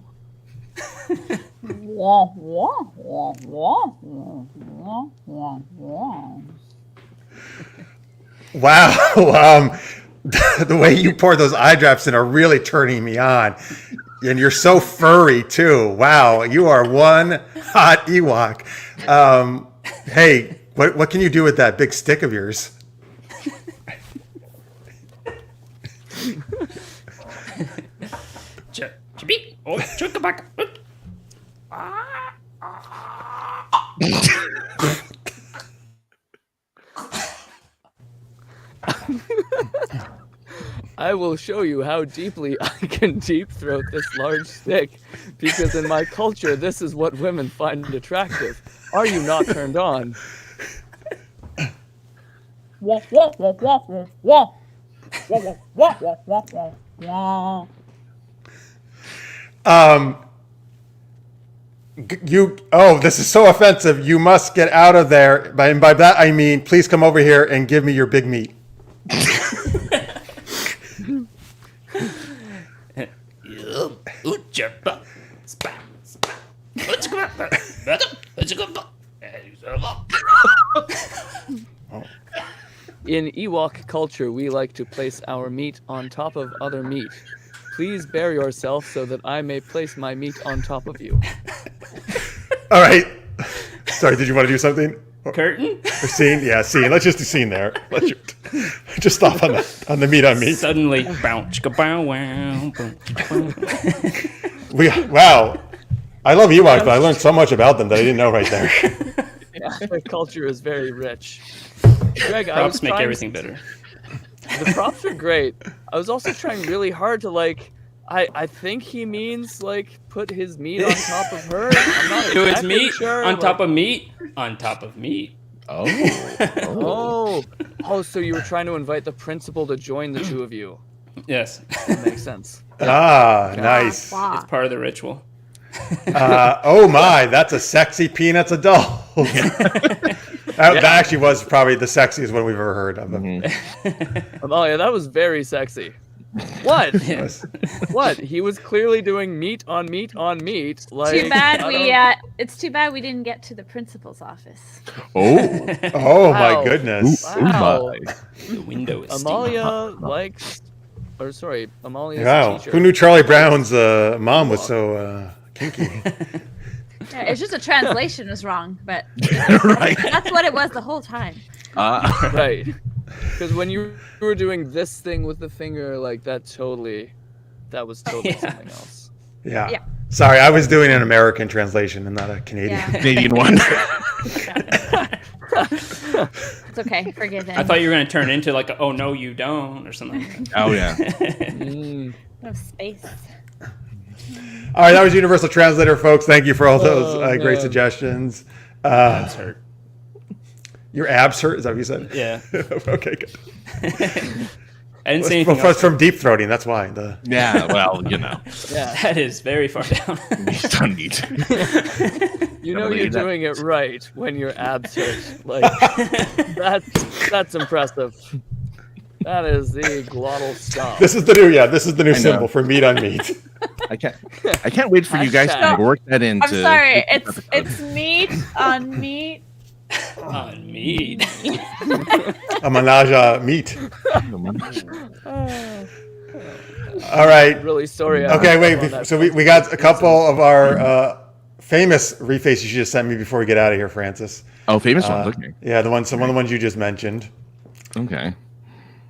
A: Wow. The way you pour those eye drops in are really turning me on. And you're so furry, too. Wow. You are one hot Ewok. Hey, what can you do with that big stick of yours?
E: I will show you how deeply I can deep throat this large stick, because in my culture, this is what women find attractive. Are you not turned on?
A: This is so offensive. You must get out of there. And by that, I mean, please come over here and give me your big meat.
E: In Ewok culture, we like to place our meat on top of other meat. Please bear yourself so that I may place my meat on top of you.
A: All right. Sorry, did you want to do something?
C: Curtain?
A: Or scene? Yeah, scene. Let's just do scene there. Let's just stop on the meat on meat.
C: Suddenly, bounce, wow.
A: Wow. I love Ewoks, but I learned so much about them that I didn't know right there.
E: Yeah, their culture is very rich. Greg,
C: Props make everything better.
E: The props are great. I was also trying really hard to I think he means put his meat on top of her. I'm not
C: Do his
E: exactly
C: meat
E: sure.
C: on top of meat on top of meat.
E: Oh, so you were trying to invite the principal to join the two of you.
C: Yes.
E: That makes sense.
A: Nice.
C: It's part of the ritual.
A: Oh my, that's a sexy Peanuts adult. That actually was probably the sexiest one we've ever heard of him.
E: Amalia, that was very sexy. What?
C: Yes.
E: What? He was clearly doing meat on meat on meat.
D: Too bad it's too bad we didn't get to the principal's office.
A: Oh my
E: Wow.
A: goodness.
E: Wow.
C: The window is
E: Amalia likes, Amalia's
A: Wow.
E: teacher.
A: Who knew Charlie Brown's mom was so kinky?
D: Yeah, it's just a translation was wrong, but
B: Right.
D: that's what it was the whole time.
E: Right. Because when you were doing this thing with the finger, that totally that was totally
C: Yeah.
E: something else.
A: Yeah.
D: Yeah.
A: Sorry, I was doing an American translation and not a Canadian.
D: Yeah.
B: Canadian one.
D: It's okay. Forgive him.
C: I thought you were going to turn into like, oh, no, you don't, or something like that.
B: Oh yeah.
D: No space.
A: All right, that was Universal Translator, folks. Thank you for all those great
E: man.
A: suggestions.
C: That's hurt.
A: Your abs hurt? Is that what you said?
C: Yeah.
A: Okay, good.
C: I didn't say anything
A: Well,
C: else.
A: from deep throating, that's why.
B: Yeah. Well, you know.
E: Yeah.
C: That is very far down.
B: Don't need.
E: You know
B: believe
E: you're
B: that.
E: doing it right when your abs hurt. Like that's impressive. That is the glottal stop.
A: This is the new symbol for meat on meat.
B: I can't wait for you guys to
E: Hashtag.
B: work that into.
D: I'm sorry. It's meat on meat.
C: On meat.
A: A menage a meat. All right.
E: Really sorry.
A: Okay,
E: on
A: wait.
E: that.
A: So we got a couple of our famous refaces you just sent me before we get out of here, Francis.
B: Oh, famous ones. Okay.
A: Yeah, some of the ones you just mentioned.
B: Okay.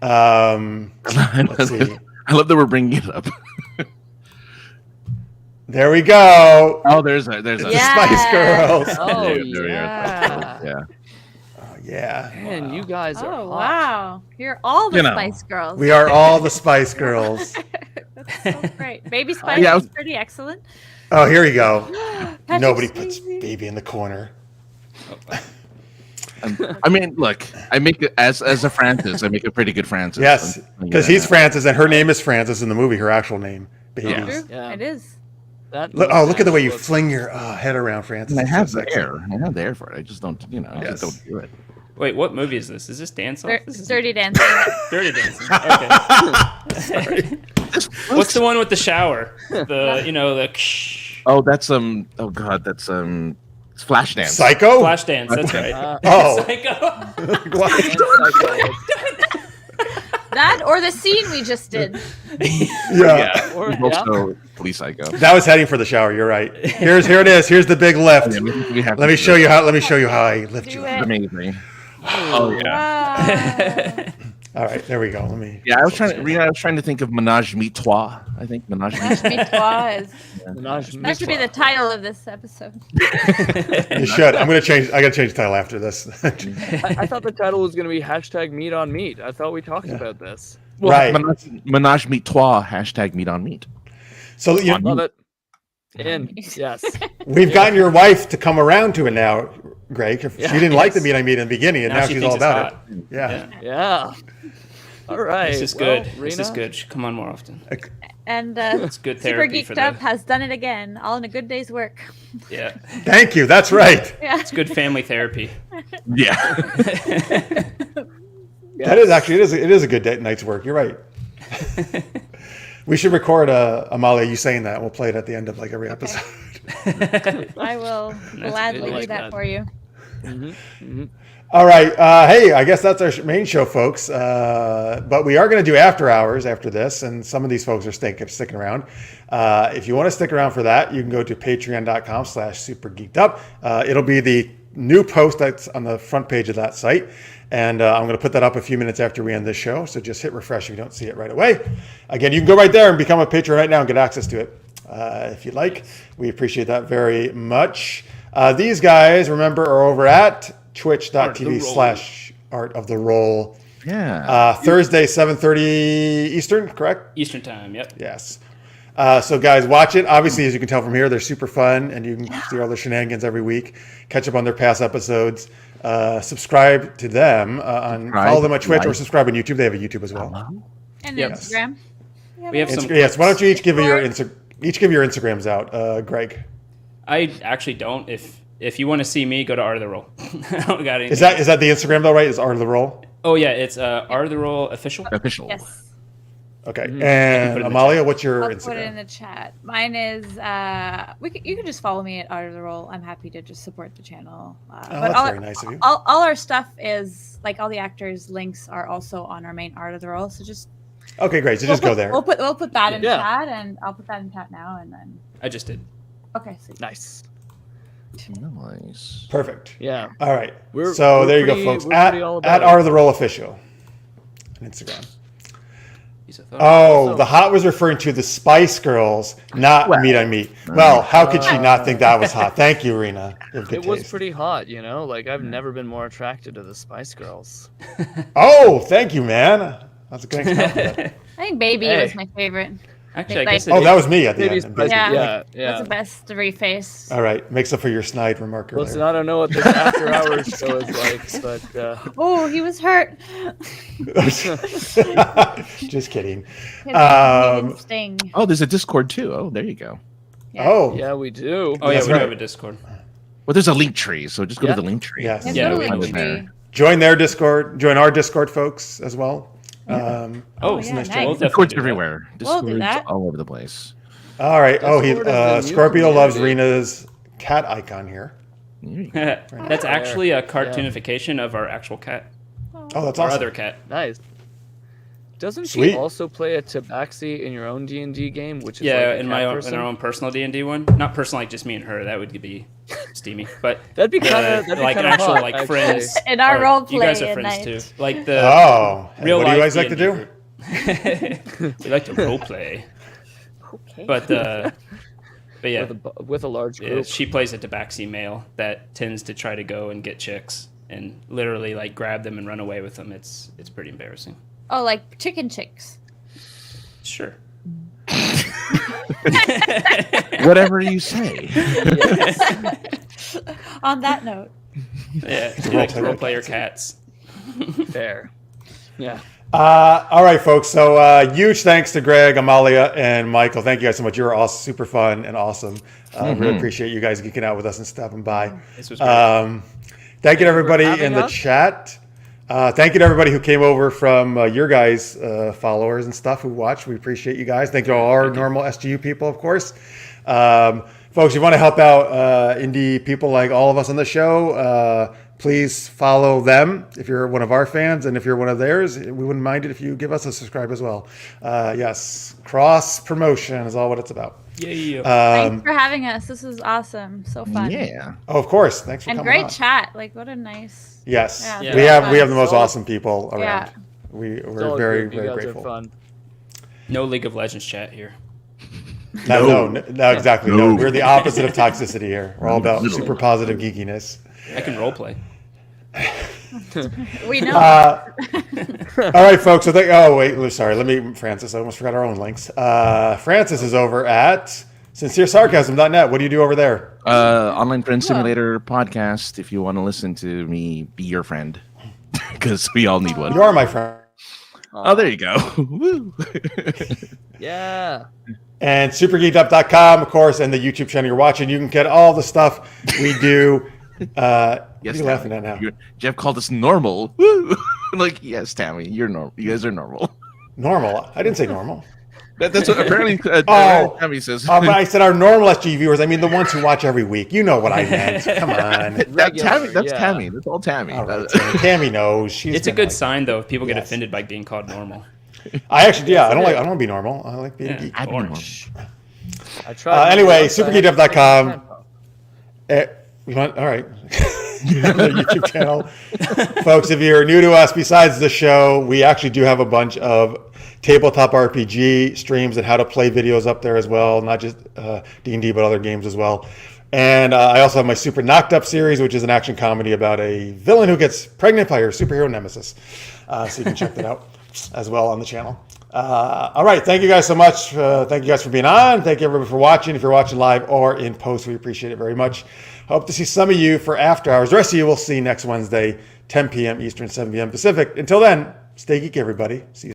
A: Let's see.
B: I love that we're bringing it up.
A: There we go.
B: Oh, there's a.
D: Yeah.
A: Spice Girls.
E: Oh
B: There we are.
E: yeah.
B: Yeah.
A: Oh, yeah.
E: Man, you guys are
D: Oh
E: hot.
D: wow! You're all the
B: You know.
D: Spice Girls.
A: We are all the Spice Girls.
D: That's so great. Baby Spice
B: Yeah, I
D: is
B: was-
D: pretty excellent.
A: Oh, here you go.
D: Patrick
A: Nobody puts
D: Swayze.
A: baby in the corner.
B: I mean, look, I make it as a Francis. I make a pretty good Francis.
A: Yes,
B: I'm telling you
A: because
B: that
A: he's
B: now.
A: Francis and her name is Francis in the movie. Her actual name, baby.
B: Yeah.
D: True.
E: Yeah.
D: It is.
E: That
A: Look at the way you
E: looks-
A: fling your head around, Francis.
B: I
A: It's
B: have
A: so sexy.
B: there. I have there for it. I just don't. I
A: Yes.
B: just don't do it.
C: Wait, what movie is this? Is this Dance Off? This is
D: Dirty Dancing.
C: Dirty Dancing. Okay. What's the one with the shower? The
E: Oh,
B: that's Oh God, that's it's Flashdance.
A: Psycho?
C: Flashdance. That's right.
A: Oh.
C: Psycho.
D: That or the scene we just did.
A: Yeah.
B: Yeah.
E: Or-
B: He's also Police Psycho.
A: That was heading for the shower. You're right. Here it is. Here's the big lift.
B: Yeah, we have
A: Let
B: to
A: me
B: do
A: show
B: it.
A: you how. Let me show you how I lift
D: Do
A: you.
D: it.
A: Up.
B: Amazing. Oh yeah.
D: Wow.
A: All right, there we go. Let me.
B: Yeah, I was trying to think of Menage a Trois. I think Menage a
D: Menage a Trois is.
E: Menage
D: That should be the title of this episode.
A: You should. I'm gonna change. I gotta change the title after this.
E: I thought the title was going to be hashtag meat on meat. I thought we talked about this.
B: Well,
A: Right.
B: Menage meat trois hashtag meat on meat.
A: So
E: Love it. In. Yes.
A: we've gotten your wife to come around to it now, Greg. She
E: Yeah.
A: didn't like the meat I meat in the beginning, and now
C: she
A: she's
C: thinks
A: all
C: it's
A: about
C: hot.
A: it. Yeah.
E: Yeah. All right.
C: This is
E: well,
C: good. This
E: Rena,
C: is good. Come on more often.
D: And
C: It's good
D: Super
C: therapy for
D: Geeked Up
C: the.
D: has done it again, all in a good day's work.
C: Yeah,
A: Thank you. That's right.
D: Yeah.
C: it's good family therapy.
B: Yeah.
A: That is actually it is a good night's work. You're right. We should record Amalia, you saying that. We'll play it at the end of like every episode.
D: I will gladly
E: good.
D: do
E: Like
D: that
E: that.
D: for you.
A: All right. Hey, I guess that's our main show, folks. But we are going to do after hours after this, and some of these folks are sticking around. If you want to stick around for that, you can go to patreon.com/supergeekedup. It'll be the new post that's on the front page of that site. And I'm going to put that up a few minutes after we end this show. So just hit refresh if you don't see it right away. Again, you can go right there and become a patron right now and get access to it if you'd like. We appreciate that very much. These guys, remember, are over at twitch.tv/Art of the Roll.
B: Yeah.
A: Thursday, 7:30 Eastern, correct?
C: Eastern time. Yep.
A: Yes. So guys, watch it. Obviously, as you can tell from here, they're super fun, and you can see all their shenanigans every week. Catch up on their past episodes. Subscribe to them follow them on Twitch or subscribe on YouTube. They have a YouTube as well.
D: And
C: Yep.
D: Instagram.
C: We have some.
A: Yes. Why don't you each give your Instagrams out, Greg?
C: I actually don't. If you want to see me, go to Art of the Roll. I don't got anything.
A: Is that the Instagram though? Right? Is Art of the Roll?
C: Oh yeah, it's Art of the Roll official.
B: Official.
D: Yes.
A: Okay.
C: put
A: And
C: it in the
A: Amalia, what's your
D: I'll put it in
A: Instagram?
D: the chat. Mine is you can just follow me at Art of the Roll. I'm happy to just support the channel.
A: That's
D: all,
A: very nice of you.
D: all our stuff is like all the actors' links are also on our main Art of the Roll. So just
A: Okay, great. So just go there.
D: We'll put that in
E: Yeah.
D: chat, and I'll put that in chat now, and then
C: I just did.
D: okay. Sweet.
E: Nice.
B: Nice.
A: Perfect.
E: Yeah.
A: All right.
E: We're
A: So there you
E: pretty-
A: go, folks.
E: we're
A: At
E: pretty all about it.
A: Art of the Roll official on Instagram.
C: piece of photo.
A: Oh, the hot was referring to the Spice Girls, not Meat on Meat. Well, how could she not think that was hot? Thank you, Rena. You have good
E: It was
A: taste.
E: pretty hot, you know. Like I've never been more attracted to the Spice Girls.
A: Oh, thank you, man. That's a good compliment.
D: I think Baby
E: Hey.
D: was my favorite.
C: Actually, I
D: Like-
C: guess it
A: Oh,
C: is.
A: that was me at the
E: Maybe
A: end.
E: Spice-
D: Yeah.
E: yeah.
D: That's the best reface.
A: All right, makes up for your snide remark
E: Listen,
A: earlier.
E: I don't know what this after hours show is like, but
D: Oh, he was hurt.
A: Just kidding.
D: His sting.
B: Oh, there's a Discord too. Oh, there you go.
D: Yeah.
A: Oh,
E: yeah, we do.
C: Oh yeah,
A: That's
C: we do
A: right.
C: have a Discord.
B: Well, there's a link tree, so just go
E: Yeah.
B: to the link tree.
A: yes.
D: There's
C: Yeah,
D: no
C: we
D: link
B: find it there.
D: tree.
A: Join their Discord. Join our Discord, folks, as well.
C: Oh,
D: yeah,
C: nice.
D: nice.
C: We'll definitely
B: Discord's
C: do that.
B: everywhere.
D: We'll do
B: Discord's
D: that.
B: all over the place.
A: All right. Oh,
E: Discord is the new
A: Scorpio loves
E: community.
A: Rena's cat icon here.
B: There you go.
C: That's actually a cartoonification of our actual cat,
A: Oh, that's
C: our
A: awesome.
C: other cat.
E: Nice. Doesn't
A: Sweet.
E: she also play a tabaxi in your own D&D game, which is
C: Yeah,
E: like a
C: in
E: cat
C: my own,
E: person?
C: in our own personal D&D one. Not personal, like just me and her. That would be steamy. But
E: That'd be kind of
C: like actual
E: hot,
C: like
E: actually.
C: friends.
D: In our
C: or-
D: role
C: You guys
D: play
C: are
D: at
C: friends
D: night.
C: too. Like the
A: Oh,
C: real
A: what do you
C: life
A: guys like to
C: D&D
A: do?
C: group. We like to role play,
D: Okay.
C: but yeah,
E: with a large
C: yeah,
E: group.
C: she plays a tabaxi male that tends to try to go and get chicks and literally like grab them and run away with them. It's pretty embarrassing.
D: Oh, like chicken chicks.
C: Sure.
B: Whatever you say.
D: On that note,
C: Yeah,
A: To
C: you like
A: role
C: to role
A: play
C: play your
A: their
C: cats.
E: Fair. Yeah.
A: All right, folks. So huge thanks to Greg, Amalia, and Michael. Thank you guys so much. You were all super fun and awesome. Really appreciate you guys geeking out with us and stopping by.
C: This was great.
A: Thank you to everybody
E: having
A: in the
E: us.
A: chat. Thank you to everybody who came over from your guys' followers and stuff who watched. We appreciate you guys. Thank you to all our normal SGU people, of course. Folks, you want to help out indie people like all of us on the show, please follow them if you're one of our fans, and if you're one of theirs, we wouldn't mind it if you give us a subscribe as well. Yes, cross promotion is all what it's about.
C: Yeah.
D: thanks for having us. This was awesome. So fun.
B: Yeah.
A: Oh, of course. Thanks for
D: And
A: coming
D: great
A: on.
D: chat. Like, what a nice.
A: Yes,
D: Yeah,
A: we
D: so
A: have the most
E: fun.
A: awesome people around.
D: Yeah.
A: We're
E: All
A: very
E: good. You
A: very
E: guys
A: grateful.
E: Are fun.
C: No League of Legends chat here.
A: No, exactly. No,
B: No.
A: we're the opposite of toxicity here. We're all about super positive geekiness.
C: I can role play.
D: We know.
A: All right, folks. So sorry. Francis, I almost forgot our own links. Francis is over at sinceresarcasm.net. What do you do over there?
B: Online friend simulator podcast. If you want to listen to me be your friend, because we all need one.
A: You are my friend.
B: Oh, there you go. Woo.
E: Yeah.
A: And supergeekedup.com, of course, and the YouTube channel you're watching. You can get all the stuff we do. What are you laughing at now?
B: Jeff called us normal. Woo. Like, yes, Tammy, you're normal. You guys are normal.
A: Normal. I didn't say normal.
B: That's what apparently Tammy says.
A: But I said our normal SG viewers. I mean the ones who watch every week. You know what I meant. Come on.
B: That's Tammy. That's
E: yeah.
B: Tammy. That's all Tammy.
A: All right, Tammy knows.
C: It's a good sign though if people get
A: Yes.
C: offended by being called normal.
A: I actually, I don't want to be normal. I like being a geek.
B: I don't know.
C: Orange.
E: I tried.
A: Anyway, supergeekedup.com. All right. The YouTube channel. Folks, if you're new to us, besides the show, we actually do have a bunch of tabletop RPG streams and how to play videos up there as well, not just D&D, but other games as well. And I also have my Super Knocked Up series, which is an action comedy about a villain who gets pregnant by her superhero nemesis. So you can check that out as well on the channel. All right. Thank you guys so much. Thank you guys for being on. Thank you everybody for watching. If you're watching live or in post, we appreciate it very much. Hope to see some of you for after hours. The rest of you we'll see next Wednesday, 10 p.m. Eastern, 7 p.m. Pacific. Until then, stay geek, everybody. See you.